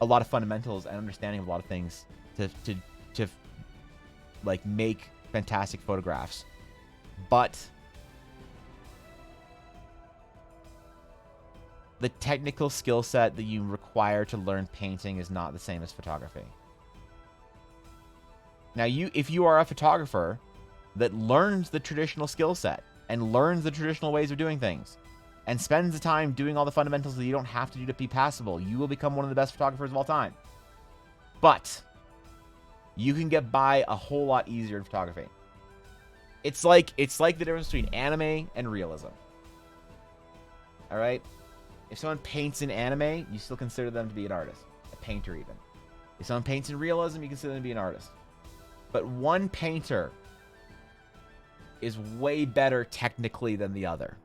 a lot of fundamentals and understanding of a lot of things to like make fantastic photographs. But the technical skill set that you require to learn painting is not the same as photography. Now, if you are a photographer that learns the traditional skill set and learns the traditional ways of doing things and spends the time doing all the fundamentals that you don't have to do to be passable, you will become one of the best photographers of all time. But you can get by a whole lot easier in photography. It's like the difference between anime and realism. All right? If someone paints in anime, you still consider them to be an artist, a painter even. If someone paints in realism, you consider them to be an artist. But one painter is way better technically than the other.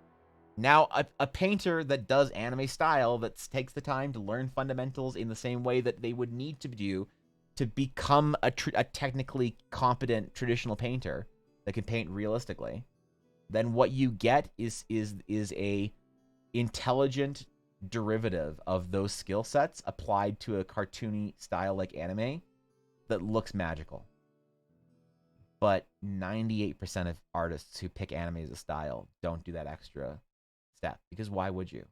Now, a painter that does anime style, that takes the time to learn fundamentals in the same way that they would need to do to become a technically competent traditional painter that can paint realistically, then what you get is a intelligent derivative of those skill sets applied to a cartoony style like anime that looks magical. But 98% of artists who pick anime as a style don't do that extra step. Because why would you?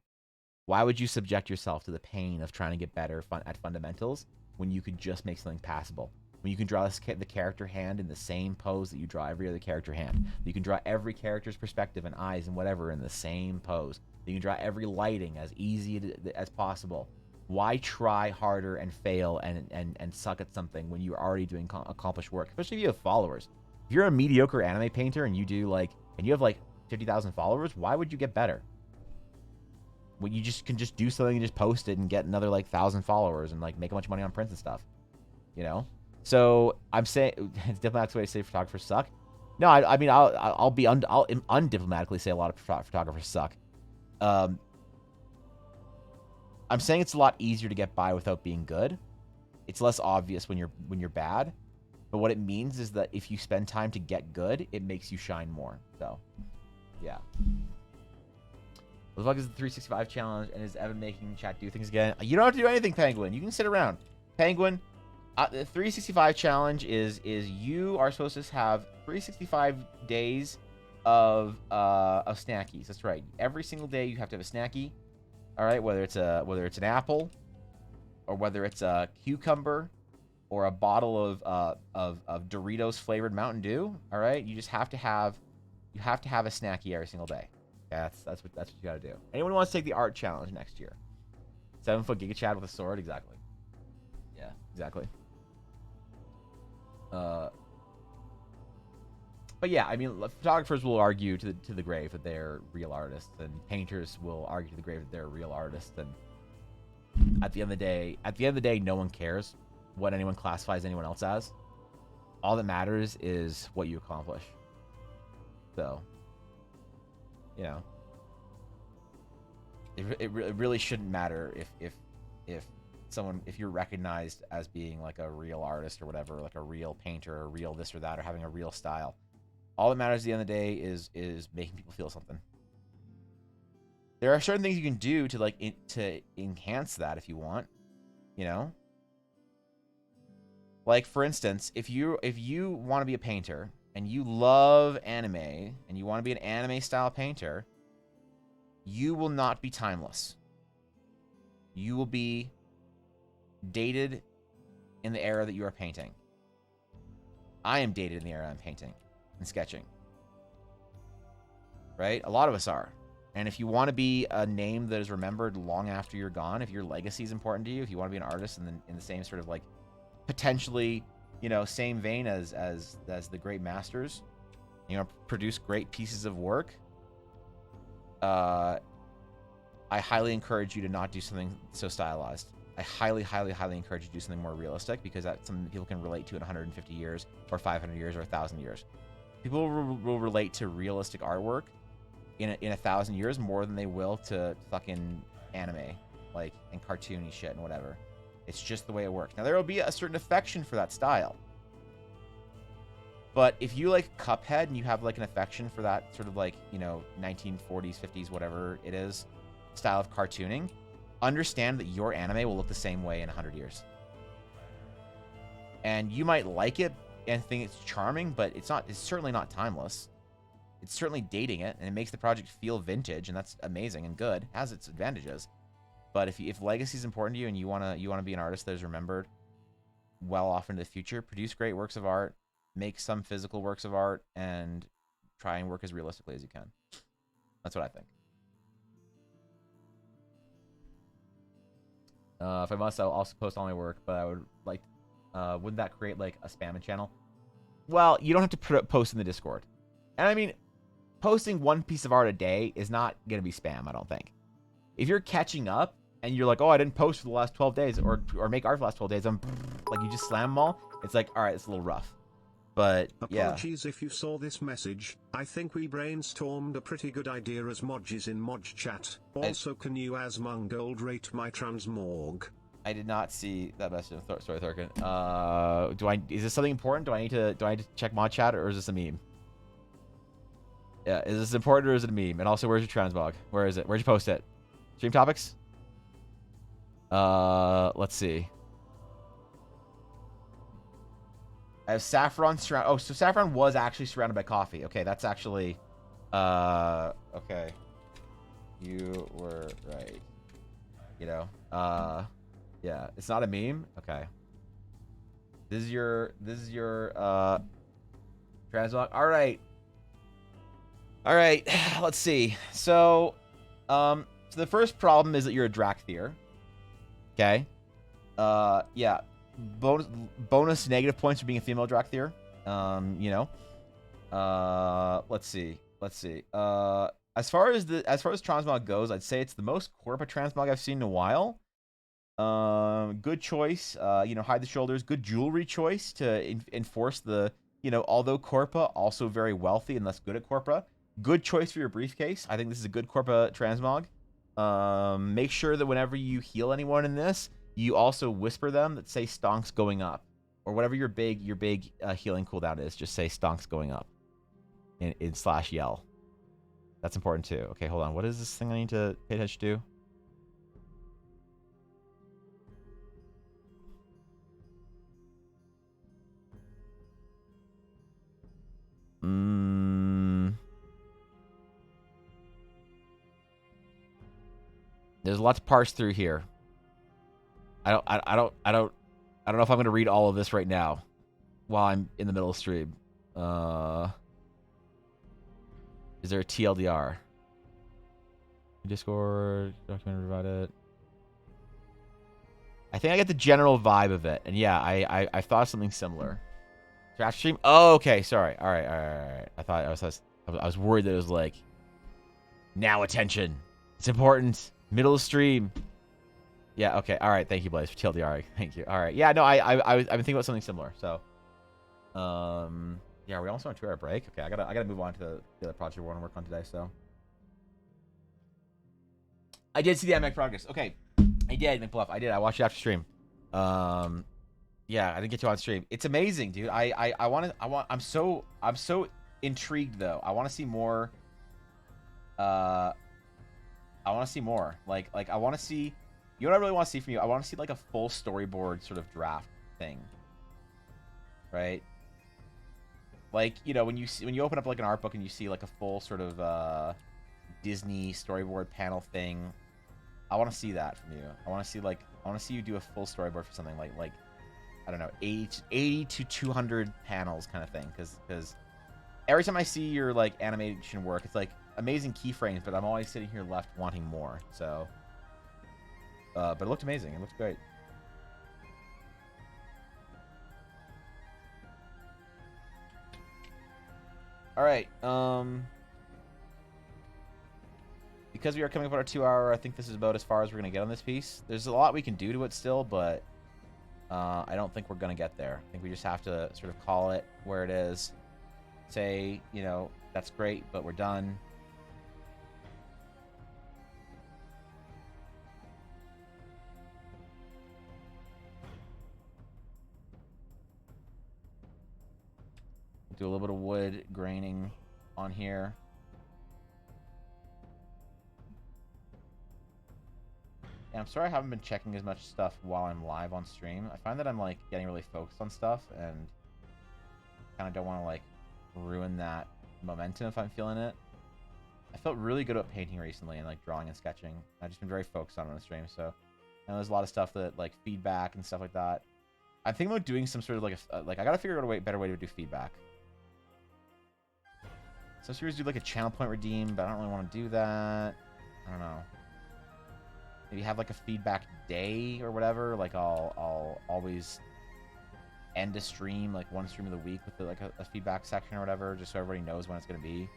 Why would you subject yourself to the pain of trying to get better at fundamentals when you could just make something passable? When you can draw the character hand in the same pose that you draw every other character hand. You can draw every character's perspective and eyes and whatever in the same pose. You can draw every lighting as easy as possible. Why try harder and fail and suck at something when you're already doing accomplished work? Especially if you have followers. If you're a mediocre anime painter and you have like 50,000 followers, why would you get better? When you can just do something and just post it and get another like 1,000 followers and like make a bunch of money on prints and stuff, you know? So I'm saying it's diplomatic way to say photographers suck. No, I mean I'll undiplomatically say a lot of photographers suck. I'm saying it's a lot easier to get by without being good. It's less obvious when you're bad. But what it means is that if you spend time to get good, it makes you shine more. So, yeah. What the fuck is the 365 challenge? And is Evan making chat do things again? You don't have to do anything, Penguin. You can sit around. Penguin, the 365 challenge is you are supposed to have 365 days of snackies. That's right. Every single day you have to have a snacky. All right, whether it's an apple, or whether it's a cucumber, or a bottle of Doritos flavored Mountain Dew. All right, you have to have a snacky every single day. Yeah, that's what you got to do. Anyone who wants to take the art challenge next year? 7-foot Giga Chad with a sword, exactly. Yeah, exactly. But yeah, I mean, photographers will argue to the grave that they're real artists, and painters will argue to the grave that they're real artists. And at the end of the day, no one cares what anyone classifies anyone else as. All that matters is what you accomplish. So, you know, it really shouldn't matter if you're recognized as being like a real artist or whatever, like a real painter or real this or that, or having a real style. All that matters at the end of the day is making people feel something. There are certain things you can do to enhance that if you want, you know. Like, for instance, if you want to be a painter and you love anime and you want to be an anime style painter, you will not be timeless. You will be dated in the era that you are painting. I am dated in the era I'm painting and sketching. Right? A lot of us are. And if you want to be a name that is remembered long after you're gone, if your legacy is important to you, if you want to be an artist in the same sort of like potentially, you know, same vein as the great masters, you know, produce great pieces of work, I highly encourage you to not do something so stylized. I highly, highly, highly encourage you to do something more realistic because that's something that people can relate to in 150 years or 500 years or 1,000 years. People will relate to realistic artwork in 1,000 years more than they will to fucking anime, like, and cartoony shit and whatever. It's just the way it works. Now, there will be a certain affection for that style. But if you like Cuphead and you have like an affection for that sort of like, you know, 1940s, 50s, whatever it is, style of cartooning, understand that your anime will look the same way in 100 years. And you might like it and think it's charming, but it's certainly not timeless. It's certainly dating it, and it makes the project feel vintage, and that's amazing and good. It has its advantages. But if legacy is important to you and you wanna be an artist that is remembered well off into the future, produce great works of art, make some physical works of art, and try and work as realistically as you can. That's what I think. If I must, I'll also post all my work, but I would like, wouldn't that create like a spamming channel? Well, you don't have to post in the Discord. And I mean, posting one piece of art a day is not going to be spam, I don't think. If you're catching up and you're like, oh, I didn't post for the last 12 days or make art for the last 12 days, I'm like, you just slam them all. It's like, all right, it's a little rough. But yeah. Apologies if you saw this message. I think we brainstormed a pretty good idea as Modges in Mod Chat. Also, can you as Mungold rate my transmorg? I did not see that message. Sorry, Thurkin. Is this something important? Do I need to check Mod Chat, or is this a meme? Yeah, is this important or is it a meme? And also, where's your transmog? Where is it? Where'd you post it? Stream topics? Let's see. I have Saffron surround. Oh, so Saffron was actually surrounded by coffee. Okay, that's actually. Okay. You were right. You know. Yeah, it's not a meme. Okay. This is your transmog. All right. All right. Let's see. So the first problem is that you're a Drakthir. Okay. Yeah. Bonus negative points for being a female Drakthir. You know. Let's see. As far as transmog goes, I'd say it's the most Corpa transmog I've seen in a while. Good choice. You know, hide the shoulders. Good jewelry choice to enforce the, you know, although Corpa also very wealthy and less good at Corpa. Good choice for your briefcase. I think this is a good Corpa transmog. Make sure that whenever you heal anyone in this, you also whisper them that say stonks going up, or whatever your big healing cooldown is. Just say stonks going up in slash yell. That's important too. Okay, hold on. What is this thing I need to pay attention to? There's a lot to parse through here. I don't know if I'm gonna read all of this right now while I'm in the middle of stream. Is there a TLDR? Discord document provided. I think I get the general vibe of it, and yeah, I thought of something similar. Draft stream. Oh, okay. Sorry. All right. I thought I was worried that it was like, now attention. It's important. Middle of stream. Yeah. Okay. All right. Thank you, Blaze, for TLDR. Thank you. All right. Yeah. No. I've been thinking about something similar. So, yeah. Are we almost on a 2-hour break? Okay. I gotta move on to the other project we want to work on today. So, I did see the MX progress. Okay. I did, McBluff. I did. I watched it after stream. Yeah, I didn't get to on stream. It's amazing, dude. I'm so intrigued though. I want to see more. I want to see more. Like I want to see. You know what I really want to see from you? I want to see like a full storyboard sort of draft thing. Right? Like, you know, when you open up like an art book and you see like a full sort of Disney storyboard panel thing, I want to see that from you. I want to see you do a full storyboard for something like I don't know, 80 to 200 panels kind of thing, because every time I see your like animation work, it's like amazing keyframes, but I'm always sitting here left wanting more. So, but it looked amazing. It looked great. All right. The because we are coming up on our 2 hour, I think this is about as far as we're going to get on this piece. There's a lot we can do to it still, but I don't think we're going to get there. I think we just have to sort of call it where it is. Say, you know, that's great, but we're done. Do a little bit of wood graining on here. Yeah, I'm sorry I haven't been checking as much stuff while I'm live on stream. I find that I'm like getting really focused on stuff and kind of don't want to like ruin that momentum if I'm feeling it. I felt really good at painting recently and like drawing and sketching. I've just been very focused on it on the stream, so and there's a lot of stuff that like feedback and stuff like that. I'm thinking about doing some sort of like I gotta figure out a better way to do feedback. Some series do like a channel point redeem, but I don't really want to do that. I don't know. Maybe have like a feedback day or whatever. Like I'll always end a stream, like one stream of the week with like a feedback section or whatever, just so everybody knows when it's gonna be.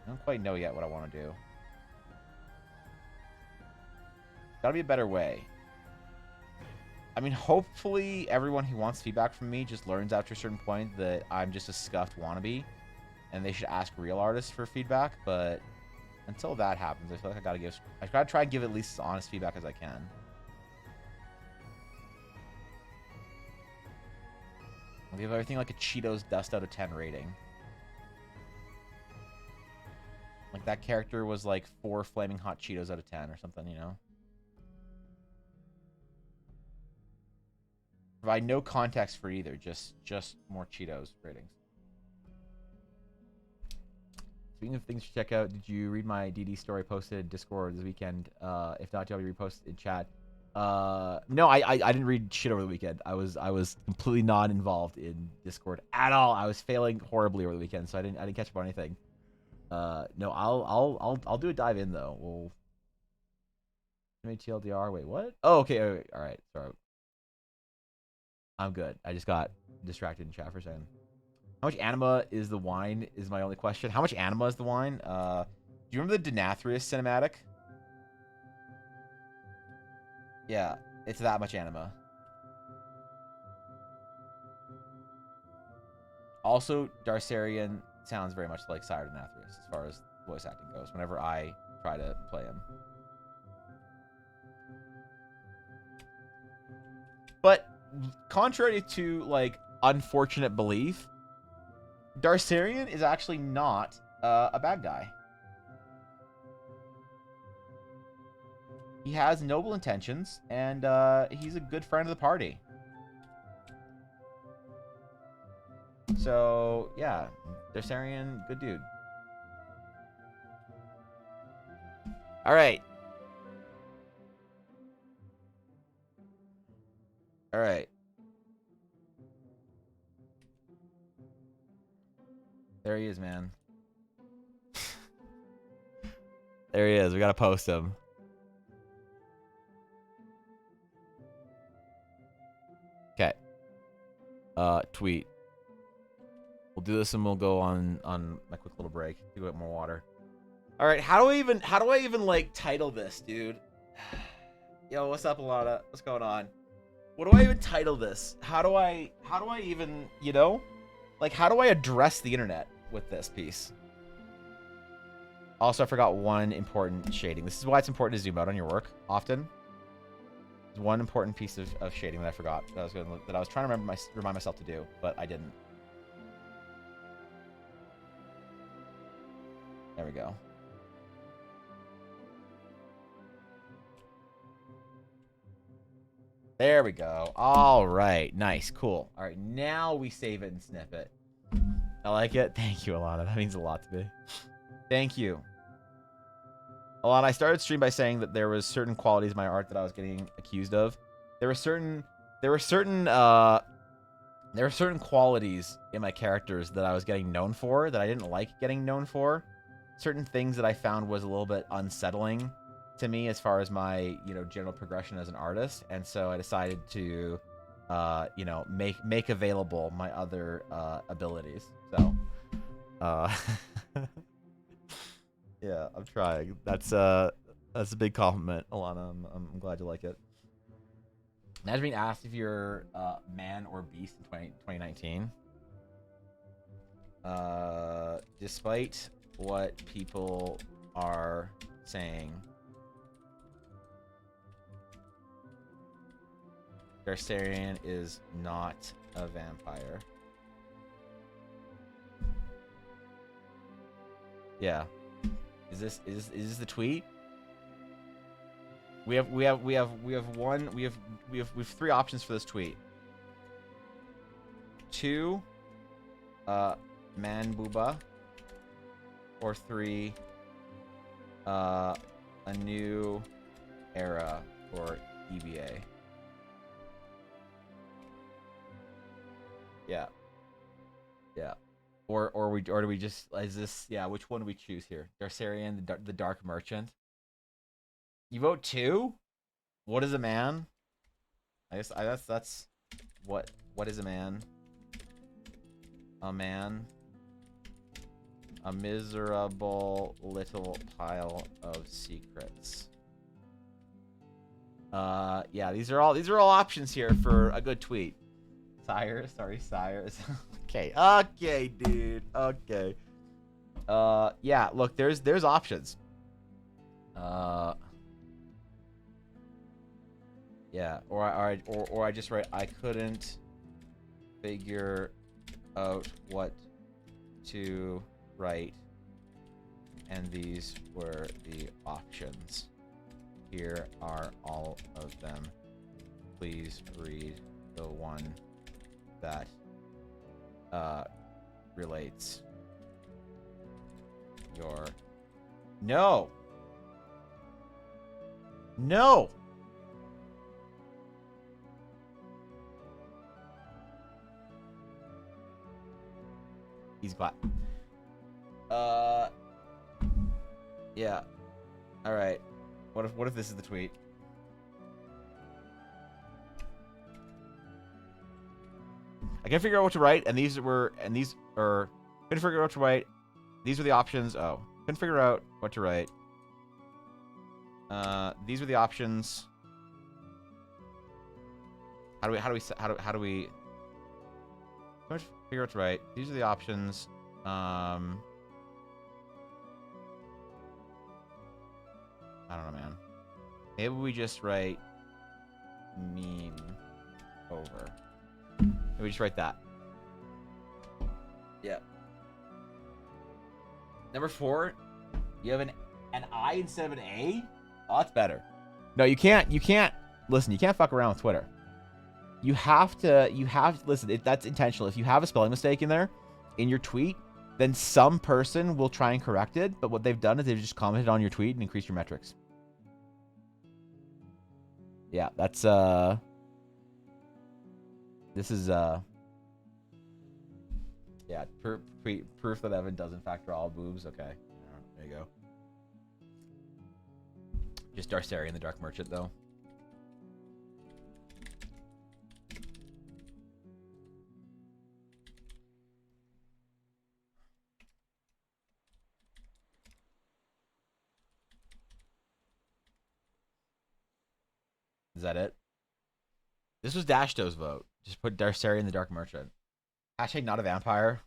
I don't quite know yet what I want to do. Gotta be a better way. I mean, hopefully everyone who wants feedback from me just learns after a certain point that I'm just a scuffed wannabe, and they should ask real artists for feedback. But until that happens, I feel like I gotta try and give at least as honest feedback as I can. I'll give everything like a Cheetos dust out of 10 rating. Like that character was like 4 flaming hot Cheetos out of 10 or something, you know? Provide no context for either, just more Cheetos ratings. Speaking of things to check out, did you read my DD story posted Discord this weekend? If not, do you want me to repost in chat? No, I didn't read shit over the weekend. I was completely not involved in Discord at all. I was failing horribly over the weekend, so I didn't catch up on anything. No, I'll do a dive in though. We'll TLDR. Wait, what? Oh, okay. All right. Sorry. I'm good. I just got distracted in chat for a second. How much anima is the wine is my only question. How much anima is the wine? Do you remember the Denathrius cinematic? Yeah, it's that much anima. Also, Darcerian sounds very much like Sire Denathrius as far as voice acting goes whenever I try to play him. But contrary to like unfortunate belief, Darcerian is actually not a bad guy. He has noble intentions, and he's a good friend of the party. So, yeah, Darcerian, good dude. All right. All right. There he is, man. There he is. We gotta post him. Okay. Tweet. We'll do this and we'll go on my quick little break. Do get more water. All right. How do I even like title this, dude? Yo, what's up, Alana? What's going on? What do I even title this? How do I even, you know? Like, how do I address the internet with this piece? Also, I forgot one important shading. This is why it's important to zoom out on your work often. There's one important piece of shading that I forgot that I was trying to remind myself to do, but I didn't. There we go. There we go. All right. Nice. Cool. All right. Now we save it and snip it. I like it. Thank you, Alana. That means a lot to me. Thank you. Alana, I started stream by saying that there was certain qualities of my art that I was getting accused of. There were certain qualities in my characters that I was getting known for that I didn't like getting known for. Certain things that I found was a little bit unsettling to me as far as my, you know, general progression as an artist, and so I decided to, you know, make available my other abilities. So, Yeah, I'm trying. That's a big compliment, Alana. I'm glad you like it. Imagine being asked if you're man or beast in 2019. Despite what people are saying, Garcerian is not a vampire. Yeah. Is this the tweet? We have 3 options for this tweet. 2, man booba, or 3, a new era for EBA. Yeah. Yeah. Or do we just, is this, yeah, which one do we choose here? Garcerian, the Dark Merchant. You vote 2? What is a man? I guess that's what is a man? A man. A miserable little pile of secrets. Yeah, these are all options here for a good tweet. Sire, sorry, sires. Okay, dude. Okay. Yeah, look, there's options. Yeah, or I just write, I couldn't figure out what to write, and these were the options. Here are all of them. Please read the one that relates. Your no. He's glad. Yeah. All right. What if this is the tweet? I can't figure out what to write, and these are couldn't figure out what to write. These are the options. Oh, couldn't figure out what to write. These are the options. How do we couldn't figure out what to write. These are the options. I don't know, man. Maybe we just write meme over. Maybe we just write that. Yeah. Number 4, you have an I instead of an A? Oh, that's better. No, you can't. Listen, you can't fuck around with Twitter. You have to listen, that's intentional. If you have a spelling mistake in there, in your tweet, then some person will try and correct it, but what they've done is they've just commented on your tweet and increased your metrics. Yeah, that's, this is, yeah, proof that Evan does in fact draw all boobs. Okay, there you go. Just Darcerian, the Dark Merchant, though. Is that it? This was Dashto's vote. Just put Darcerian, the Dark Merchant. Hashtag not a vampire.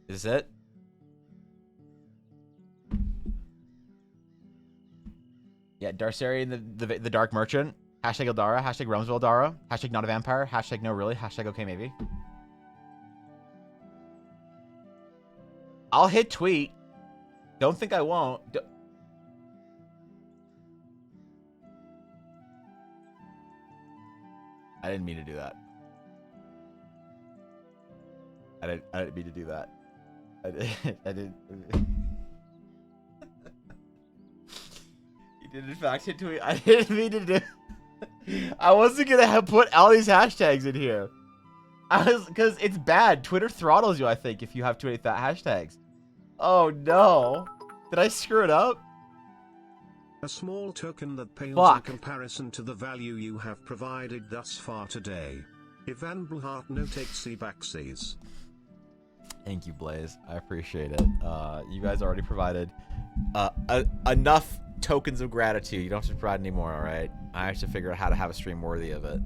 Is this it? Yeah, Darcerian, the Dark Merchant. Hashtag Eldara. Hashtag Realms of Eldara. Hashtag not a vampire. Hashtag no really. Hashtag okay maybe. I'll hit tweet. Don't think I won't. I didn't mean to do that. I didn't mean to do that. I didn't. You did in fact hit tweet. I didn't mean to do. I wasn't gonna put all these hashtags in here. Because it's bad. Twitter throttles you, I think, if you have too many hashtags. Oh no! Did I screw it up? A small token that pales in Fuck. comparison to the value you have provided thus far today. Ivan Blhart no takesy backsies. Thank you, Blaze. I appreciate it. You guys already provided enough tokens of gratitude. You don't have to provide any more, alright? I have to figure out how to have a stream worthy of it.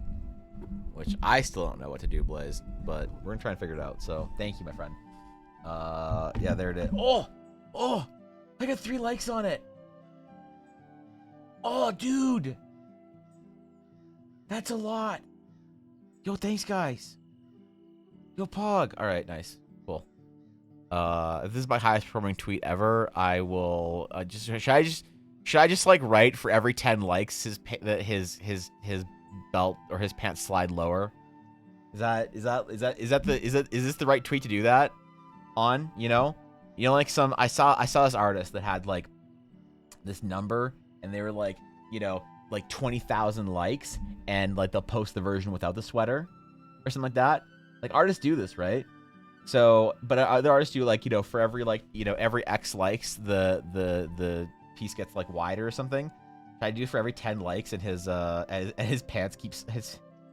Which I still don't know what to do, Blaze. But we're gonna try and figure it out. So, thank you, my friend. Yeah, there it is. Oh! Oh! I got 3 likes on it! Oh, dude! That's a lot! Yo, thanks, guys! Yo, Pog! Alright, nice. Cool. If this is my highest performing tweet ever, I will should I just like write for every 10 likes his belt or his pants slide lower? Is this the right tweet to do that on, you know? You know, like I saw this artist that had like this number and they were like, you know, like 20,000 likes and like they'll post the version without the sweater or something like that. Like artists do this, right? So, but other artists do like, you know, for every like, you know, every X likes the piece gets like wider or something. I do for every 10 likes and his pants keeps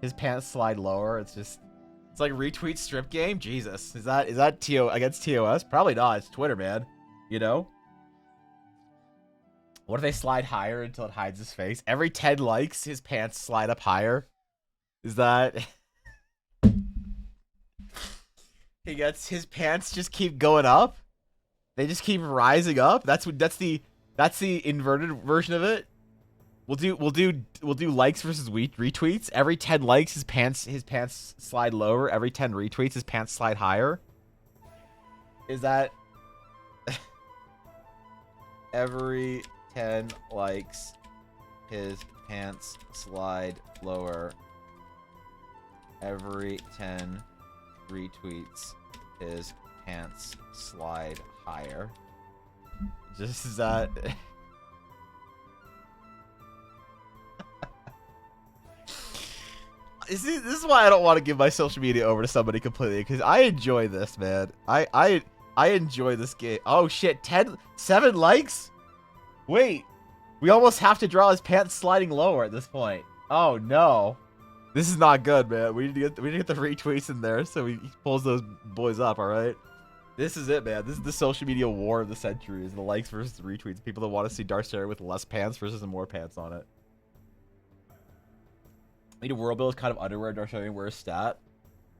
his pants slide lower. It's like retweet strip game. Jesus, is that TO against TOS? Probably not. It's Twitter, man. You know. What if they slide higher until it hides his face? Every 10 likes, his pants slide up higher. Is that? His pants just keep going up. They just keep rising up. That's the inverted version of it. We'll do likes versus retweets. Every 10 likes, his pants slide lower. Every 10 retweets, his pants slide higher. Is that every 10 likes, his pants slide lower. Every 10 retweets, his pants slide higher. Just is that. This is why I don't want to give my social media over to somebody completely, because I enjoy this, man. I enjoy this game. Oh shit, 7 likes? Wait, we almost have to draw his pants sliding lower at this point. Oh no. This is not good, man. We need to get the retweets in there so he pulls those boys up, alright? This is it, man. This is the social media war of the century, is the likes versus the retweets. People that want to see Darkseid with less pants versus more pants on it. Need a world build kind of underwear Darkseid wears stat.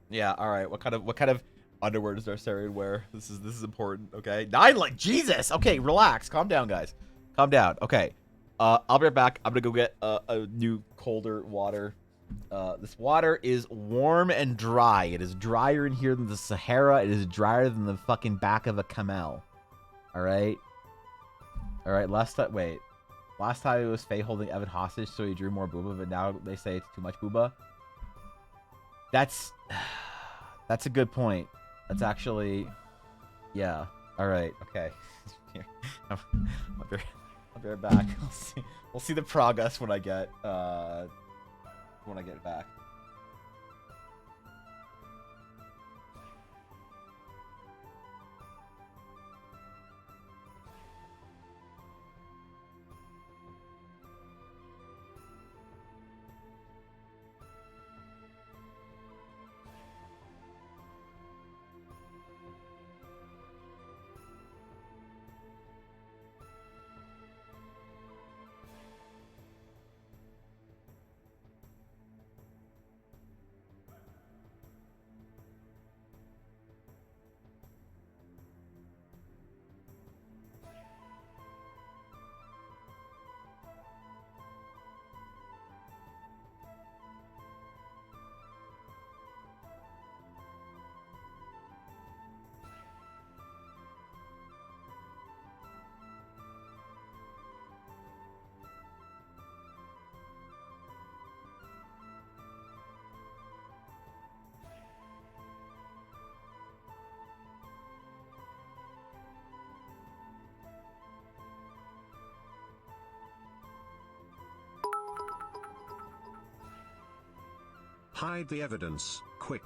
Yeah, alright. What kind of underwear does Darkseid wear? This is important, okay? 9 like Jesus! Okay, relax. Calm down, guys. Calm down. Okay. I'll be right back. I'm gonna go get a new colder water. This water is warm and dry. It is drier in here than the Sahara. It is drier than the fucking back of a camel. Alright? Alright, last time it was Faye holding Evan hostage, so he drew more booba, but now they say it's too much booba. That's a good point. That's actually, yeah. Alright, okay. Here. I'll be right back. We'll see the progress when I get back. Hide the evidence, quick.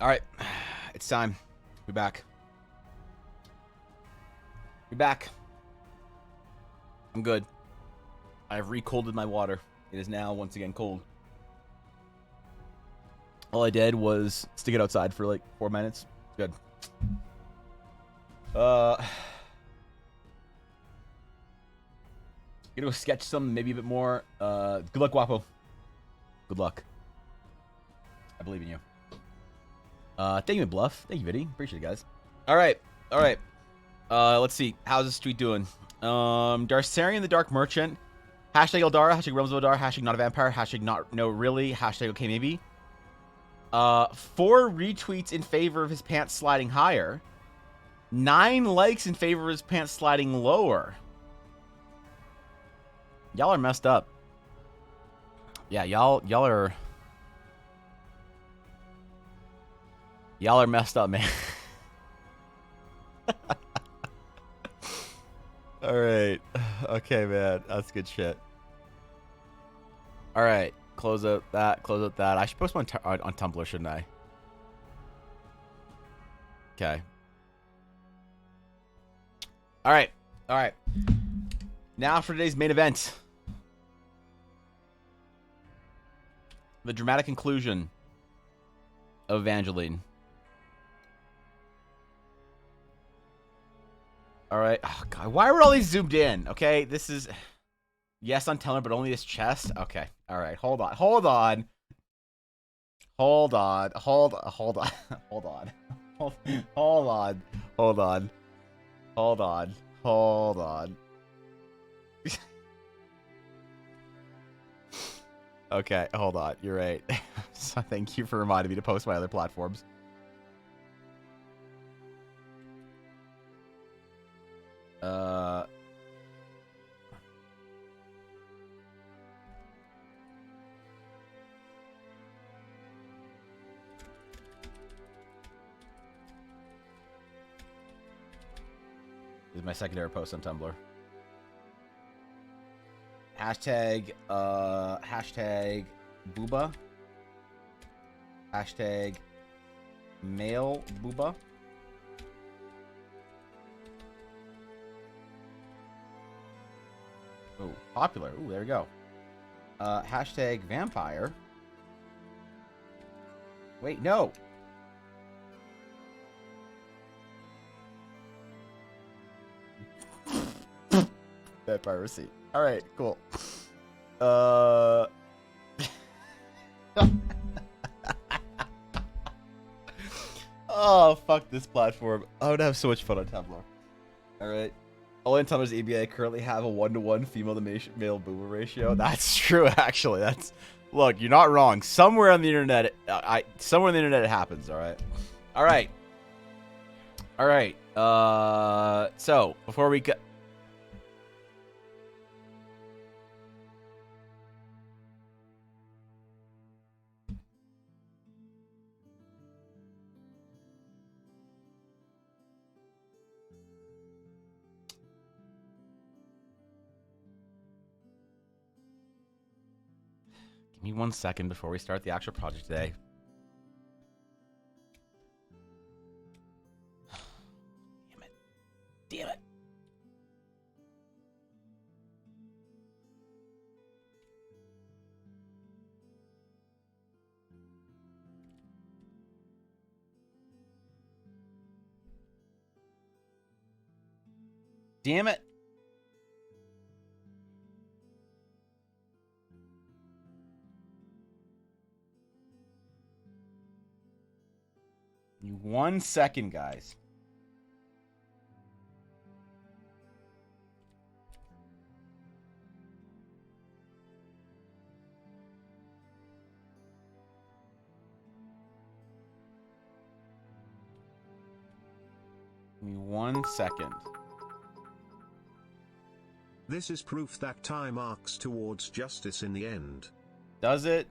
All right, it's time. We're back. We're back. I'm good. I've recolded my water. It is now once again cold. All I did was stick it outside for like 4 minutes. Good. Gonna go sketch some, maybe a bit more. Good luck, Guapo. Good luck. I believe in you. Thank you, Bluff. Thank you, Viddy. Appreciate it, guys. All right. Let's see. How's the street doing? Darcerian the Dark Merchant. Hashtag Eldara. Hashtag Realms of Eldara. Hashtag not a vampire. Hashtag not no really. Hashtag okay maybe. 4 retweets in favor of his pants sliding higher. 9 likes in favor of his pants sliding lower. Y'all are messed up. Yeah, y'all are messed up, man. All right. Okay, man. That's good shit. All right. Close out that. I should post one on Tumblr, shouldn't I? Okay. All right. Now for today's main event. The dramatic conclusion of Evangeline. All right. Oh, God. Why were all these zoomed in? Okay. This is... Yes, on Tumblr, but only his chest? Okay. All right. Hold on. Okay, hold on. You're right. So thank you for reminding me to post my other platforms. This is my secondary post on Tumblr. Hashtag booba. Hashtag male booba. Oh, popular. Ooh, there we go. Hashtag vampire. Wait, no. Vampire receipt. All right, cool. Oh, fuck this platform. I would have so much fun on Tumblr. All right. All in Tumblr's ABA currently have a 1-to-1 female to male boomer ratio. That's true, actually. That's look. You're not wrong. Somewhere on the internet, it happens. All right. So before we go. Give me 1 second before we start the actual project today. Damn it. Damn it. Give me 1 second, guys. Give me 1 second. This is proof that time arcs towards justice in the end. Does it?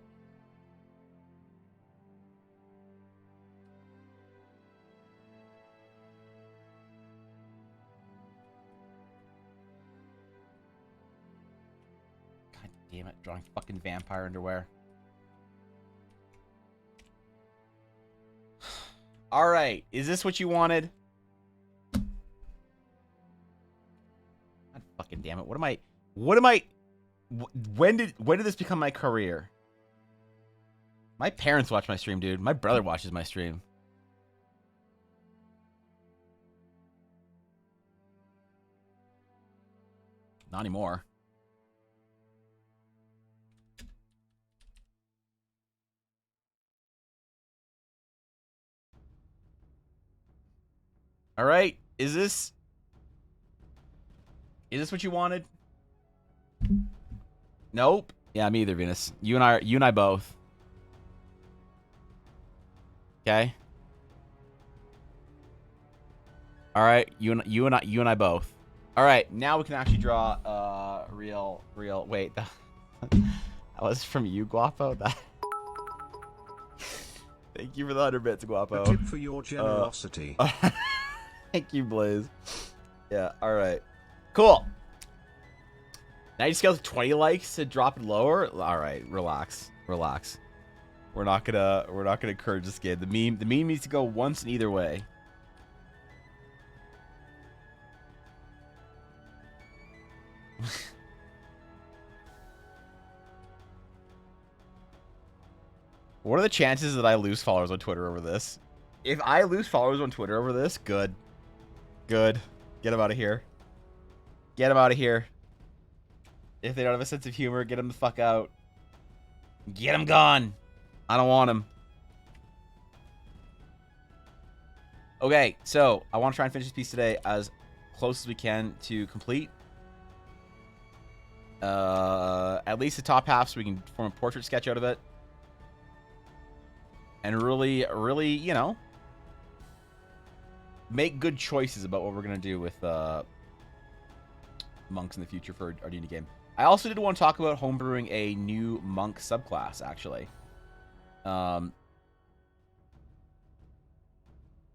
God damn it, drawing fucking vampire underwear. All right. Is this what you wanted? God fucking damn it. What am I... When did this become my career? My parents watch my stream, dude. My brother watches my stream. Not anymore. All right. Is this what you wanted? Nope. Yeah, me either, Venus. You and I both. Okay. All right. You and I both. All right. Now we can actually draw real. Wait. That was from you, Guapo. Thank you for the 100 bits, Guapo. A tip for your generosity. Thank you, Blaze. Yeah. All right. Cool. Now you scale to 20 likes to drop it lower. All right. Relax. We're not gonna encourage this kid. The meme needs to go once in either way. What are the chances that I lose followers on Twitter over this? If I lose followers on Twitter over this, good. Get them out of here. If they don't have a sense of humor, get them the fuck out. Get them gone. I don't want them. Okay, so I want to try and finish this piece today as close as we can to complete. At least the top half so we can form a portrait sketch out of it. And really, you know, make good choices about what we're going to do with monks in the future for our D&D game. I also did want to talk about homebrewing a new monk subclass, actually.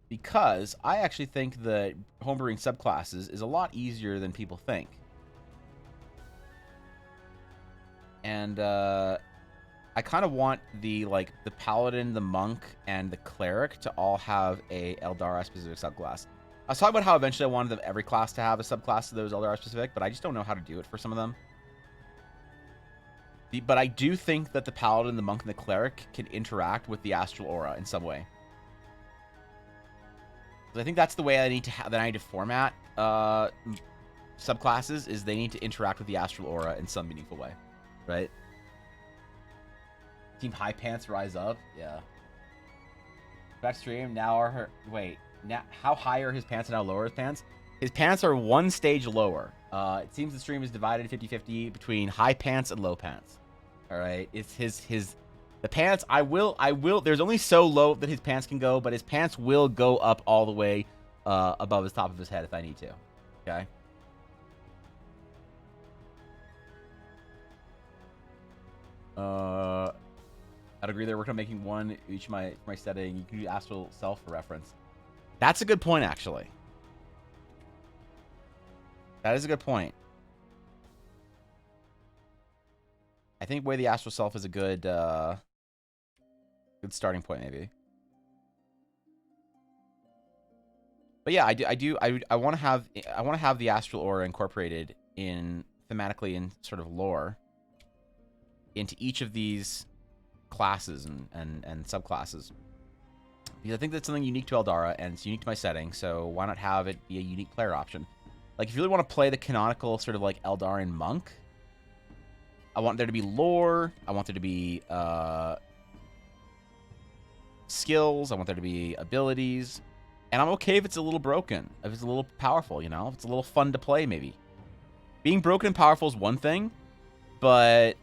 Because I actually think that homebrewing subclasses is a lot easier than people think. And I kind of want the paladin, the monk, and the cleric to all have a Eldara specific subclass. I was talking about how eventually I wanted every class to have a subclass that was Eldara specific, but I just don't know how to do it for some of them. But I do think that the paladin, the monk, and the cleric can interact with the astral aura in some way. I think that's the way I need to format subclasses. Is they need to interact with the astral aura in some meaningful way, right? Team High Pants rise up. Yeah. Back stream now are her. Wait. Now how high are his pants and how low are his pants? His pants are one stage lower. It seems the stream is divided 50-50 between high pants and low pants. All right. It's the pants. I will. There's only so low that his pants can go, but his pants will go up all the way above his top of his head if I need to. Okay. I'd agree they're working on making one each for my setting. You can do astral self for reference. That's a good point, actually. That is a good point. I think way the astral self is a good good starting point, maybe. But yeah, I want to have the astral aura incorporated in thematically in sort of lore into each of these classes and subclasses. Because I think that's something unique to Eldara, and it's unique to my setting, so why not have it be a unique player option? Like, if you really want to play the canonical sort of like Eldaran monk, I want there to be lore, I want there to be skills, I want there to be abilities, and I'm okay if it's a little broken, if it's a little powerful, you know? If it's a little fun to play, maybe. Being broken and powerful is one thing, but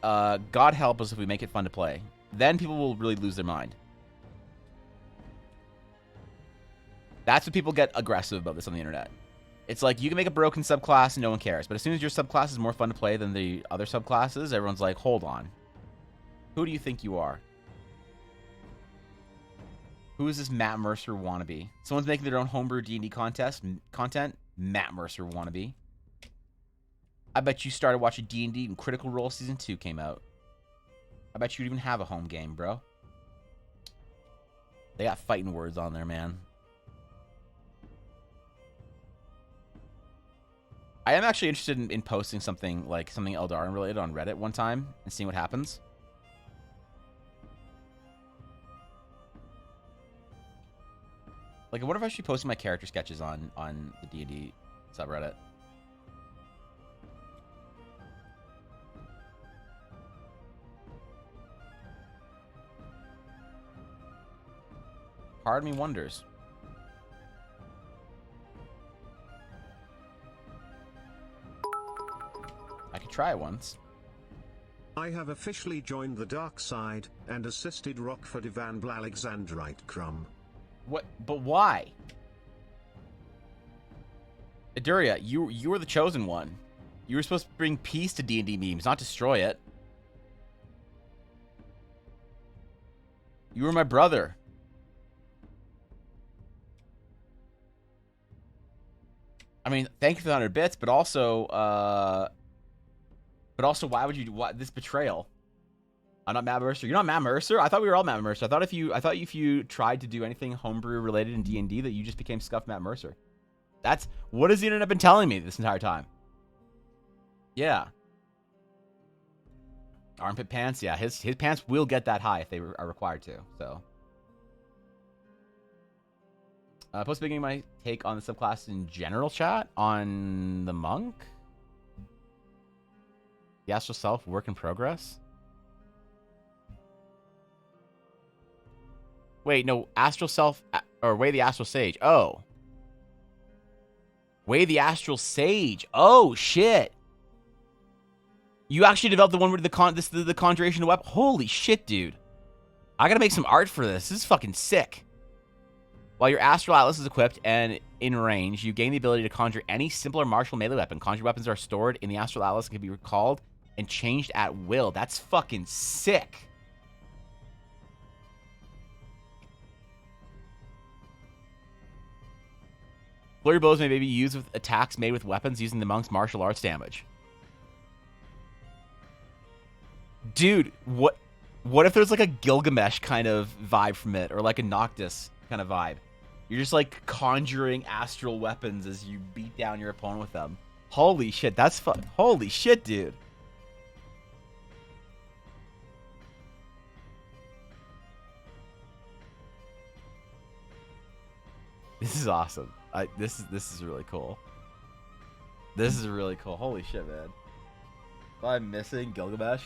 God help us if we make it fun to play. Then people will really lose their mind. That's when people get aggressive about this on the internet. It's like, you can make a broken subclass and no one cares. But as soon as your subclass is more fun to play than the other subclasses, everyone's like, hold on. Who do you think you are? Who is this Matt Mercer wannabe? Someone's making their own homebrew D&D content. Matt Mercer wannabe. I bet you started watching D&D when Critical Role Season 2 came out. I bet you even have a home game, bro. They got fighting words on there, man. I am actually interested in posting something like something Eldarin related on Reddit one time and seeing what happens. Like, what if I should post my character sketches on the D&D subreddit? Part of me wonders. I could try it once. I have officially joined the dark side, and assisted Rockford Ivan Alexandrite Crumb. What? But why? Aduria, you were the chosen one. You were supposed to bring peace to D&D memes, not destroy it. You were my brother. I mean, thank you for the 100 bits, but also, why would you do this betrayal? I'm not Matt Mercer. You're not Matt Mercer. I thought we were all Matt Mercer. I thought if you tried to do anything homebrew related in D&D, that you just became scuffed Matt Mercer. That's what has the internet been telling me this entire time. Yeah. Armpit pants. Yeah, his pants will get that high if they are required to. So. Post beginning my take on the subclass in general chat on the monk. The astral self, work in progress. Wait, no, astral self or Way the Astral Sage. Oh, Way the Astral Sage. Oh shit! You actually developed the one with the conjuration of weapon. Holy shit, dude! I gotta make some art for this. This is fucking sick. While your Astral Atlas is equipped and in range, you gain the ability to conjure any simpler martial melee weapon. Conjured weapons are stored in the Astral Atlas and can be recalled and changed at will. That's fucking sick. Flurry bows may be used with attacks made with weapons using the monk's martial arts damage. Dude, what if there's like a Gilgamesh kind of vibe from it, or like a Noctis kind of vibe? You're just like conjuring astral weapons as you beat down your opponent with them. Holy shit, that's fun. Holy shit, dude. This is awesome. This is really cool. This is really cool. Holy shit, man. If I'm missing Gilgamesh,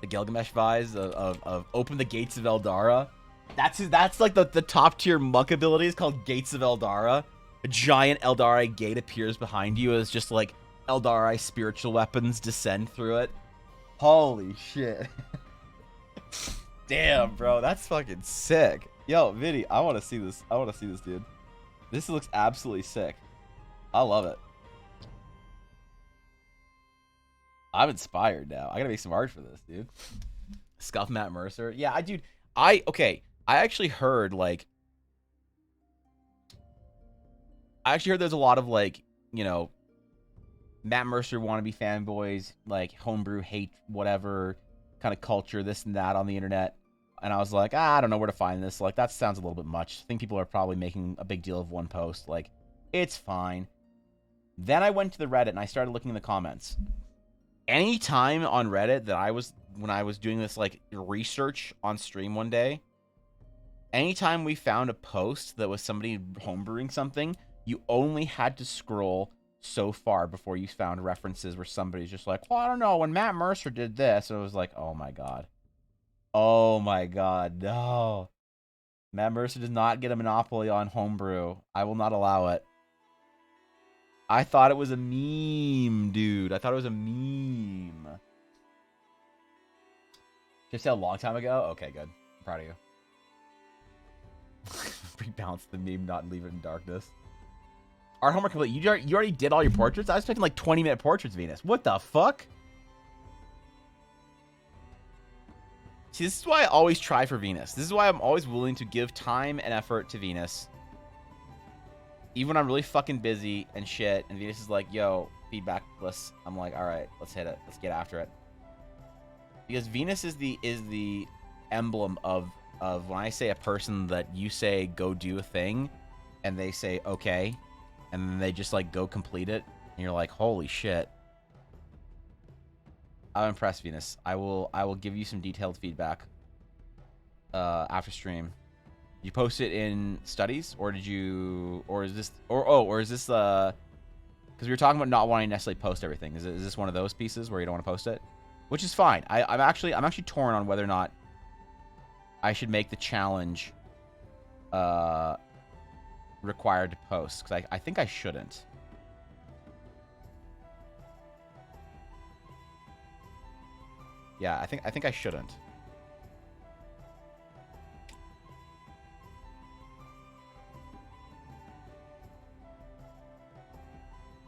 the Gilgamesh vibes of open the gates of Eldara. That's like the top tier monk ability is called Gates of Eldara. A giant Eldari gate appears behind you as just like Eldari spiritual weapons descend through it. Holy shit. Damn, bro, that's fucking sick. Yo, Vinny, I want to see this. I want to see this, dude. This looks absolutely sick. I love it. I'm inspired now. I gotta make some art for this, dude. Scuff Matt Mercer. Yeah, dude. Okay. I actually heard, like... there's a lot of, like, you know... Matt Mercer wannabe fanboys, like, homebrew, hate, whatever, kind of culture, this and that on the internet. And I was like, I don't know where to find this. Like, that sounds a little bit much. I think people are probably making a big deal of one post. Like, it's fine. Then I went to the Reddit and I started looking in the comments. Any time on Reddit that when I was doing this, like, research on stream one day, anytime we found a post that was somebody homebrewing something, you only had to scroll so far before you found references where somebody's just like, well, I don't know, when Matt Mercer did this, and it was like, oh my god. Oh my god, no. Matt Mercer does not get a monopoly on homebrew. I will not allow it. I thought it was a meme, dude. I thought it was a meme. Just a long time ago? Okay, good. I'm proud of you. Rebalance the meme, not leave it in darkness. Art homework complete. You already did all your portraits? I was expecting like 20-minute portraits, Venus. What the fuck? See, this is why I always try for Venus. This is why I'm always willing to give time and effort to Venus. Even when I'm really fucking busy and shit, and Venus is like, yo, feedback list. I'm like, alright, let's hit it. Let's get after it. Because Venus is the emblem of of when I say a person that you say go do a thing, and they say okay, and then they just like go complete it, and you're like, holy shit. I'm impressed, Venus. I will give you some detailed feedback after stream. You post it in studies, or did you, or is this, or is this because we were talking about not wanting to necessarily post everything. Is this one of those pieces where you don't want to post it? Which is fine. I'm actually torn on whether or not I should make the challenge required to post, because I think I shouldn't. Yeah, I think I shouldn't.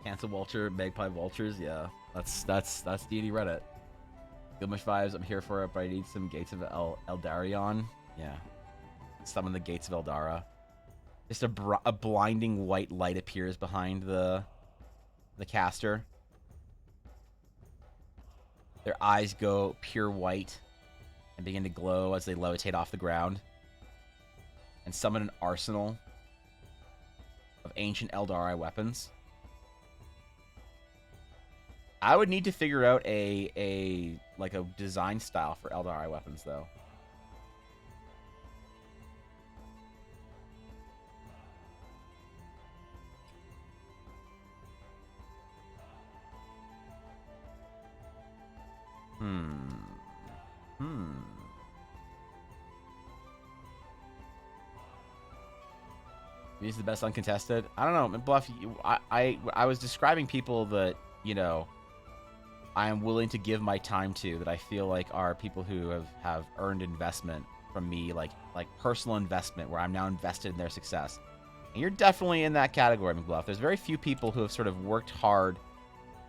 Cancel Vulture, Magpie Vultures, yeah. That's deity Reddit. Gilmish vibes, I'm here for it, but I need some Gates of Eldarion. Yeah. Summon the Gates of Eldara. Just a blinding white light appears behind the caster. Their eyes go pure white and begin to glow as they levitate off the ground. And summon an arsenal of ancient Eldari weapons. I would need to figure out a design style for Eldari weapons, though. He's the best uncontested. I don't know, Bluff. I was describing people that, you know, I am willing to give my time to, that I feel like are people who have earned investment from me, like personal investment, where I'm now invested in their success. And you're definitely in that category, McBluff. There's very few people who have sort of worked hard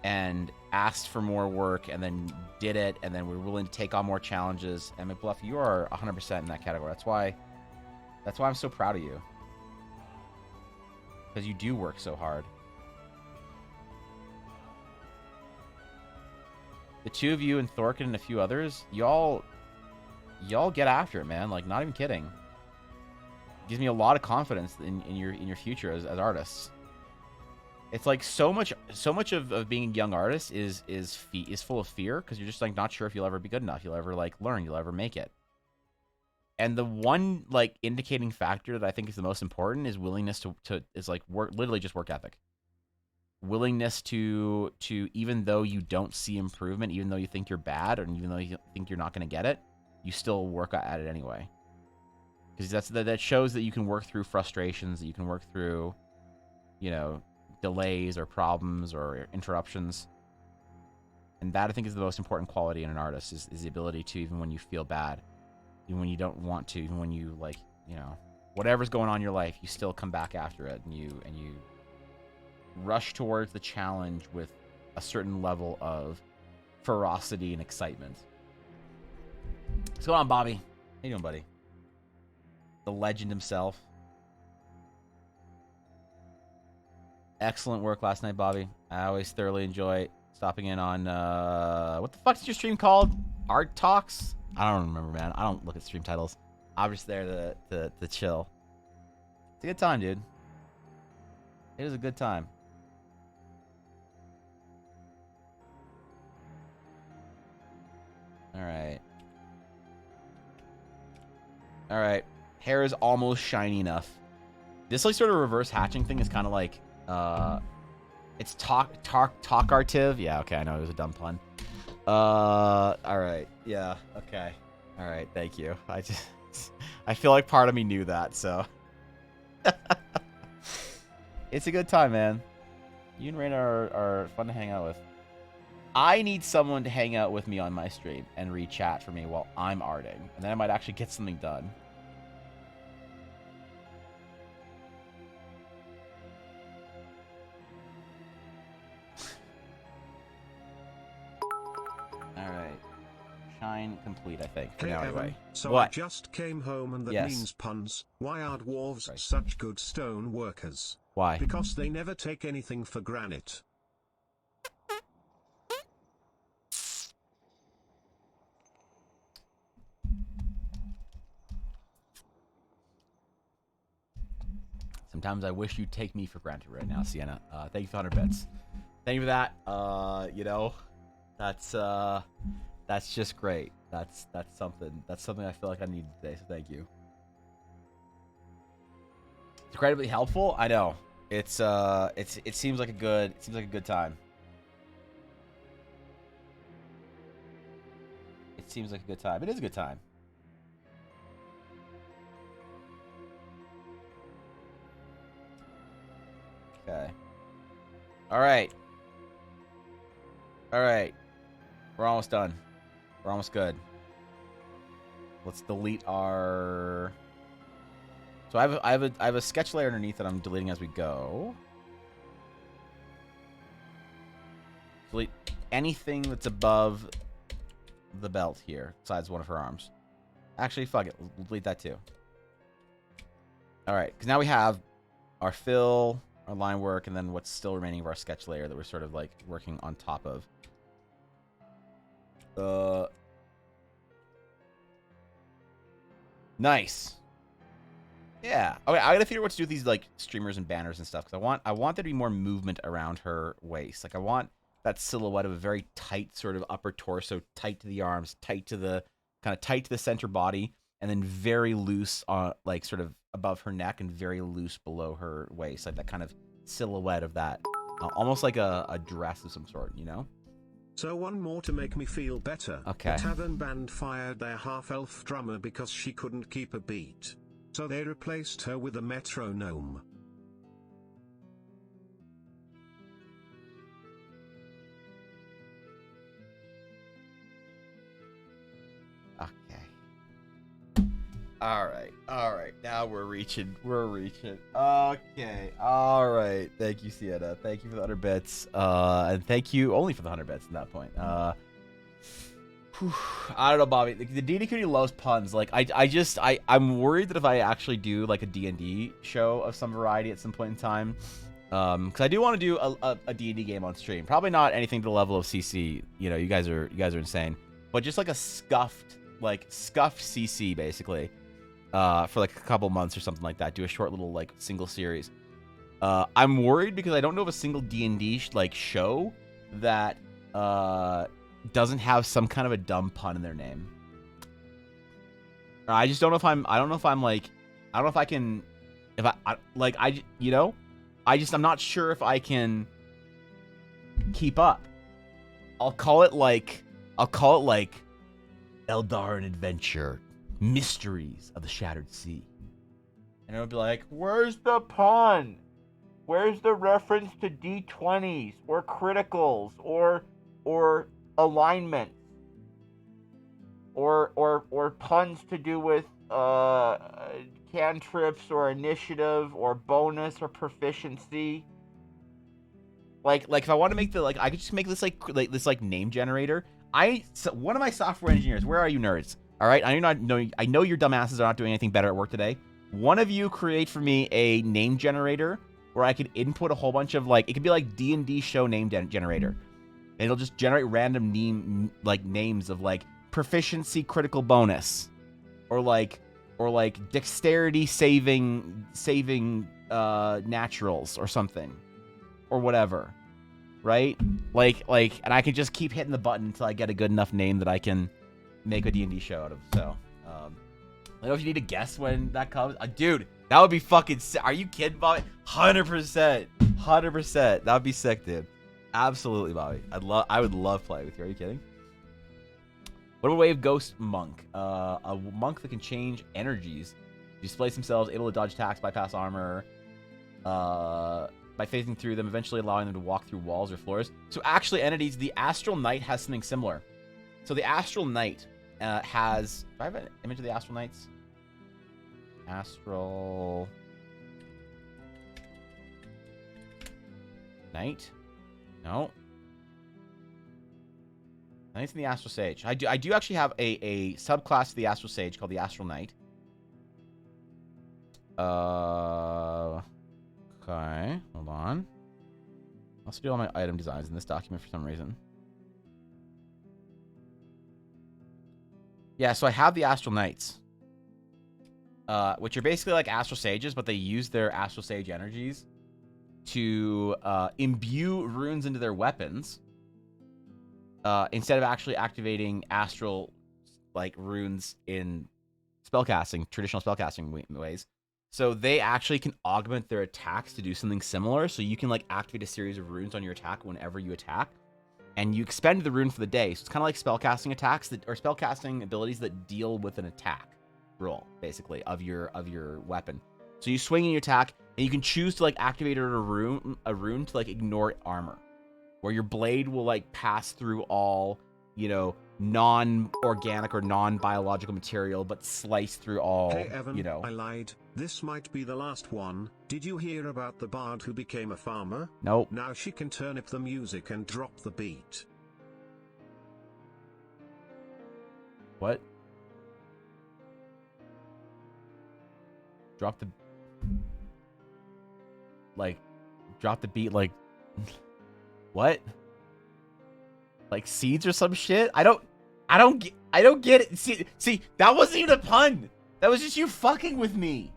and asked for more work and then did it, and then were willing to take on more challenges. And McBluff, you are 100% in that category. That's why I'm so proud of you. Because you do work so hard. The two of you and Thorkin and a few others, y'all get after it, man. Like, not even kidding. It gives me a lot of confidence in your future as artists. It's like so much of being a young artist is full of fear, because you're just like not sure if you'll ever be good enough, you'll ever like learn, you'll ever make it. And the one like indicating factor that I think is the most important is willingness to is like literally just work ethic. Willingness to even though you don't see improvement, even though you think you're bad, or even though you think you're not going to get it, you still work at it anyway. Because that shows that you can work through frustrations, that you can work through, you know, delays or problems or interruptions. And that I think is the most important quality in an artist is the ability to, even when you feel bad, even when you don't want to, even when you like, you know, whatever's going on in your life, you still come back after it, and you rush towards the challenge with a certain level of ferocity and excitement. What's going on, Bobby? How you doing, buddy? The legend himself. Excellent work last night, Bobby. I always thoroughly enjoy stopping in on what the fuck's your stream called? Art Talks? I don't remember, man. I don't look at stream titles. I'm just there to chill. It's a good time, dude. It is a good time. Alright. Alright. Hair is almost shiny enough. This like sort of reverse hatching thing is kind of like it's talkative. Yeah, okay, I know it was a dumb pun. Alright. Yeah, okay. Alright, thank you. I feel like part of me knew that, so it's a good time, man. You and Raina are fun to hang out with. I need someone to hang out with me on my stream and read chat for me while I'm arting, and then I might actually get something done. Alright. Shine complete, I think. Hey, now, Evan, anyway. so What? I just came home and that Yes. means puns. Why are dwarves Right. such good stone workers? Why? Because they never take anything for granted. Sometimes I wish you'd take me for granted right now, Sienna. Thank you for 100 bits. Thank you for that. You know, that's just great. That's something I feel like I needed today. So thank you. It's incredibly helpful. I know. It seems like a good time. It seems like a good time. It is a good time. Okay. All right. We're almost done. We're almost good. Let's delete our. So I have a sketch layer underneath that I'm deleting as we go. Delete anything that's above the belt here, besides one of her arms. Actually, fuck it. We'll delete that too. All right, because now we have our fill, our line work, and then what's still remaining of our sketch layer that we're sort of like working on top of. Nice. Yeah. Okay, I gotta figure out what to do with these like streamers and banners and stuff, because I want there to be more movement around her waist. Like I want that silhouette of a very tight sort of upper torso, tight to the arms, tight to the center body, and then very loose on like sort of above her neck and very loose below her waist, like that kind of silhouette of that, almost like a dress of some sort, you know? So one more to make me feel better. Okay. The tavern band fired their half-elf drummer because she couldn't keep a beat. So they replaced her with a metronome. Okay. All right. Now we're reaching. Okay. All right. Thank you, Sienna. Thank you for the 100 bits. And thank you only for the 100 bits at that point. I don't know, Bobby. The D&D community loves puns. Like, I'm worried that if I actually do like a D&D show of some variety at some point in time, because I do want to do a D&D game on stream. Probably not anything to the level of CC. You know, you guys are insane. But just like a scuffed CC basically, for like a couple months or something like that. Do a short little like single series. I'm worried because I don't know of a single D&D like show that doesn't have some kind of a dumb pun in their name. I just don't know if I'm not sure if I can keep up. I'll call it like Eldarin Adventure, Mysteries of the Shattered Sea. And it'll be like, where's the pun? Where's the reference to D20s or criticals or alignments or puns to do with cantrips or initiative or bonus or proficiency? Like if I want to make I could just make this like name generator. One of my software engineers, where are you nerds? All right, I know your dumbasses are not doing anything better at work today. One of you create for me a name generator where I could input a whole bunch of it could be like D&D show name generator. And it'll just generate random names of like proficiency critical bonus, or like dexterity saving naturals or something, or whatever, right? Like, and I can just keep hitting the button until I get a good enough name that I can make a D&D show out of. So, I don't know if you need to guess when that comes, dude. That would be fucking sick. Are you kidding, Bobby? 100%. That would be sick, dude. Absolutely, Bobby. I would love playing with you. Are you kidding? What about Wave Ghost Monk? A monk that can change energies, displace themselves, able to dodge attacks, bypass armor, by phasing through them, eventually allowing them to walk through walls or floors. So actually, entities, the Astral Knight has something similar. So the Astral Knight has... Do I have an image of the Astral Knights? Astral Knight? No. Knights in the Astral Sage. I do actually have a subclass of the Astral Sage called the Astral Knight. Okay, hold on. I also do all my item designs in this document for some reason. Yeah, so I have the Astral Knights. which are basically like astral sages, but they use their astral sage energies to imbue runes into their weapons instead of actually activating astral like runes in spellcasting, traditional spellcasting ways. So they actually can augment their attacks to do something similar. So you can like activate a series of runes on your attack whenever you attack, and you expend the rune for the day. So it's kind of like spellcasting attacks that, or spellcasting abilities that deal with an attack roll, basically, of your weapon. So you swing in your attack, and you can choose to like activate a rune to like ignore armor, where your blade will like pass through all, you know, non-organic or non-biological material, but slice through all, Hey Evan, you know. I lied. This might be the last one. Did you hear about the bard who became a farmer? Nope. Now she can turn up the music and drop the beat. What? Drop the beat, like what? Like seeds or some shit? I don't get it. See, that wasn't even a pun. That was just you fucking with me.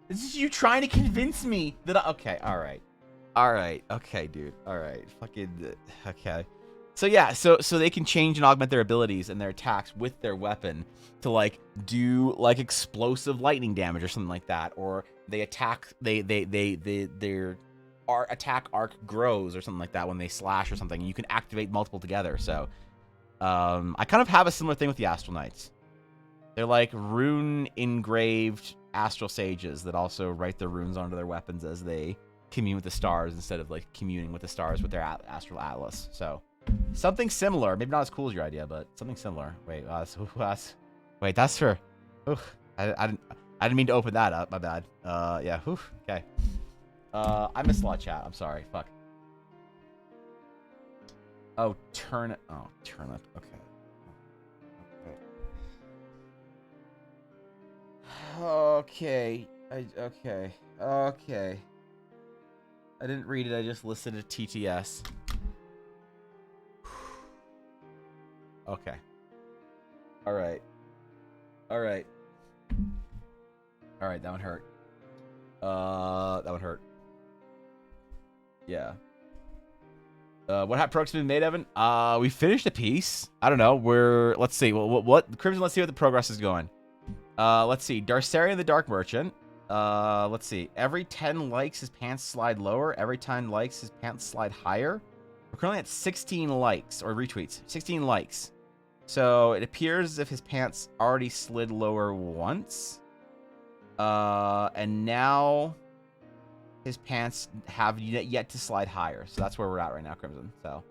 This is you trying to convince me that okay, all right, okay, dude, all right, fucking okay. So yeah, so they can change and augment their abilities and their attacks with their weapon to like do like explosive lightning damage or something like that, or they attack their attack arc grows or something like that when they slash or something. You can activate multiple together. So I kind of have a similar thing with the Astral Knights. They're like rune engraved astral sages that also write their runes onto their weapons as they commune with the stars instead of like communing with the stars with their astral atlas. So something similar, maybe not as cool as your idea, but something similar. Wait, wait, that's for. I didn't mean to open that up. My bad. Yeah. Okay. I missed a lot of chat. I'm sorry. Fuck. Oh, turnip. Okay. Okay. Okay. I didn't read it. I just listened to TTS. Okay. All right. That one hurt. That one hurt. Yeah. What progress been made, Evan? We finished a piece. I don't know. Let's see. What Crimson? Let's see what the progress is going. Let's see. Darcerian the Dark Merchant. Let's see. Every 10 likes, his pants slide lower. Every 10 likes, his pants slide higher. We're currently at 16 likes or retweets. 16 likes. So it appears as if his pants already slid lower once. And now his pants have yet to slide higher. So that's where we're at right now, Crimson. So,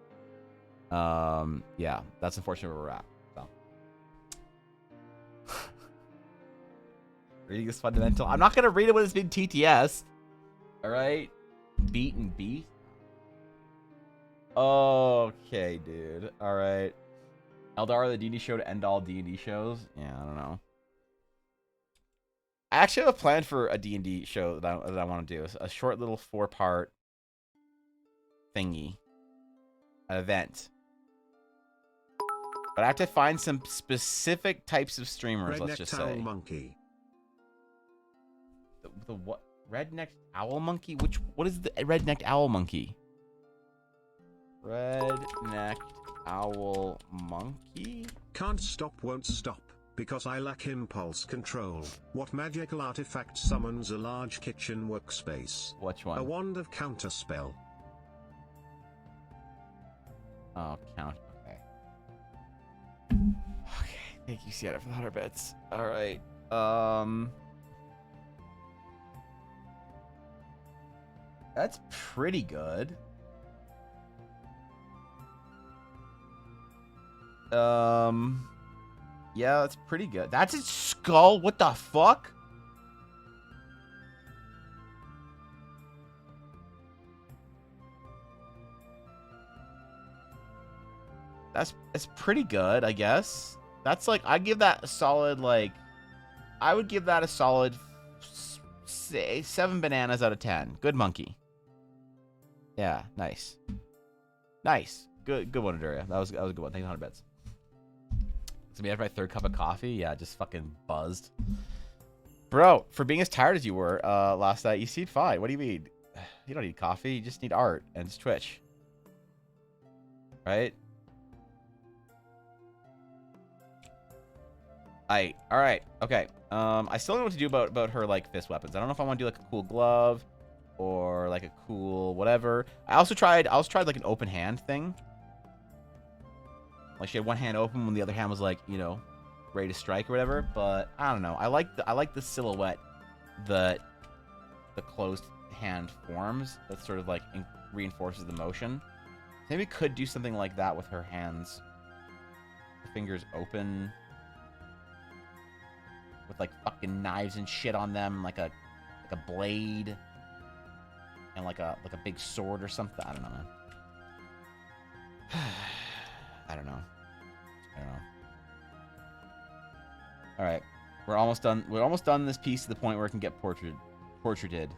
yeah, that's unfortunately where we're at. So. Reading is fundamental. I'm not going to read it when it's been TTS. All right. Beat and beat. Okay, dude. All right. Eldar, the D&D show to end all D&D shows? Yeah, I don't know. I actually have a plan for a D&D show that I want to do. A short little 4-part thingy. An event. But I have to find some specific types of streamers, let's just say. Monkey. The what? Red-necked owl monkey? What is the red-necked owl monkey? Red-necked owl monkey? Can't stop, won't stop, because I lack impulse control. What magical artifact summons a large kitchen workspace? Which one? A wand of counterspell. Oh, count. Okay. Okay. Thank you, Sienna, for the 100 bits. All right. That's pretty good. Yeah, that's pretty good. That's its skull? What the fuck? That's pretty good, I guess. That's like, I give that a solid, like, I would give that a solid, say, 7 bananas out of 10. Good monkey. Yeah, nice. Nice. Good one, Aduria. That was a good one. Thank you, 100 bits. It's me after my third cup of coffee. Yeah, just fucking buzzed. Bro, for being as tired as you were last night, you seemed fine. What do you mean? You don't need coffee. You just need art and it's Twitch. Right? All right. Okay. I still don't know what to do about her, like, fist weapons. I don't know if I want to do, like, a cool glove or, like, a cool whatever. I also tried, like, an open hand thing. Like, she had one hand open when the other hand was, like, you know, ready to strike or whatever. But I don't know. I like the silhouette that the closed hand forms. That sort of, like, reinforces the motion. Maybe we could do something like that with her hands. Her fingers open. With, like, fucking knives and shit on them. Like a blade. And, like a big sword or something. I don't know, man. I don't know. All right, we're almost done. We're almost done this piece to the point where it can get portraited,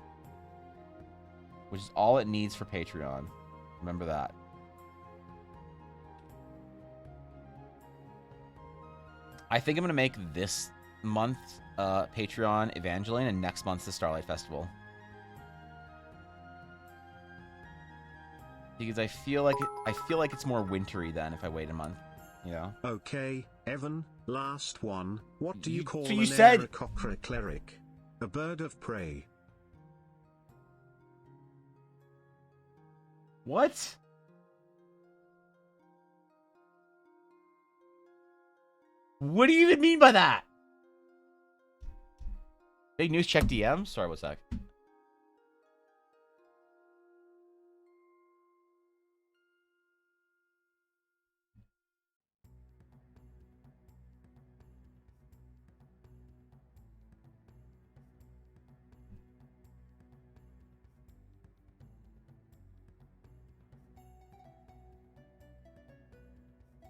which is all it needs for Patreon. Remember that. I think I'm gonna make this month's Patreon Evangeline and next month's the Starlight Festival. Because I feel like it's more wintry then if I wait a month, you know. Okay, Evan, last one. What do you call so an you said Aarakocra cleric? A bird of prey. What? What do you even mean by that? Big news, check DM. Sorry, what's that?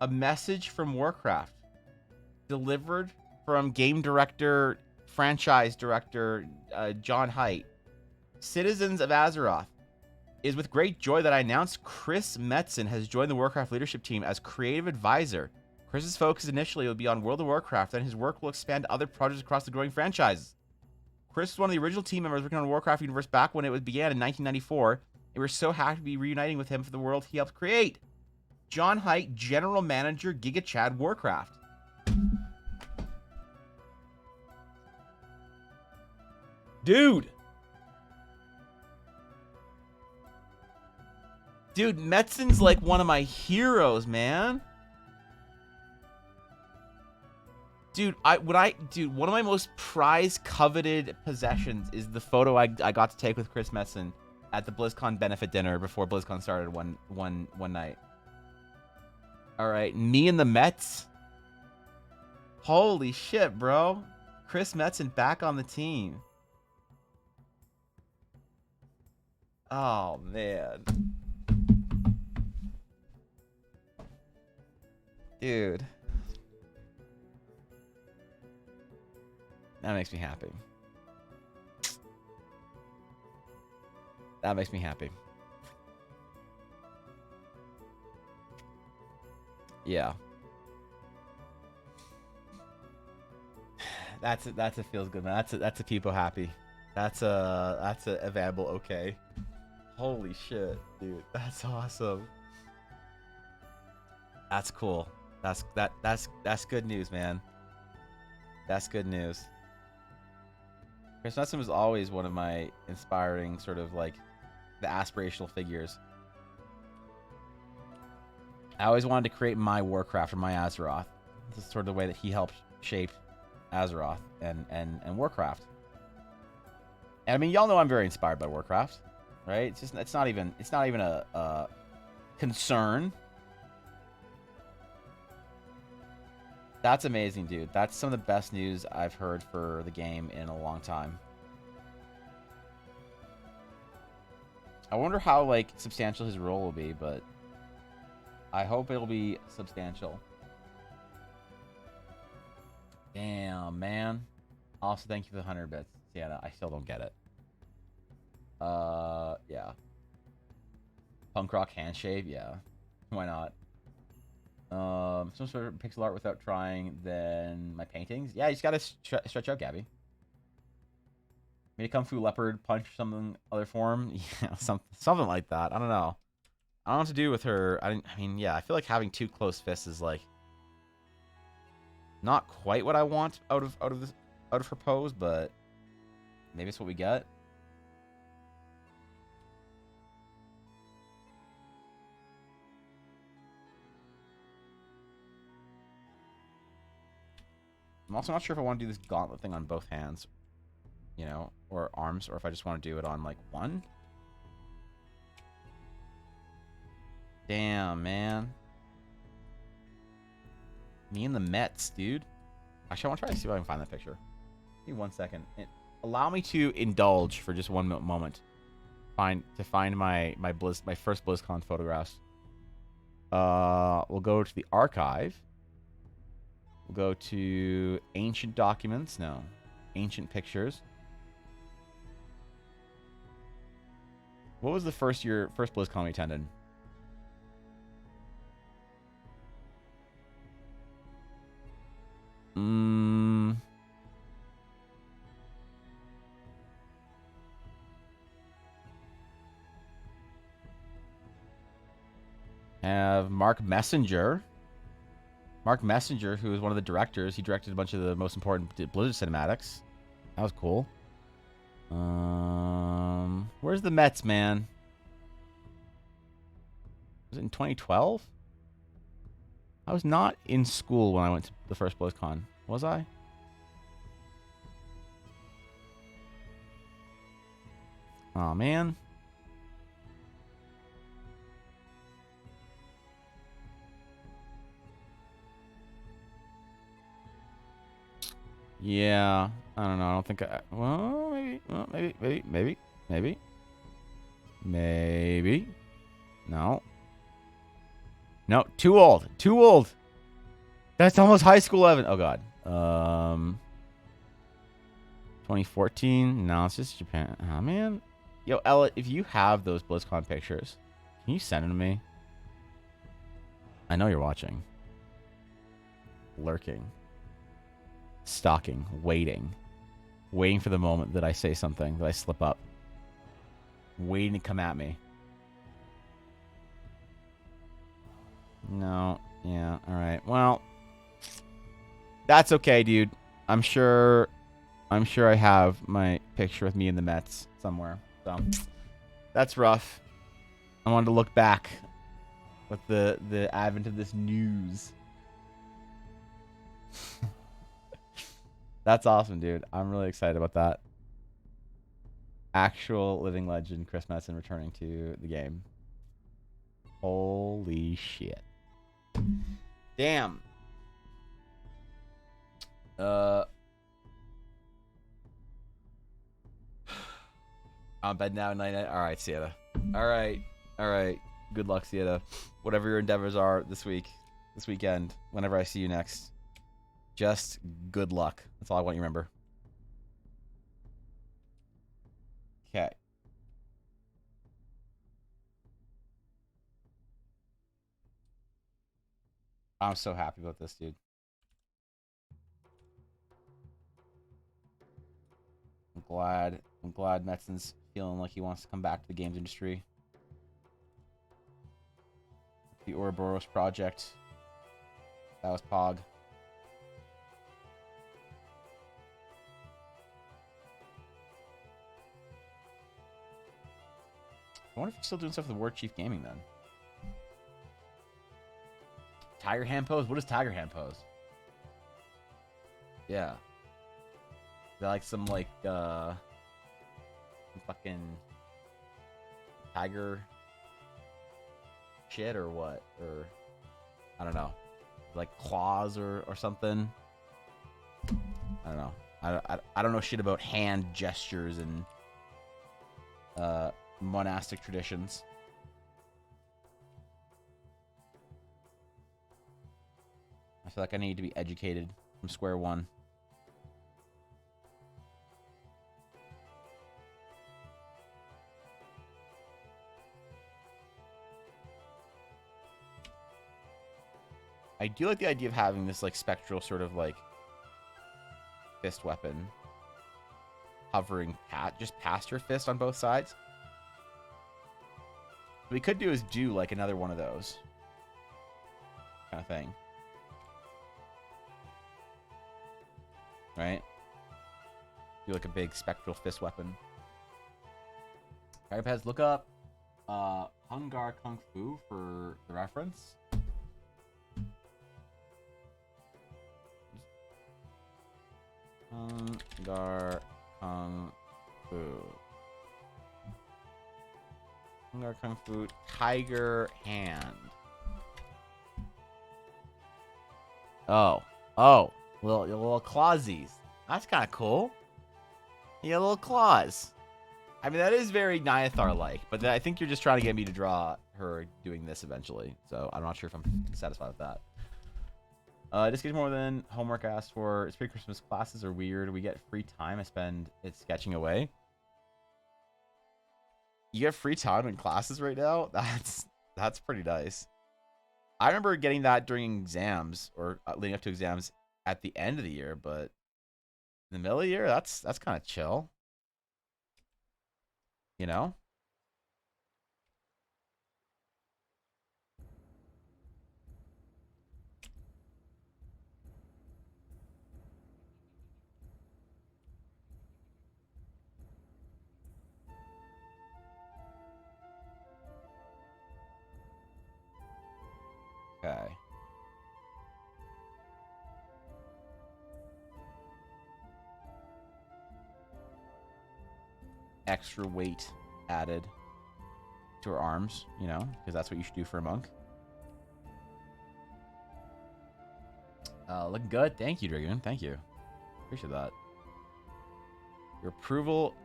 A message from Warcraft. Delivered from game director, franchise director, John Haidt. Citizens of Azeroth. It is with great joy that I announce Chris Metzen has joined the Warcraft leadership team as creative advisor. Chris's focus initially will be on World of Warcraft, and his work will expand to other projects across the growing franchise. Chris was one of the original team members working on Warcraft Universe back when it began in 1994, and we're so happy to be reuniting with him for the world he helped create. John Haidt, General Manager, Giga Chad Warcraft. Dude, Metzen's like one of my heroes, man. Dude, one of my most prized, coveted possessions is the photo I got to take with Chris Metzen at the BlizzCon benefit dinner before BlizzCon started one night. All right, me and the Mets. Holy shit, bro. Chris Metzen back on the team. Oh, man. Dude. That makes me happy. That makes me happy. Yeah. That's a feels good, man. That's a people happy. That's a available okay. Holy shit, dude. That's awesome. That's cool. That's good news, man. That's good news. Chris Metzen was always one of my inspiring sort of like the aspirational figures. I always wanted to create my Warcraft or my Azeroth. This is sort of the way that he helped shape Azeroth and Warcraft. And I mean, y'all know I'm very inspired by Warcraft, right? It's not even a concern. That's amazing, dude. That's some of the best news I've heard for the game in a long time. I wonder how like substantial his role will be, but I hope it'll be substantial. Damn, man. Also, thank you for the 100 bits. Sienna, I still don't get it. Yeah. Punk rock handshake, yeah. Why not? Some sort of pixel art without trying, then my paintings. Yeah, you just gotta stretch out, Gabby. Maybe Kung Fu Leopard punch something other form. Yeah, something like that. I don't know. I don't know what to do with her. I mean, yeah, I feel like having 2 closed fists is like not quite what I want out of her pose, but maybe it's what we get. I'm also not sure if I want to do this gauntlet thing on both hands, you know, or arms, or if I just want to do it on like one. Damn, man. Me and the Mets, dude. Actually, I want to try to see if I can find that picture. Give me 1 second. Allow me to indulge for just one moment. Find my first BlizzCon photographs. We'll go to the archive. We'll go to ancient documents. No, ancient pictures. What was the first BlizzCon we attended? Have Mark Messenger. Mark Messenger, who is one of the directors. He directed a bunch of the most important Blizzard cinematics. That was cool. Where's the Mets, man? Was it in 2012? I was not in school when I went to the first BlizzCon. Was I? Oh, man. Yeah. I don't know. I don't think I... Well, maybe. Well, maybe. No. No. Too old. Too old. That's almost high school, Evan. Oh, God. 2014. No, it's just Japan. Oh, man. Yo, Ella, if you have those BlizzCon pictures, can you send them to me? I know you're watching. Lurking. Stalking. Waiting. Waiting for the moment that I say something, that I slip up. Waiting to come at me. No. Yeah. All right. Well, that's okay, dude. I'm sure I have my picture with me in the Mets somewhere. So that's rough. I wanted to look back with the advent of this news. That's awesome, dude. I'm really excited about that. Actual living legend Chris Metzen returning to the game. Holy shit. Damn. On bed now, night. All right, Sieta. All right. Good luck, Sieta. Whatever your endeavors are this weekend, whenever I see you next. Just good luck. That's all I want you to remember. Okay. I'm so happy about this, dude. I'm glad Metzen's feeling like he wants to come back to the games industry. The Ouroboros project. That was Pog. I wonder if he's still doing stuff with War Chief Gaming then. Tiger hand pose? What is tiger hand pose? Yeah. Is that like some fucking tiger shit or what? Or I don't know. Like claws or something? I don't know. I don't know shit about hand gestures and monastic traditions. I feel like I need to be educated from square one. I do like the idea of having this, like, spectral sort of, like, fist weapon hovering just past your fist on both sides. What we could do is do, like, another one of those kind of thing. Right? Do, like, a big spectral fist weapon. Alright, Pez, look up Hungar Kung Fu for the reference. Hungar Kung Fu. Hungar Kung Fu Tiger Hand. Oh. Oh. Little clawsies. That's kind of cool. Yeah, little claws. I mean, that is very Nyathar-like, but I think you're just trying to get me to draw her doing this eventually. So I'm not sure if I'm satisfied with that. This gets more than homework asked for. It's pre-Christmas classes are weird. We get free time. I spend it sketching away. You get free time in classes right now? That's pretty nice. I remember getting that during exams or leading up to exams at the end of the year, but in the middle of the year, that's kind of chill. You know? Okay. Extra weight added to her arms, you know, because that's what you should do for a monk. Looking good. Thank you, Dragoon. Thank you. Appreciate that. Your approval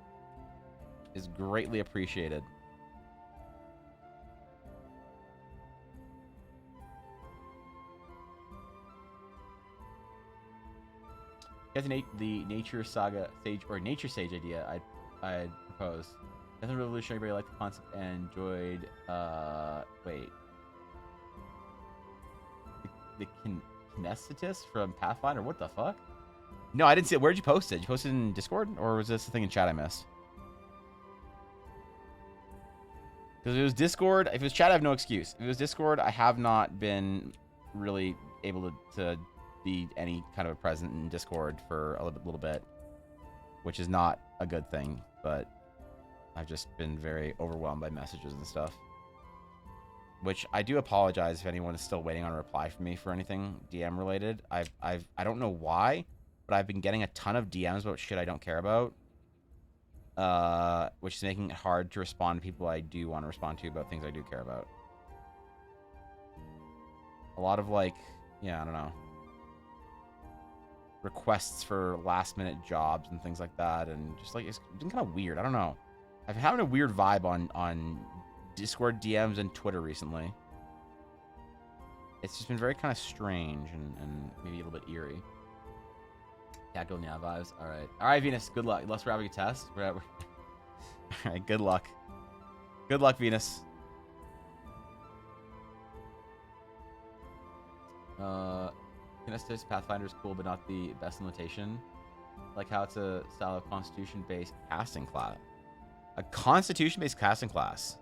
is greatly appreciated. Get the Nature Saga Sage or Nature Sage idea I proposed. Nothing revolutionary, but I liked the concept and enjoyed. Wait. The Kinesthetis from Pathfinder? What the fuck? No, I didn't see it. Where'd you post it? Did you post it in Discord? Or was this the thing in chat I missed? Because if it was Discord, if it was chat, I have no excuse. If it was Discord, I have not been really able to be any kind of a present in Discord for a little bit, which is not a good thing, but I've just been very overwhelmed by messages and stuff. Which I do apologize if anyone is still waiting on a reply from me for anything DM related. I don't know why, but I've been getting a ton of DMs about shit I don't care about. Which is making it hard to respond to people I do want to respond to about things I do care about. A lot of, like, yeah, I don't know, requests for last minute jobs and things like that, and just, like, it's been kind of weird. I don't know. I've been having a weird vibe on Discord DMs and Twitter recently. It's just been very kind of strange and maybe a little bit eerie. Tactical Nya vibes. All right, Venus. Good luck. Unless we're having a test. All right. Good luck. Good luck, Venus. Kinesthetic Pathfinder is cool, but not the best limitation. Like how it's a style of Constitution-based casting class. A Constitution-based casting class.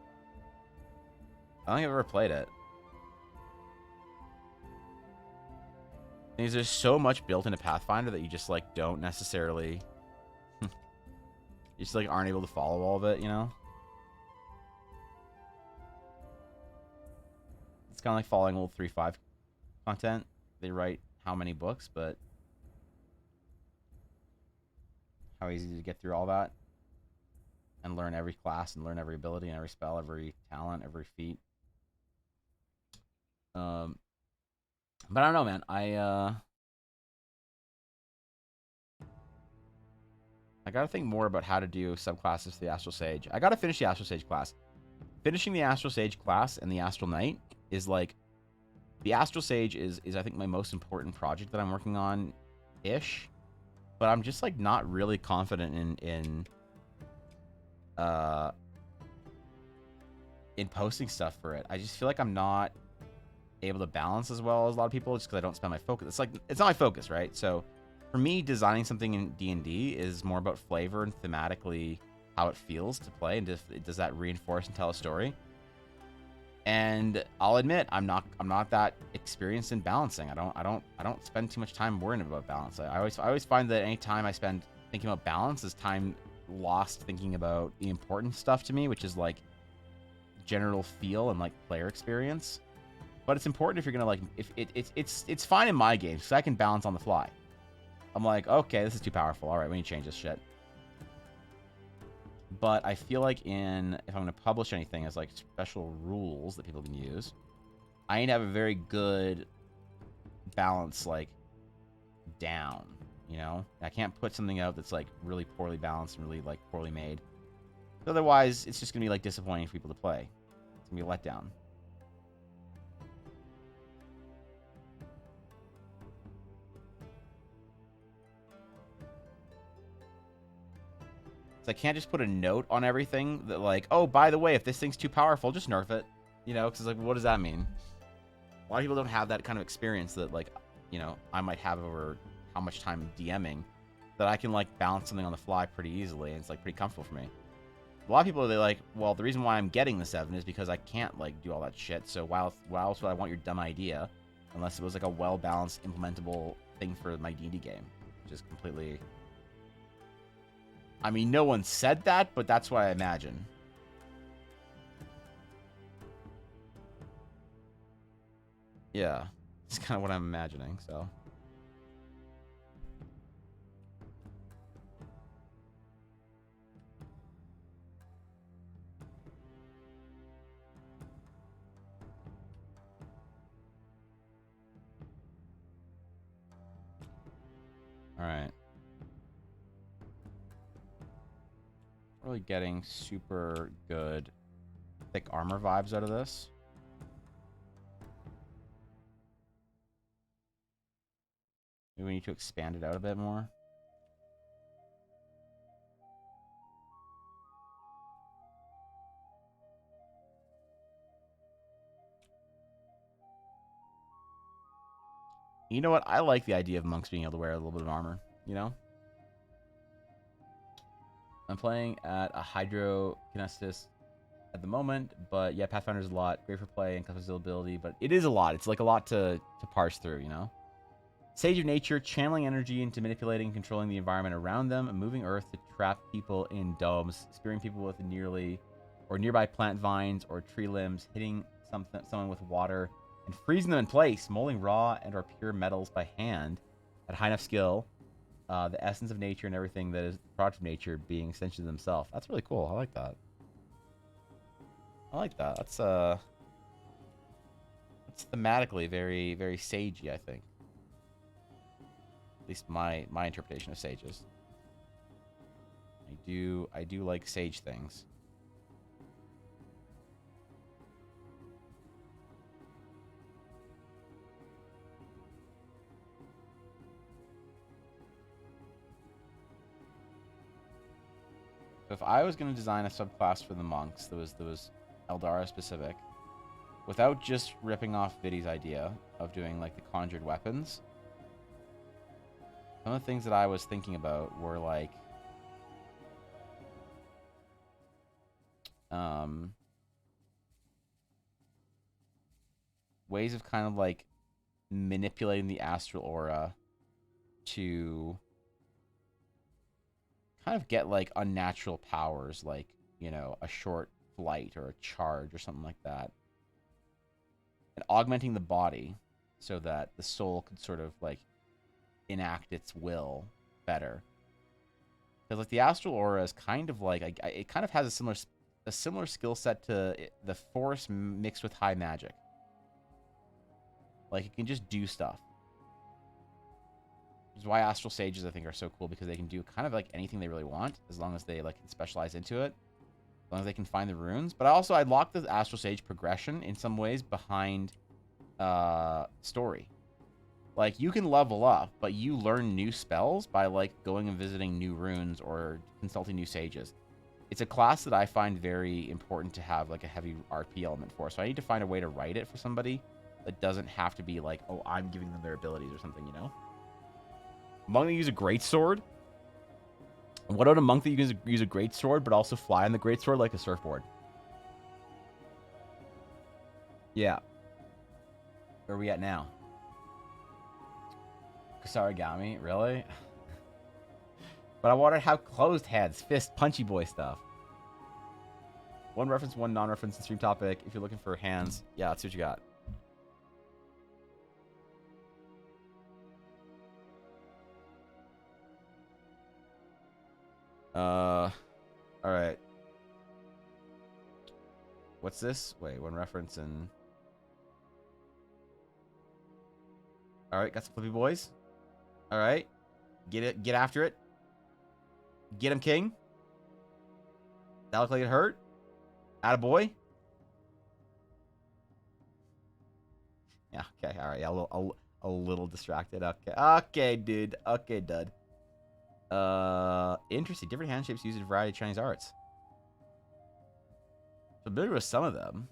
I don't think I've ever played it. Things there's so much built into Pathfinder that you just, like, don't necessarily you just, like, aren't able to follow all of it, you know? It's kind of like following old 3.5 content. They write how many books, but how easy to get through all that and learn every class and learn every ability and every spell, every talent, every feat. But I don't know, man. I gotta think more about how to do subclasses for the Astral Sage. I gotta finish the Astral Sage class. Finishing the Astral Sage class and the Astral Knight is, like, the Astral Sage is I think my most important project that I'm working on ish. But I'm just, like, not really confident in posting stuff for it. I just feel like I'm not able to balance as well as a lot of people, just because I don't spend my focus. It's like, it's not my focus, right? So for me, designing something in D&D is more about flavor and thematically how it feels to play, and does that reinforce and tell a story. And I'll admit, I'm not that experienced in balancing. I don't spend too much time worrying about balance. I always find that any time I spend thinking about balance is time lost thinking about the important stuff to me, which is like general feel and like player experience. But it's important if you're gonna like, if it's fine in my games because I can balance on the fly. I'm like, okay, this is too powerful. All right, we need to change this shit. But I feel like if I'm going to publish anything as like special rules that people can use, I need to have a very good balance like down, you know? I can't put something out that's like really poorly balanced and really like poorly made. Otherwise, it's just going to be like disappointing for people to play. It's going to be a letdown. I can't just put a note on everything that like, oh, by the way, if this thing's too powerful, just nerf it. You know, because like, what does that mean? A lot of people don't have that kind of experience that like, you know, I might have over how much time DMing that I can like balance something on the fly pretty easily, and it's like pretty comfortable for me. A lot of people, they're like, well, the reason why I'm getting the 7 is because I can't like do all that shit. So why else would I want your dumb idea unless it was like a well-balanced, implementable thing for my D&D game, which is completely... I mean, no one said that, but that's what I imagine. Yeah, it's kind of what I'm imagining, so. All right. Really getting super good thick armor vibes out of this. Maybe we need to expand it out a bit more. You know what? I like the idea of monks being able to wear a little bit of armor, you know? I'm playing at a hydrokinesis at the moment, but yeah, Pathfinder's a lot. Great for play and customizability, but it is a lot. It's like a lot to parse through, you know? Sage of Nature, channeling energy into manipulating and controlling the environment around them, and moving Earth to trap people in domes, spearing people with nearby plant vines or tree limbs, hitting someone with water, and freezing them in place, molding raw and or pure metals by hand at high enough skill. The essence of nature and everything that is the product of nature being extensions of themselves. That's really cool. I like that. I like that. That's thematically very, very sagey, I think. At least my interpretation of sages. I do like sage things. So if I was going to design a subclass for the monks that was Eldara specific, without just ripping off Vidi's idea of doing like the conjured weapons, some of the things that I was thinking about were like ways of kind of like manipulating the astral aura to kind of get like unnatural powers, like, you know, a short flight or a charge or something like that, and augmenting the body so that the soul could sort of like enact its will better. Because like the astral aura is kind of like it kind of has a similar skill set to the force mixed with high magic. Like it can just do stuff. Which is why astral sages I think are so cool, because they can do kind of like anything they really want as long as they like can specialize into it, as long as they can find the runes. But also I locked the astral sage progression in some ways behind story. Like you can level up, but you learn new spells by like going and visiting new runes or consulting new sages. It's a class that I find very important to have like a heavy RP element for. So I need to find a way to write it for somebody that doesn't have to be like, oh, I'm giving them their abilities or something, you know? Monk that use a greatsword. What about a monk that you can use a greatsword, but also fly on the greatsword like a surfboard? Yeah. Where are we at now? Kusarigami, really? But I wanted to have closed hands, fist, punchy boy stuff. One reference, one non-reference in stream topic. If you're looking for hands, yeah, let's see what you got. All right. What's this? Wait, one reference and... All right, got some flippy boys. All right. Get it. Get after it. Get him, king. That looked like it hurt. Attaboy. Yeah, okay, all right. Yeah, a little distracted. Okay. Okay, dude. Okay, dud. Interesting. Different hand shapes used in a variety of Chinese arts. Familiar with some of them.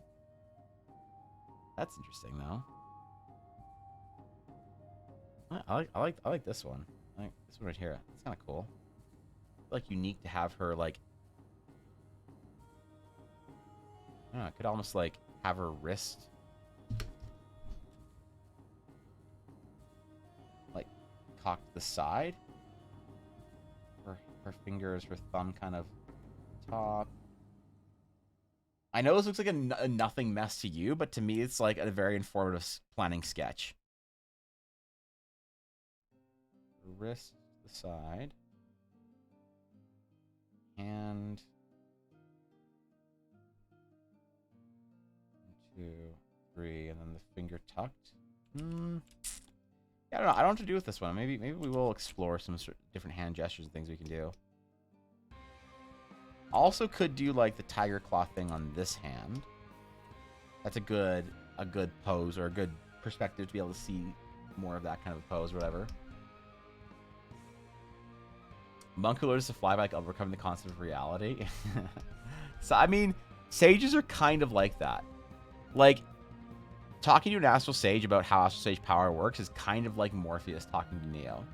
That's interesting, though. I like this one. I like this one right here. It's kind of cool. Like unique to have her like. I don't know. I could almost like have her wrist like cocked to the side. Her fingers, her thumb kind of top. I know this looks like a nothing mess to you, but to me it's like a very informative planning sketch. Wrist to the side. Hand. 1, 2, 3, and then the finger tucked. Yeah, I don't know. I don't know what to do with this one. Maybe we will explore some different hand gestures and things we can do. Also could do like the tiger claw thing on this hand. That's a good pose or a good perspective to be able to see more of that kind of a pose or whatever. Monk who learns to fly by overcoming the concept of reality. So, I mean, sages are kind of like that. Like, talking to an Astral Sage about how Astral Sage power works is kind of like Morpheus talking to Neo.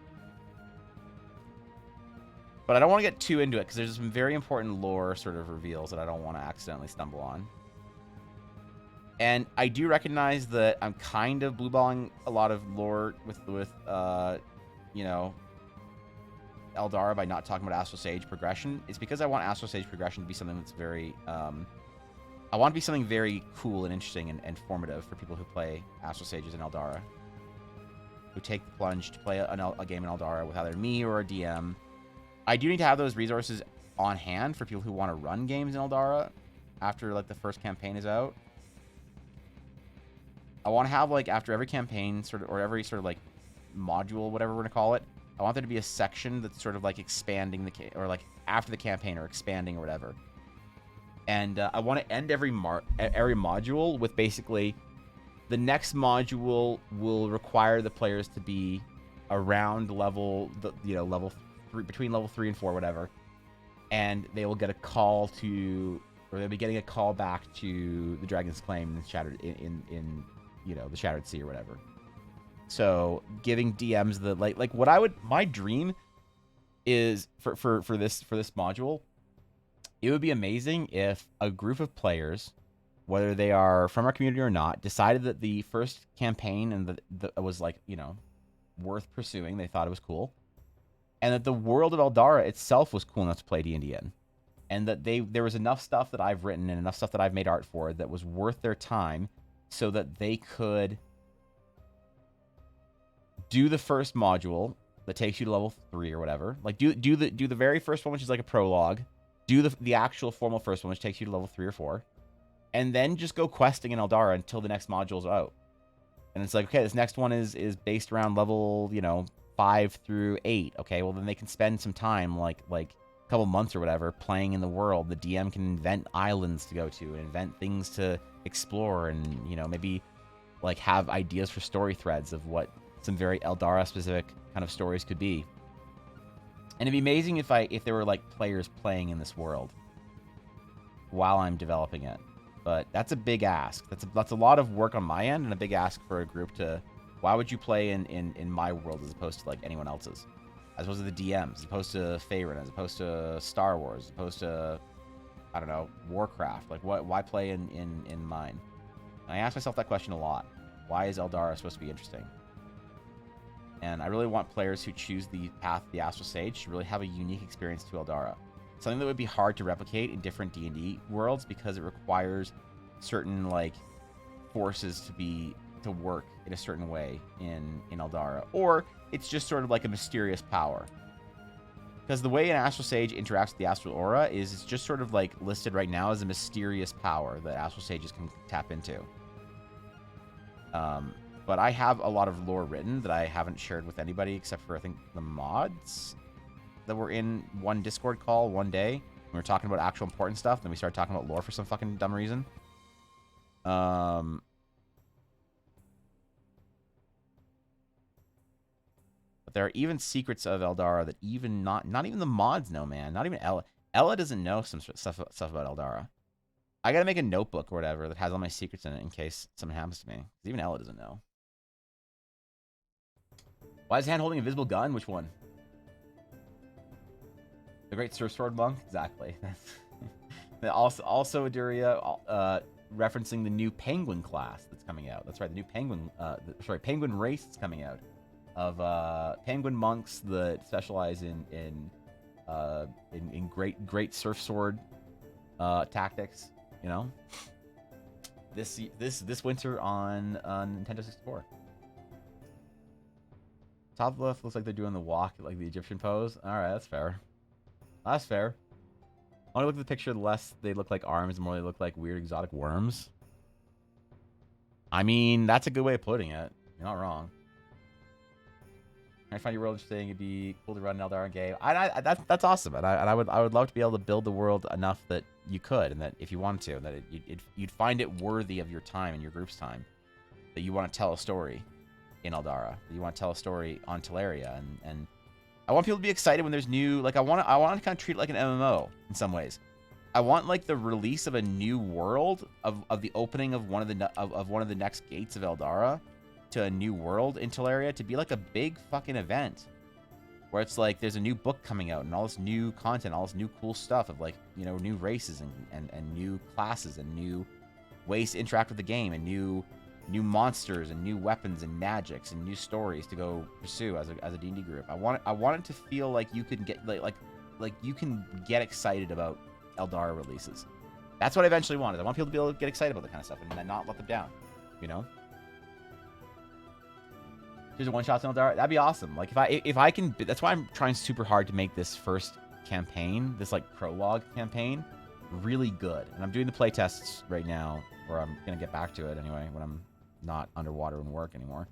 But I don't want to get too into it because there's some very important lore sort of reveals that I don't want to accidentally stumble on. And I do recognize that I'm kind of blueballing a lot of lore with you know, Eldara by not talking about Astral Sage progression. It's because I want Astral Sage progression to be something that's very I want to be something very cool and interesting and formative for people who play Astral Sages in Eldara, who take the plunge to play a game in Eldara with either me or a DM. I do need to have those resources on hand for people who want to run games in Eldara after like the first campaign is out. I want to have like after every campaign sort of, or every sort of like module, whatever we're gonna call it, I want there to be a section that's sort of like expanding or like after the campaign or expanding or whatever. And I want to end every module with basically the next module will require the players to be around level, level 3, between level 3 and 4, whatever. And they will get a call to, or they'll be getting a call back to the Dragon's Claim in the Shattered Sea or whatever. So giving DMs the like what I would, my dream is for this module. It would be amazing if a group of players, whether they are from our community or not, decided that the first campaign and that was like, you know, worth pursuing. They thought it was cool. And that the world of Eldara itself was cool enough to play D&D in. And that there was enough stuff that I've written and enough stuff that I've made art for that was worth their time so that they could do the first module that takes you to level 3 or whatever. Like do the very first one, which is like a prologue. Do the actual formal first one, which takes you to level 3 or 4. And then just go questing in Eldara until the next module's out. And it's like, okay, this next one is based around level, 5 through 8. Okay, well then they can spend some time, like a couple months or whatever, playing in the world. The DM can invent islands to go to and invent things to explore and, maybe like have ideas for story threads of what some very Eldara specific kind of stories could be. And it'd be amazing if there were like players playing in this world while I'm developing it. But that's a big ask. That's a lot of work on my end and a big ask for a group to. Why would you play in my world as opposed to like anyone else's? As opposed to the DMs, as opposed to Favorite, as opposed to Star Wars, as opposed to, I don't know, Warcraft. Like, why play in mine? And I ask myself that question a lot. Why is Eldara supposed to be interesting? And I really want players who choose the path of the Astral Sage to really have a unique experience to Eldara. Something that would be hard to replicate in different D&D worlds because it requires certain, like, forces to work in a certain way in Eldara. Or it's just sort of like a mysterious power. Because the way an Astral Sage interacts with the Astral Aura is it's just sort of like listed right now as a mysterious power that Astral Sages can tap into. But I have a lot of lore written that I haven't shared with anybody except for, I think, the mods that were in one Discord call one day. We were talking about actual important stuff, then we started talking about lore for some fucking dumb reason. But there are even secrets of Eldara that even not even the mods know, man. Not even Ella. Ella doesn't know some stuff about Eldara. I gotta make a notebook or whatever that has all my secrets in it in case something happens to me. 'Cause even Ella doesn't know. Why is hand holding an invisible gun? Which one? The Great Surf Sword Monk? Exactly. also Aduria, referencing the new Penguin class that's coming out. That's right, the new Penguin, Penguin race that's coming out. Of Penguin monks that specialize in great surf sword tactics, you know. This winter on Nintendo 64. Top left looks like they're doing the walk, like the Egyptian pose. All right, that's fair. That's fair. I want to look at the picture. The less they look like arms, the more they look like weird exotic worms. I mean, that's a good way of putting it. You're not wrong. I find your world interesting. It'd be cool to run an Eldara game. That's awesome, and I would love to be able to build the world enough that you could, and that if you wanted to, and that you'd find it worthy of your time and your group's time, that you want to tell a story in Eldara, that you want to tell a story on Teleria, and I want people to be excited when there's new. Like I want to kind of treat it like an MMO in some ways. I want like the release of a new world of the opening of one of the next gates of Eldara to a new world in Teleria to be like a big fucking event where it's like there's a new book coming out and all this new content, all this new cool stuff of like, you know, new races and new classes and new ways to interact with the game and new monsters and new weapons and magics and new stories to go pursue as a D&D group. I want it to feel like you can get like you can get excited about Eldara releases. That's what I eventually wanted. I want people to be able to get excited about that kind of stuff and then not let them down, you know? There's a one-shot in Eldara. That'd be awesome. Like if I can, that's why I'm trying super hard to make this first campaign, this like prologue campaign, really good. And I'm doing the playtests right now, or I'm gonna get back to it anyway when I'm not underwater and work anymore.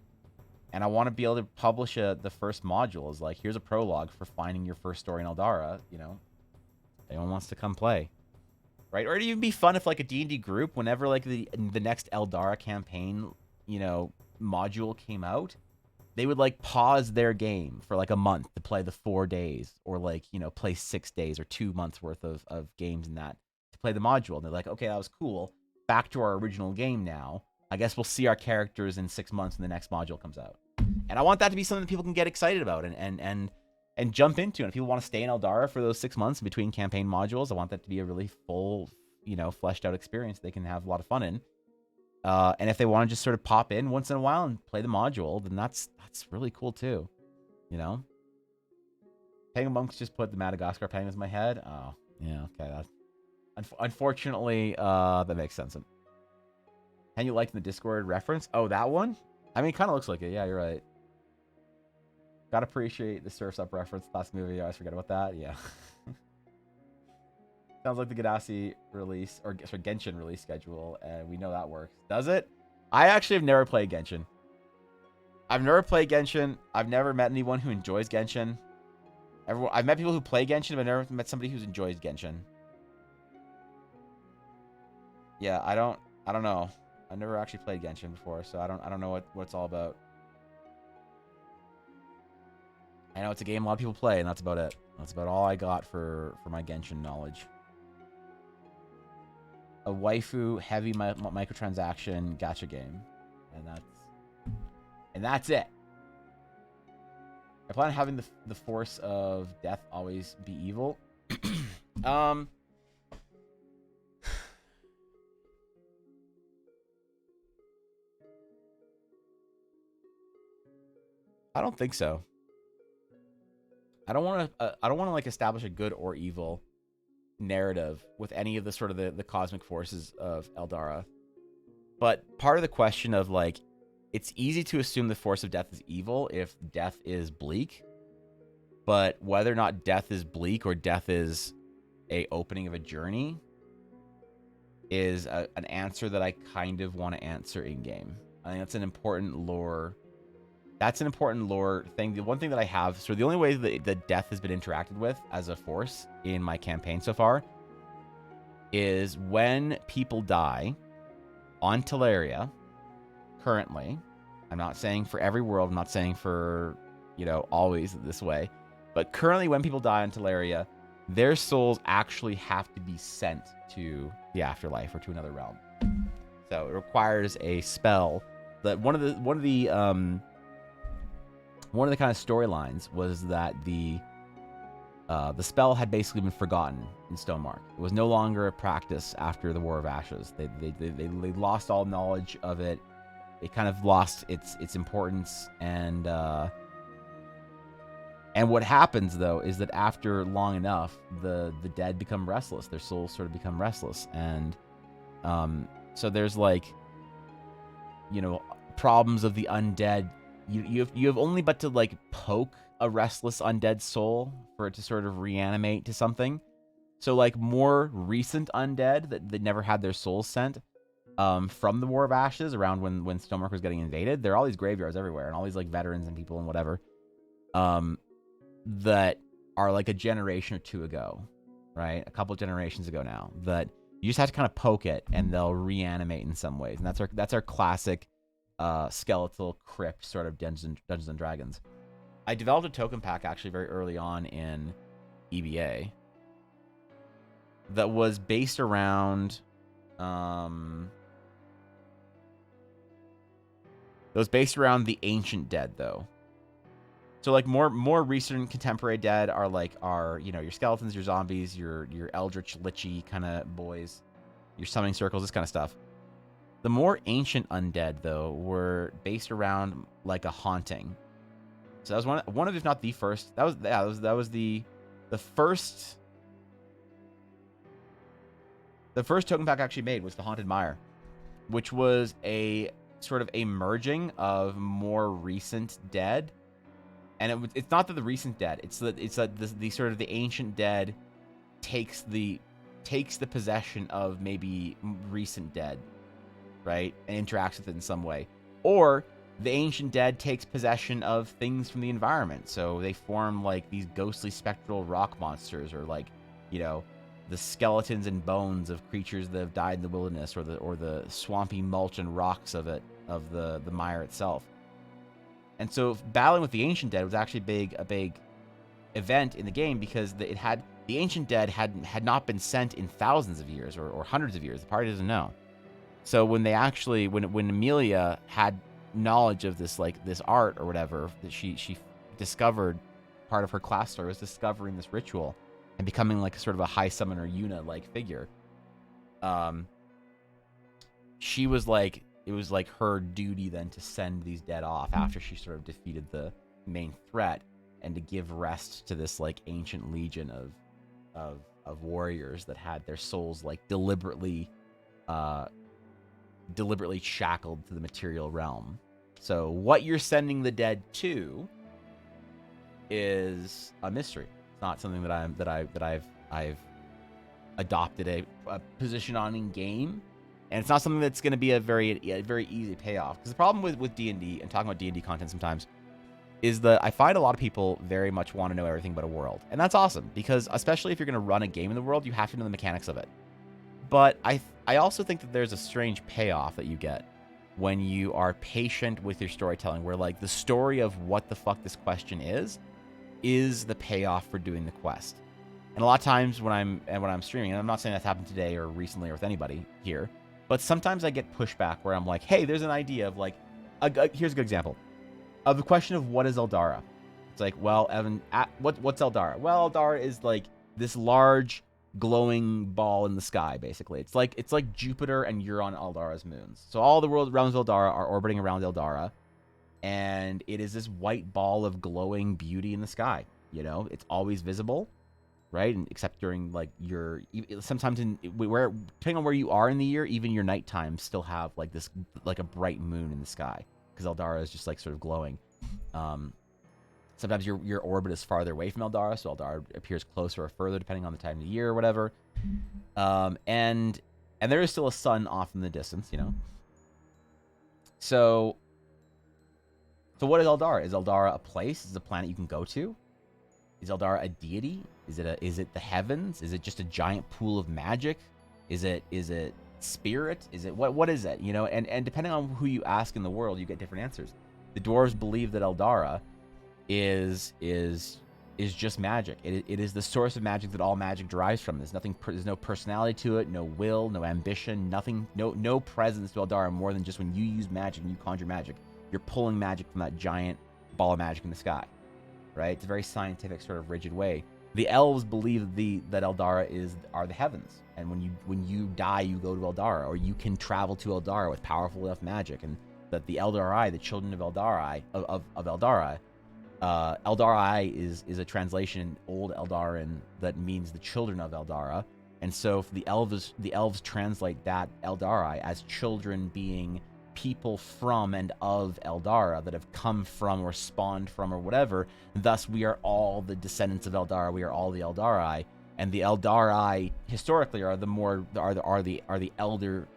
And I want to be able to publish the first module as like, here's a prologue for finding your first story in Eldara. You know, if anyone wants to come play, right? Or it'd even be fun if like a D&D group, whenever like the next Eldara campaign, you know, module came out, they would like pause their game for like a month to play the 4 days, or like, you know, play 6 days or 2 months worth of games in that to play the module. And they're like, okay, that was cool. Back to our original game now. I guess we'll see our characters in 6 months when the next module comes out. And I want that to be something that people can get excited about and jump into. And if people want to stay in Eldara for those 6 months in between campaign modules, I want that to be a really full, you know, fleshed out experience they can have a lot of fun in. And if they want to just sort of pop in once in a while and play the module, then that's really cool too, you know. Penguin monks just put the Madagascar penguins in my head. Oh, yeah, okay. That's unfortunately that makes sense. Can you like the Discord reference? Oh, that one? I mean, it kind of looks like it. Yeah, you're right. Gotta appreciate the Surf's Up reference. Last movie, I always forget about that. Yeah. Sounds like the Gadasi release, or sorry, Genshin release schedule, and we know that works. Does it? I actually have never played Genshin. I've never played Genshin. I've never met anyone who enjoys Genshin. I've met people who play Genshin, but I've never met somebody who enjoys Genshin. Yeah, I don't know. I've never actually played Genshin before, so I don't know what it's all about. I know it's a game a lot of people play, and that's about it. That's about all I got for my Genshin knowledge. a waifu heavy microtransaction gacha game, and that's it. I plan on having the force of death always be evil. I don't think so. I don't want to like establish a good or evil narrative with any of the sort of the cosmic forces of Eldara. But part of the question of like, it's easy to assume the force of death is evil if death is bleak. But whether or not death is bleak or death is a opening of a journey is an answer that I kind of want to answer in game. I think that's an important lore. That's an important lore thing. The one thing that I have, so the only way that death has been interacted with as a force in my campaign so far is when people die on Teleria. Currently, I'm not saying for every world, I'm not saying for, you know, always this way, but currently when people die on Teleria, their souls actually have to be sent to the afterlife or to another realm. So it requires a spell that one of the kind of storylines was that the spell had basically been forgotten in Stonemark. It was no longer a practice after the War of Ashes. They lost all knowledge of it. It kind of lost its importance, and what happens though is that after long enough, the dead become restless. Their souls sort of become restless, and so there's like, you know, problems of the undead. You have only but to like poke a restless undead soul for it to sort of reanimate to something. So like more recent undead that never had their souls sent from the War of Ashes around when Stonemark was getting invaded, there are all these graveyards everywhere and all these like veterans and people and whatever that are like a generation or two ago, right? A couple generations ago now, that you just have to kind of poke it and they'll reanimate in some ways. And that's our classic skeletal crypt sort of Dungeons and Dragons. I developed a token pack actually very early on in EBA that was based around the ancient dead though. So like more recent contemporary dead are you know, your skeletons, your zombies, your eldritch lichy kind of boys, your summoning circles, this kind of stuff. The more ancient undead though were based around like a haunting. So that was one of, if not the first. That was the first. The first token pack I actually made was the Haunted Mire, which was a sort of a merging of more recent dead, and it's not that the recent dead, it's that the sort of the ancient dead takes the possession of maybe recent dead, right, and interacts with it in some way, or the ancient dead takes possession of things from the environment, so they form like these ghostly spectral rock monsters, or like, you know, the skeletons and bones of creatures that have died in the wilderness, or the swampy mulch and rocks of the mire itself. And so battling with the ancient dead was actually a big event in the game, because the ancient dead had not been sent in thousands of years or hundreds of years. The party doesn't know. So when Amelia had knowledge of this, like this art or whatever, that she discovered, part of her class story was discovering this ritual and becoming like sort of a high summoner Yuna like figure. She was like, it was like her duty then to send these dead off after she sort of defeated the main threat, and to give rest to this like ancient legion of warriors that had their souls like deliberately shackled to the material realm. So what you're sending the dead to is a mystery. It's not something that I've adopted a position on in game, and it's not something that's going to be a very easy payoff. Because the problem with D&D, and talking about D&D content sometimes, is that I find a lot of people very much want to know everything about a world, and that's awesome, because especially if you're going to run a game in the world, you have to know the mechanics of it. But I also think that there's a strange payoff that you get when you are patient with your storytelling, where like the story of what the fuck this question is the payoff for doing the quest. And a lot of times when I'm streaming, and I'm not saying that's happened today or recently or with anybody here, but sometimes I get pushback where I'm like, hey, there's an idea of like, here's a good example of the question of what is Eldara. It's like, well, Evan, what's Eldara? Well, Eldara is like this large glowing ball in the sky, basically. It's like Jupiter and you're on Eldara's moons. So all the world realms of Eldara are orbiting around Eldara, and it is this white ball of glowing beauty in the sky. You know, it's always visible, right? And except during like sometimes where depending on where you are in the year, even your nighttime still have like this like a bright moon in the sky because Eldara is just like sort of glowing. Sometimes your orbit is farther away from Eldara, so Eldara appears closer or further depending on the time of the year or whatever. And there is still a sun off in the distance, you know. So what is Eldara? Is Eldara a place? Is it a planet you can go to? Is Eldara a deity? Is it the heavens? Is it just a giant pool of magic? Is it spirit? Is it what is it? You know, and depending on who you ask in the world, you get different answers. The dwarves believe that Eldara is just magic. It is the source of magic that all magic derives from. There's no personality to it, no will, no ambition, nothing, no presence to Eldara more than just when you use magic and you conjure magic, you're pulling magic from that giant ball of magic in the sky, right? It's a very scientific, sort of rigid way. The elves believe that Eldara are the heavens, and when you die, you go to Eldara, or you can travel to Eldara with powerful enough magic, and that the Eldarai, the children of Eldara, Eldarai is a translation in Old Eldarin that means the children of Eldara, and so the elves translate that Eldarai as children being people from and of Eldara that have come from or spawned from or whatever. Thus, we are all the descendants of Eldara. We are all the Eldarai, and the Eldarai historically are the elder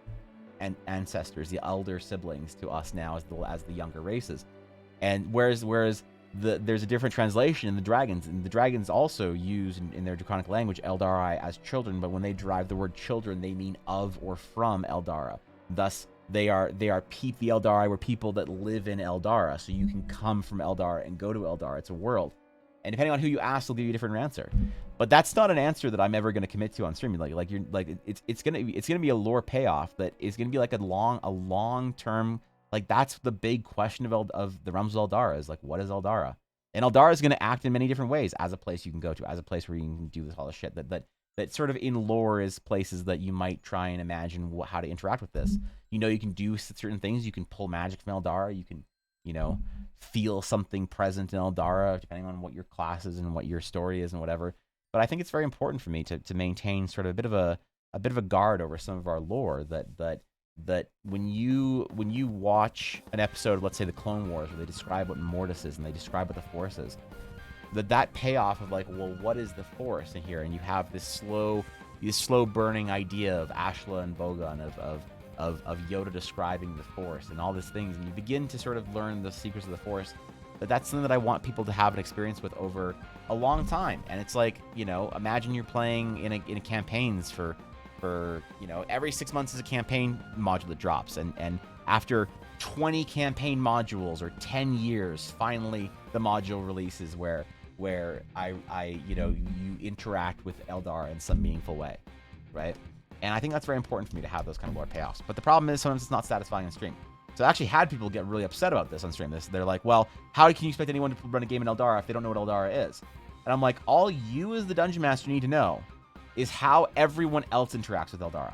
and ancestors, the elder siblings to us now as the younger races, and whereas there's a different translation in the dragons, and the dragons also use in their draconic language Eldarai as children, but when they derive the word children, they mean of or from Eldara. Thus, the Eldarai were people that live in Eldara, so you can come from Eldara and go to Eldara. It's a world, and depending on who you ask, they'll give you a different answer. But that's not an answer that I'm ever going to commit to on streaming. It's gonna be a lore payoff that is gonna be like a long term. Like, that's the big question of the realms of Eldara is like, what is Eldara? And Eldara is going to act in many different ways as a place you can go to, as a place where you can do all this shit. That sort of in lore is places that you might try and imagine how to interact with this. You know, you can do certain things. You can pull magic from Eldara. You can, you know, feel something present in Eldara, depending on what your class is and what your story is and whatever. But I think it's very important for me to maintain sort of a bit of a guard over some of our lore that when you watch an episode, let's say the Clone Wars, where they describe what Mortis is and they describe what the Force is, that payoff of like, well, what is the Force in here? And you have this slow burning idea of Ashla and Bogan of Yoda describing the Force and all these things, and you begin to sort of learn the secrets of the Force. That's something that I want people to have an experience with over a long time. And it's like, you know, imagine you're playing in a campaigns for you know, every 6 months is a campaign module that drops, and after 20 campaign modules or 10 years, finally the module releases where I you know, you interact with Eldar in some meaningful way, right? And I think that's very important for me to have those kind of lore payoffs. But the problem is sometimes it's not satisfying on stream. So I actually had people get really upset about this on stream. They're like, well, how can you expect anyone to run a game in Eldara if they don't know what Eldara is? And I'm like, all you as the dungeon master need to know is how everyone else interacts with Eldara.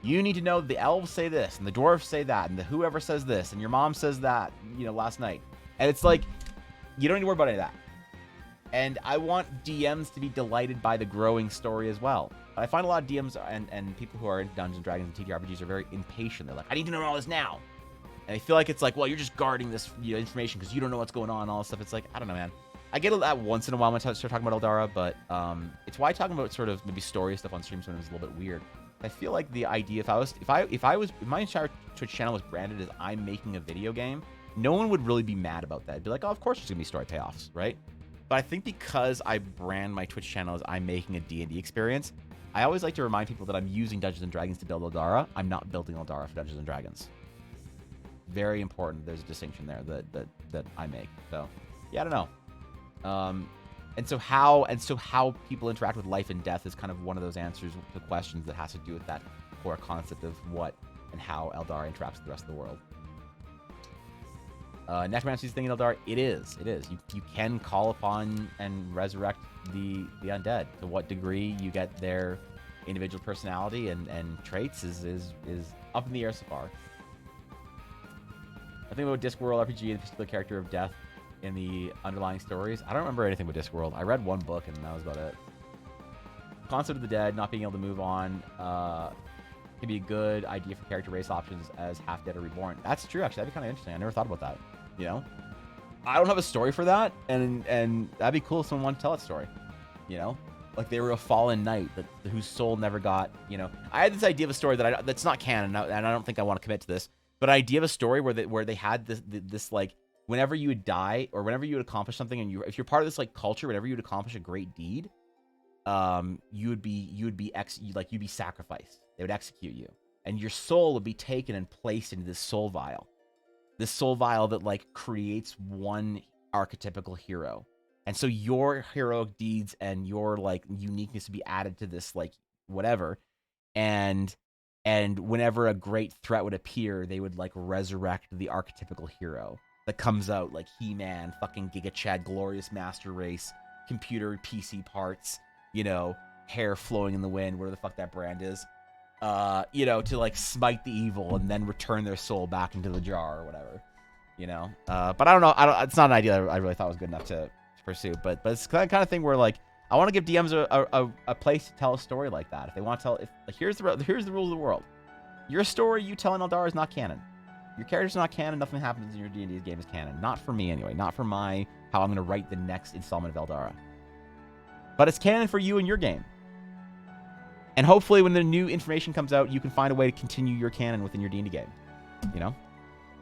You need to know the elves say this, and the dwarves say that, and the whoever says this, and your mom says that, you know, last night. And it's like, you don't need to worry about any of that. And I want DMs to be delighted by the growing story as well. But I find a lot of DMs and people who are into Dungeons & Dragons and TTRPGs are very impatient. They're like, I need to know all this now. And I feel like it's like, well, you're just guarding this, you know, information because you don't know what's going on and all this stuff. It's like, I don't know, man. I get that once in a while when I start talking about Eldara, but it's why talking about sort of maybe story stuff on stream sometimes is a little bit weird. I feel like the idea, if my entire Twitch channel was branded as I'm making a video game, no one would really be mad about that. It'd be like, oh, of course there's gonna be story payoffs, right? But I think because I brand my Twitch channel as I'm making a D&D experience, I always like to remind people that I'm using Dungeons & Dragons to build Eldara. I'm not building Eldara for Dungeons & Dragons. Very important. There's a distinction there that I make. So, yeah, I don't know. And so how people interact with life and death is kind of one of those answers to questions that has to do with that core concept of what and how Eldar interacts with the rest of the world. Necromancy's thing in Eldar, it is. You can call upon and resurrect the undead. To what degree you get their individual personality and traits is up in the air so far. I think about Discworld RPG and the particular character of death in the underlying stories. I don't remember anything with Discworld. I read one book and that was about it. Concept of the dead, not being able to move on, can be a good idea for character race options as half dead or reborn. That's true, actually. That'd be kind of interesting. I never thought about that. You know, I don't have a story for that, and that'd be cool if someone wanted to tell that story. You know, like they were a fallen knight whose soul never got. You know, I had this idea of a story that's not canon, and I don't think I want to commit to this. But idea of a story where they had this like, whenever you would die or whenever you would accomplish something, and if you're part of this like culture, whenever you would accomplish a great deed, you'd be sacrificed. They would execute you, and your soul would be taken and placed into this soul vial. This soul vial that like creates one archetypical hero. And so your heroic deeds and your like uniqueness would be added to this like whatever. And whenever a great threat would appear, they would like resurrect the archetypical hero that comes out like He-Man, fucking Giga Chad, glorious master race, computer PC parts, you know, hair flowing in the wind, whatever the fuck that brand is. You know, to like smite the evil and then return their soul back into the jar or whatever, you know. But I don't know. It's not an idea I really thought was good enough to pursue. But it's the kind of thing where like I want to give DMs a place to tell a story like that. If they want to tell, like, here's the rules of the world. Your story you tell in Eldar is not canon. Your character's not canon. Nothing that happens in your D&D game is canon. Not for me anyway. Not for how I'm going to write the next installment of Eldara. But it's canon for you and your game. And hopefully when the new information comes out, you can find a way to continue your canon within your D&D game. You know?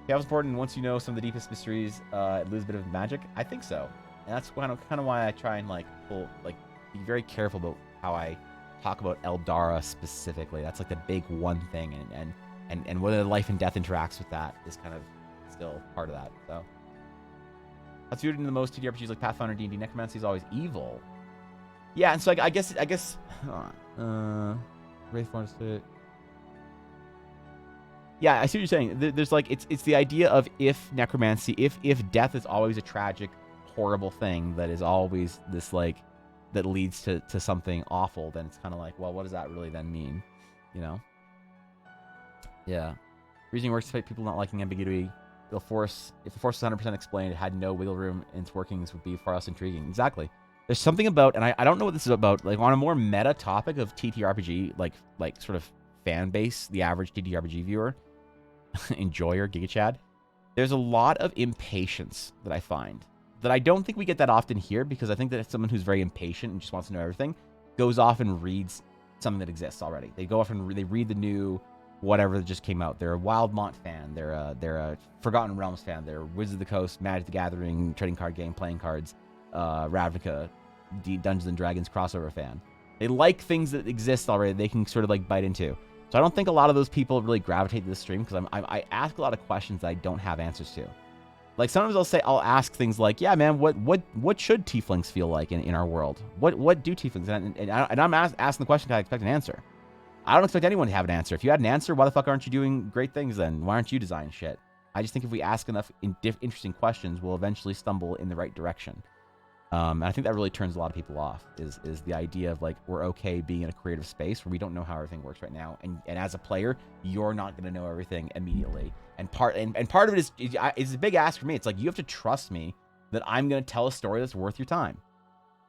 Chaos important. Once you know some of the deepest mysteries, it loses a bit of magic. I think so. And that's kind of why I try and be very careful about how I talk about Eldara specifically. That's like the big one thing. And whether life and death interacts with that is kind of still part of that. So that's viewed in the most TTRPGs like Pathfinder, D&D. Necromancy is always evil. Yeah, and so I guess Wraith wants to. Yeah, I see what you're saying. There's like it's the idea of if necromancy, if death is always a tragic, horrible thing that is always this like that leads to something awful, then it's kind of like, well, what does that really then mean? You know? Yeah. Reasoning works despite people not liking ambiguity. If the force is 100% explained, it had no wiggle room in its workings, would be far less intriguing. Exactly. There's something about, and I don't know what this is about, like on a more meta topic of TTRPG, like sort of fan base, the average TTRPG viewer, enjoyer, Giga Chad. There's a lot of impatience that I find that I don't think we get that often here, because I think that someone who's very impatient and just wants to know everything goes off and reads something that exists already. They go off and they read the new whatever that just came out. They're a Wildmont fan. They're a Forgotten Realms fan. They're Wizards of the Coast, Magic the Gathering, trading card game, playing cards, Ravnica, Dungeons and Dragons crossover fan. They like things that exist already. They can sort of like bite into. So I don't think a lot of those people really gravitate to this stream, because I ask a lot of questions that I don't have answers to. Like sometimes I'll ask things like, yeah, man, what should tieflings feel like in our world? What do tieflings? And I'm asking the question because I expect an answer. I don't expect anyone to have an answer. If you had an answer, why the fuck aren't you doing great things then? Why aren't you designing shit? I just think if we ask enough interesting questions, we'll eventually stumble in the right direction. And I think that really turns a lot of people off, is the idea of like, we're okay being in a creative space where we don't know how everything works right now. And as a player, you're not going to know everything immediately. And part of it is a big ask for me. It's like, you have to trust me that I'm going to tell a story that's worth your time.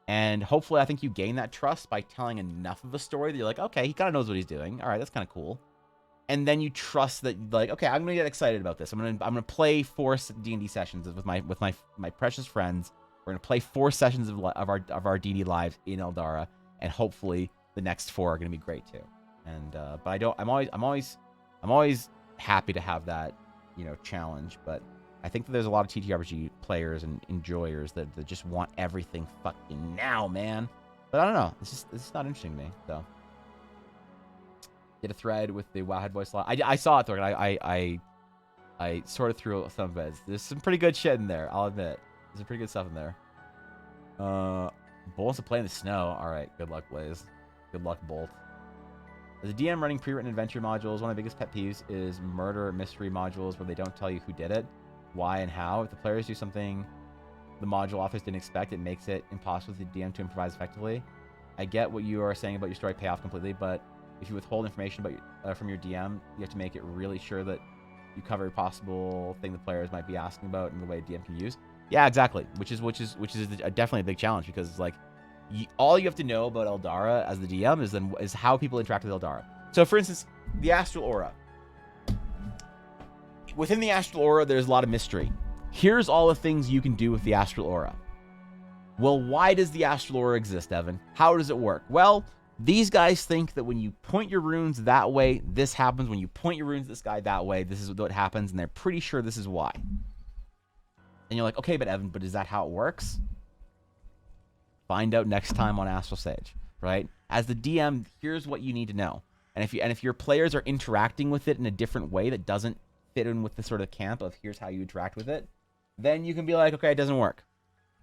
And hopefully I think you gain that trust by telling enough of a story that you're like, okay, he kind of knows what he's doing. All right, that's kind of cool. And then you trust that, like, okay, I'm going to get excited about this. I'm going to play 4 D&D sessions with my precious friends. We're gonna play 4 sessions of our D&D lives in Eldara, and hopefully the next 4 are gonna be great too. And but I'm always happy to have that, you know, challenge. But I think that there's a lot of TTRPG players and enjoyers that just want everything fucking now, man. But I don't know. It's just not interesting to me. So did a thread with the Wowhead voice line. I saw it, Thorgan. I sorted through some of it. There's some pretty good shit in there, I'll admit. There's some pretty good stuff in there. Bolt wants to play in the snow. All right, good luck, Blaze. Good luck, Bolt. As a DM running pre-written adventure modules, one of my biggest pet peeves is murder mystery modules where they don't tell you who did it, why, and how. If the players do something the module authors didn't expect, it makes it impossible for the DM to improvise effectively. I get what you are saying about your story payoff completely, but if you withhold information about from your DM, you have to make it really sure that you cover every possible thing the players might be asking about in the way a DM can use. Yeah, exactly. Which is definitely a big challenge because like all you have to know about Eldara as the DM is how people interact with Eldara. So, for instance, the Astral Aura. Within the Astral Aura, there's a lot of mystery. Here's all the things you can do with the Astral Aura. Well, why does the Astral Aura exist, Evan? How does it work? Well, these guys think that when you point your runes that way, this happens. When you point your runes this guy that way, this is what happens, and they're pretty sure this is why. And you're like, okay, but Evan, but is that how it works? Find out next time on Astral Sage, right? As the DM, here's what you need to know. And if your players are interacting with it in a different way that doesn't fit in with the sort of camp of here's how you interact with it, then you can be like, okay, it doesn't work.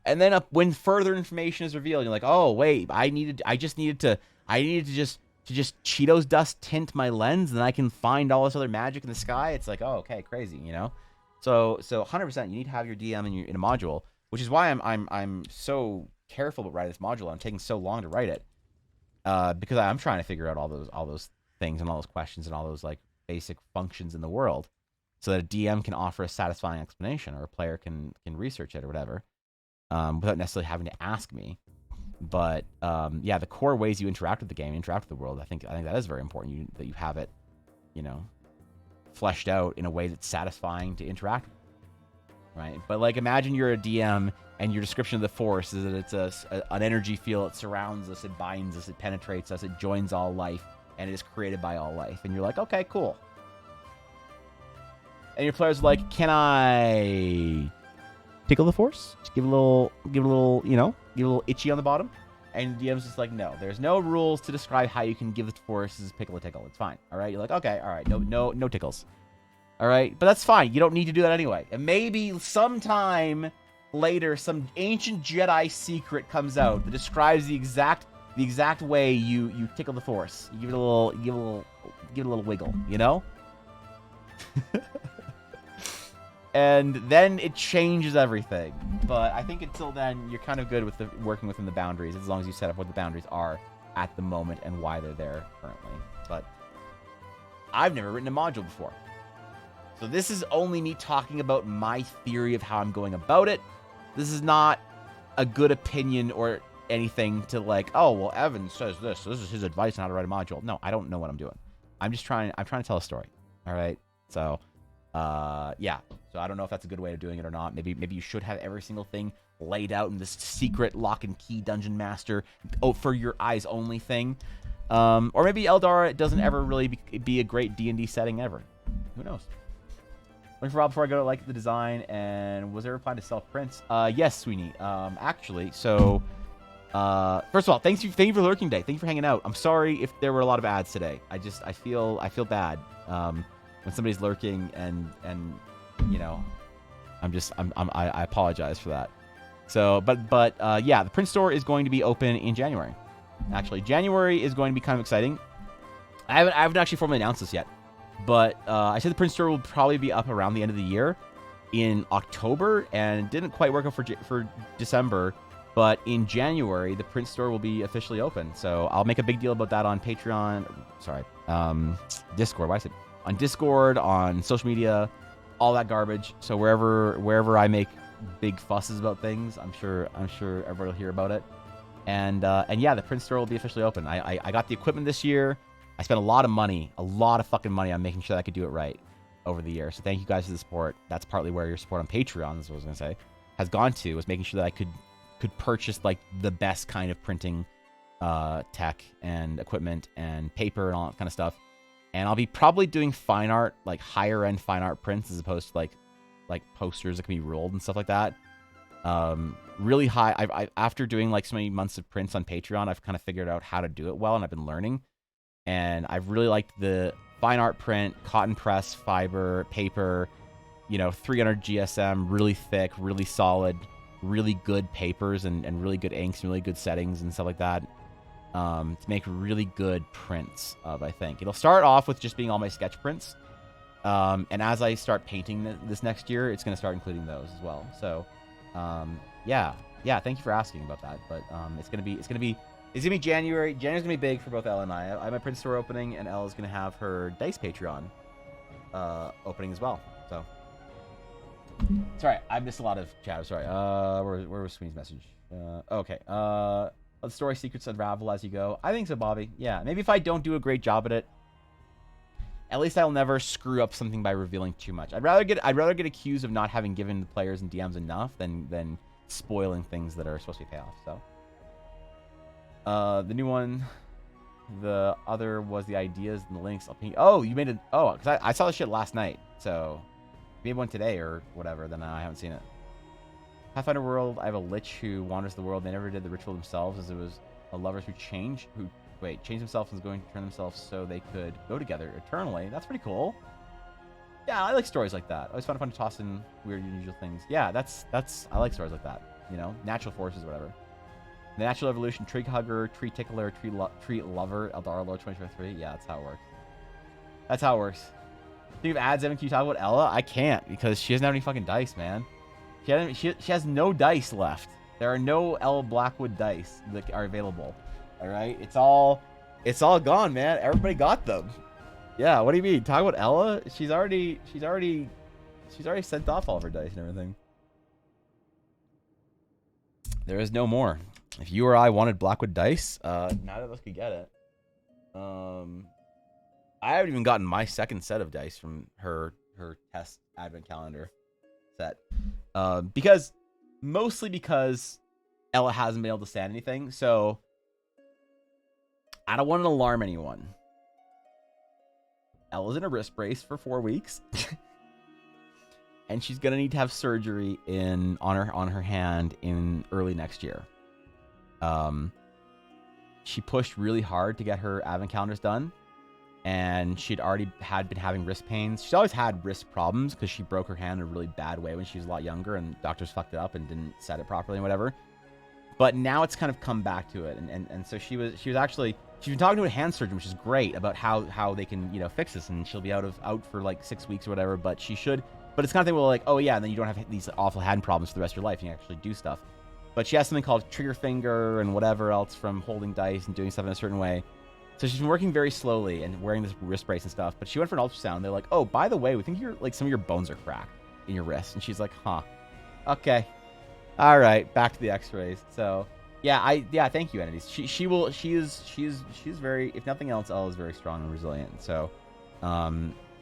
And then when further information is revealed, you're like, oh wait, I just needed to just Cheetos dust tint my lens, and I can find all this other magic in the sky. It's like, oh, okay, crazy, you know. So 100%, you need to have your DM in a module, which is why I'm so careful about writing this module. I'm taking so long to write it because I'm trying to figure out all those things and all those questions and all those like basic functions in the world, so that a DM can offer a satisfying explanation or a player can research it or whatever. Without necessarily having to ask me. But yeah, the core ways you interact with the game, interact with the world, I think that is very important. That you have it, you know, fleshed out in a way that's satisfying to interact with, right? But like, imagine you're a DM and your description of the Force is that it's an energy field. It surrounds us, it binds us, it penetrates us, it joins all life, and it is created by all life. And you're like, okay, cool. And your players are like, can I tickle the Force? Just give a little, you know, give a little itchy on the bottom. And DM's just like, no, there's no rules to describe how you can give the Force as pickle a tickle. It's fine. All right. You're like, okay, all right. No tickles. All right. But that's fine. You don't need to do that anyway. And maybe sometime later, some ancient Jedi secret comes out that describes the exact way you tickle the Force. You give it a little wiggle, you know? And then it changes everything. But I think until then, you're kind of good with working within the boundaries, as long as you set up what the boundaries are at the moment and why they're there currently. But I've never written a module before. So this is only me talking about my theory of how I'm going about it. This is not a good opinion or anything to like, oh, well, Evan says this. So this is his advice on how to write a module. No, I don't know what I'm doing. I'm trying to tell a story. All right. So yeah. So I don't know if that's a good way of doing it or not. Maybe you should have every single thing laid out in this secret lock and key dungeon master for your eyes only thing. Or maybe Eldara doesn't ever really be a great D&D setting ever. Who knows? Looking for Rob before I go to like the design. And was there a plan to self prints? Yes, Sweeney. Actually, so first of all, thank you for lurking day. Thank you for hanging out. I'm sorry if there were a lot of ads today. I feel bad when somebody's lurking and you know, I apologize for that. So, but yeah, the print store is going to be open in January. Actually, January is going to be kind of exciting. I haven't actually formally announced this yet, but I said the print store will probably be up around the end of the year in October, and it didn't quite work out for December. But in January, the print store will be officially open. So I'll make a big deal about that on Patreon. Sorry, Discord. Why I said on Discord, on social media, all that garbage. So wherever I make big fusses about things, I'm sure everybody will hear about it. And yeah, the print store will be officially open. I got the equipment this year. I spent a lot of fucking money on making sure that I could do it right over the year. So thank you guys for the support. That's partly where your support on Patreon, is what I was gonna say, has gone to, was making sure that I could purchase like the best kind of printing tech and equipment and paper and all that kind of stuff. And I'll be probably doing fine art, like higher end fine art prints, as opposed to like posters that can be rolled and stuff like that. Really high. I after doing like so many months of prints on Patreon, I've kind of figured out how to do it well, and I've been learning. And I've really liked the fine art print, cotton press, fiber, paper, 300 GSM, really thick, really solid, really good papers and really good inks and really good settings and stuff like that to make really good prints of, I think. It'll start off with just being all my sketch prints. And as I start painting this next year, it's going to start including those as well. So, yeah, thank you for asking about that. But it's going to be January. January's going to be big for both Elle and I. I have my print store opening, and Elle is going to have her Dice Patreon opening as well. So, sorry, I missed a lot of chat. Sorry. Where was Sweeney's message? Okay. Let the story secrets unravel as you go. I think so, Bobby. Yeah, maybe if I don't do a great job at it, at least I'll never screw up something by revealing too much. I'd rather get accused of not having given the players and DMs enough than spoiling things that are supposed to be payoff. So, the new one, the other was the ideas and the links. I'll paint. Oh, you made it. Oh, because I saw the shit last night. So, you made one today or whatever. Then I haven't seen it. Pathfinder World. I have a lich who wanders the world. They never did the ritual themselves, as it was a lovers who changed themselves and was going to turn themselves so they could go together eternally. That's pretty cool. Yeah, I like stories like that. I always find it fun to toss in weird, unusual things. Yeah, I like stories like that. You know, natural forces, whatever. The natural evolution, tree hugger, tree tickler, tree lover, Eldar Lord 2023. Yeah, that's how it works. That's how it works. Think of ads, Evan, can you talk about Ella? I can't because she doesn't have any fucking dice, man. She has no dice left. There are no Ella Blackwood dice that are available. All right, it's all gone, man. Everybody got them. Yeah, what do you mean? Talk about Ella? She's already sent off all of her dice and everything. There is no more. If you or I wanted Blackwood dice, neither of us could get it. I haven't even gotten my second set of dice from her test advent calendar set. Mostly because Ella hasn't been able to stand anything, so I don't want to alarm anyone. Ella's in a wrist brace for 4 weeks. And she's gonna need to have surgery on her hand in early next year. She pushed really hard to get her advent calendars done, and she'd already been having wrist pains. She's always had wrist problems because she broke her hand in a really bad way when she was a lot younger, and doctors fucked it up and didn't set it properly and whatever. But now it's kind of come back to it, and so she's been talking to a hand surgeon, which is great, about how they can, you know, fix this, and she'll be out for like 6 weeks or whatever. But it's kind of thing where like, oh yeah, and then you don't have these awful hand problems for the rest of your life. You can actually do stuff. But she has something called trigger finger and whatever else from holding dice and doing stuff in a certain way. So she's been working very slowly and wearing this wrist brace and stuff. But she went for an ultrasound. They're like, oh, by the way, we think some of your bones are cracked in your wrist. And she's like, huh, okay, all right, back to the X-rays. So yeah, thank you, entities. She is very, if nothing else, Elle is very strong and resilient. So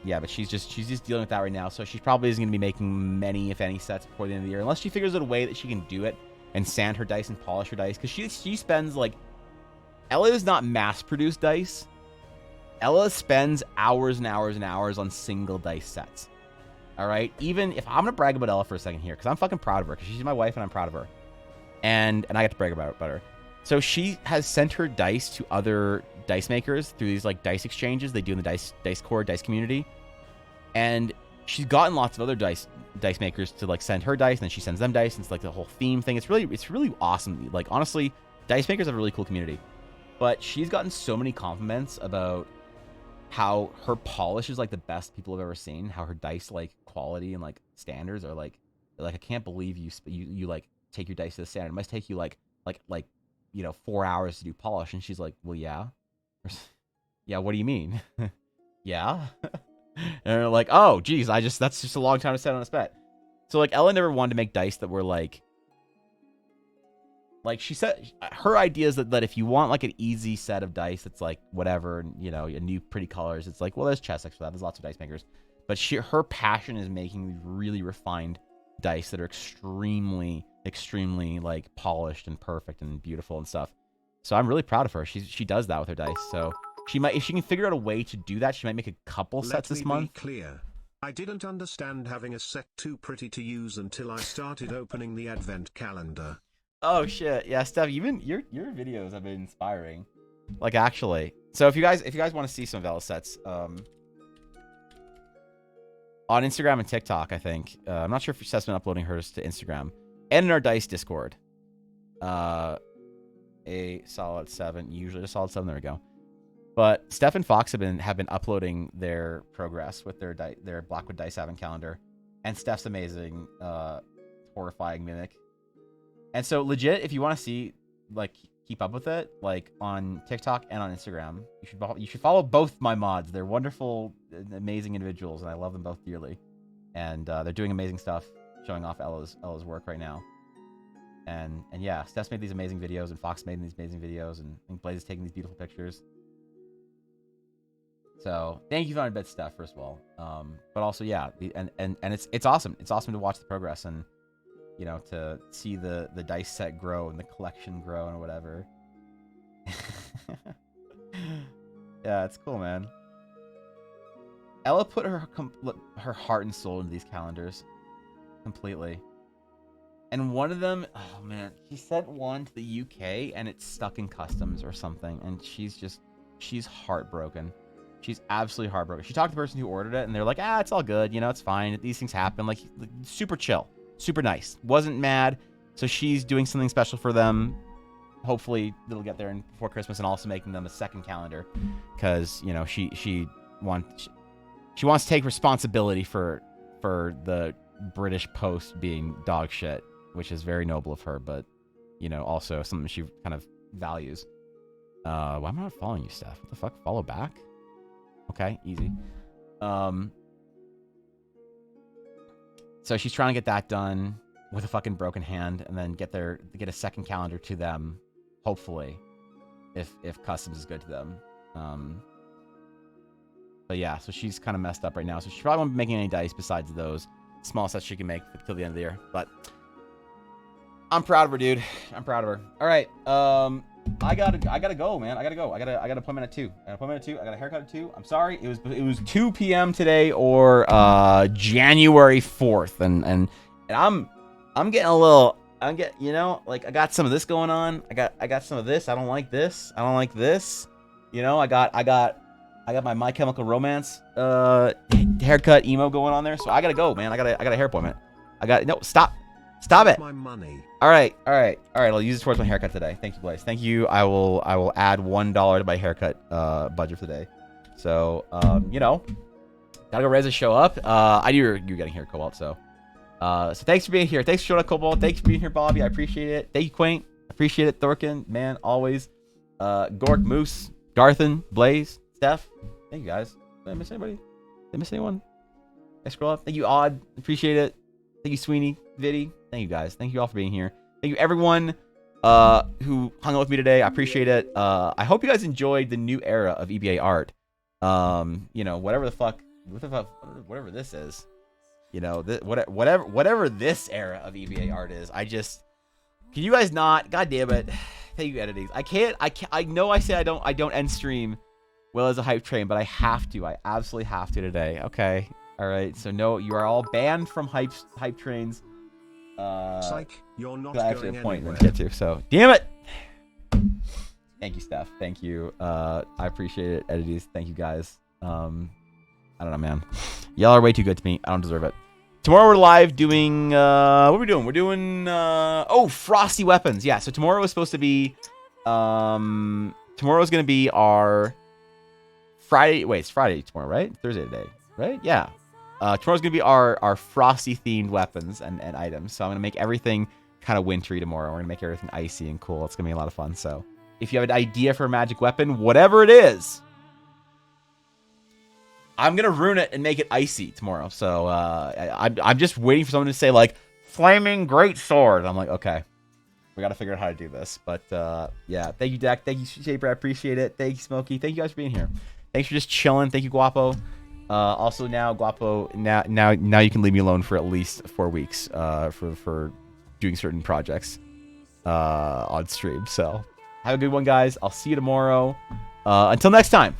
yeah, but she's just dealing with that right now. So she probably isn't going to be making many, if any, sets before the end of the year, unless she figures out a way that she can do it and sand her dice and polish her dice. Because she spends like, Ella does not mass-produce dice. Ella spends hours and hours and hours on single dice sets. All right? Even if I'm going to brag about Ella for a second here, because I'm fucking proud of her, because she's my wife and I'm proud of her. And I get to brag about her. So she has sent her dice to other dice makers through these like dice exchanges they do in the dice core dice community. And she's gotten lots of other dice makers to like send her dice, and then she sends them dice, and it's like the whole theme thing. It's really awesome. Like, honestly, dice makers have a really cool community. But she's gotten so many compliments about how her polish is like the best people have ever seen. How her dice like quality and like standards are like I can't believe you like take your dice to the standard. It must take you like 4 hours to do polish. And she's like, well, yeah. Yeah, what do you mean? Yeah. And they're like, oh, geez, that's just a long time to set on a spec. So like Ella never wanted to make dice that were like she said her idea is that if you want like an easy set of dice that's like whatever, you know, a new pretty colors, it's like, well, there's Chessex for that. There's lots of dice makers. But her passion is making these really refined dice that are extremely like polished and perfect and beautiful and stuff. So I'm really proud of her. She does that with her dice. So if she can figure out a way to do that, she might make a couple sets this month. Let me be clear. I didn't understand having a set too pretty to use until I started opening the advent calendar. Oh shit. Yeah, Steph, even your videos have been inspiring. Like, actually. So if you guys want to see some of Ella's sets, on Instagram and TikTok, I think. I'm not sure if Steph's been uploading hers to Instagram. and in our dice Discord. A solid 7, usually a solid 7. There we go. But Steph and Fox have been uploading their progress with their Blackwood Dice Advent calendar, and Steph's amazing, horrifying mimic. And so legit, if you want to see, like, keep up with it, like on TikTok and on Instagram, you should follow both my mods. They're wonderful, amazing individuals, and I love them both dearly. And they're doing amazing stuff, showing off Ella's work right now. And yeah, Steph's made these amazing videos, and Fox made these amazing videos, and Blaze is taking these beautiful pictures. So thank you for that, Steph, first of all. But also, yeah, and it's awesome. It's awesome to watch the progress, and you know, to see the dice set grow and the collection grow and whatever. Yeah, it's cool, man. Ella put her heart and soul into these calendars completely. And one of them, oh man, she sent one to the UK and it's stuck in customs or something, and she's heartbroken. She's absolutely heartbroken. She talked to the person who ordered it, and they're like, it's all good, you know, it's fine. These things happen. Like super chill, super nice. Wasn't mad. So she's doing something special for them. Hopefully it'll get there before Christmas, and also making them a second calendar, because you know she wants to take responsibility for the British Post being dog shit, which is very noble of her, but you know, also something she kind of values. Why am I not following you, Steph? What the fuck? Follow back? Okay, easy. So she's trying to get that done with a fucking broken hand, and then get a second calendar to them, hopefully, if customs is good to them. But yeah, so she's kind of messed up right now. So she probably won't be making any dice besides those small sets she can make till the end of the year. But I'm proud of her, dude. I'm proud of her. All right. I gotta go, man. I gotta go. I got an appointment at 2. I got a haircut at 2. I'm sorry. It was 2 p.m. today, or January 4th, and I'm getting a little. You know, like I got some of this going on. I got some of this. I don't like this. I don't like this. You know, I got my My Chemical Romance haircut emo going on there. So I gotta go, man. I got a hair appointment. Stop it. My money. All right. I'll use it towards my haircut today. Thank you, Blaze. Thank you. I will add $1 to my haircut budget for today. So you know, gotta go raise a show up. I knew you're getting here, Cobalt. So thanks for being here. Thanks for showing up, Cobalt. Thanks for being here, Bobby. I appreciate it. Thank you, Quaint. Appreciate it, Thorkin. Man, always. Gork, Moose, Garthen, Blaze, Steph. Thank you guys. Did I miss anybody? Did I miss anyone? I scroll up. Thank you, Odd. Appreciate it. Thank you, Sweeney, Viddy. Thank you guys. Thank you all for being here. Thank you everyone who hung out with me today. I appreciate it. I hope you guys enjoyed the new era of EBA art. You know, whatever this is. You know, whatever this era of EBA art is. Can you guys not? God damn it. Thank you, editings. I know I say I don't end stream well as a hype train, but I have to. I absolutely have to today. Okay. All right. So no, you are all banned from hype trains. Psych, you're not actually going a point anywhere. to get to. So damn it. Thank you, Steph. Thank you. I appreciate it, editors. Thank you guys. I don't know, man. Y'all are way too good to me. I don't deserve it. Tomorrow we're live doing what are we doing? We're doing Frosty Weapons. Yeah, so tomorrow is supposed to be tomorrow is gonna be our Friday. Wait, it's Friday tomorrow, right? Thursday today, right? Yeah. Tomorrow's gonna be our Frosty themed weapons and items. So I'm gonna make everything kind of wintry tomorrow. We're gonna make everything icy and cool. It's gonna be a lot of fun. So if you have an idea for a magic weapon, whatever it is, I'm gonna ruin it and make it icy tomorrow. So I'm just waiting for someone to say like flaming great sword. I'm like, okay, we gotta figure out how to do this. But yeah, thank you, Dec. Thank you, Shaper. I appreciate it. Thank you, Smokey. Thank you guys for being here. Thanks for just chilling. Thank you, Guapo. Also now, Guapo, now you can leave me alone for at least 4 weeks for doing certain projects on stream. So have a good one, guys. I'll see you tomorrow. Until next time.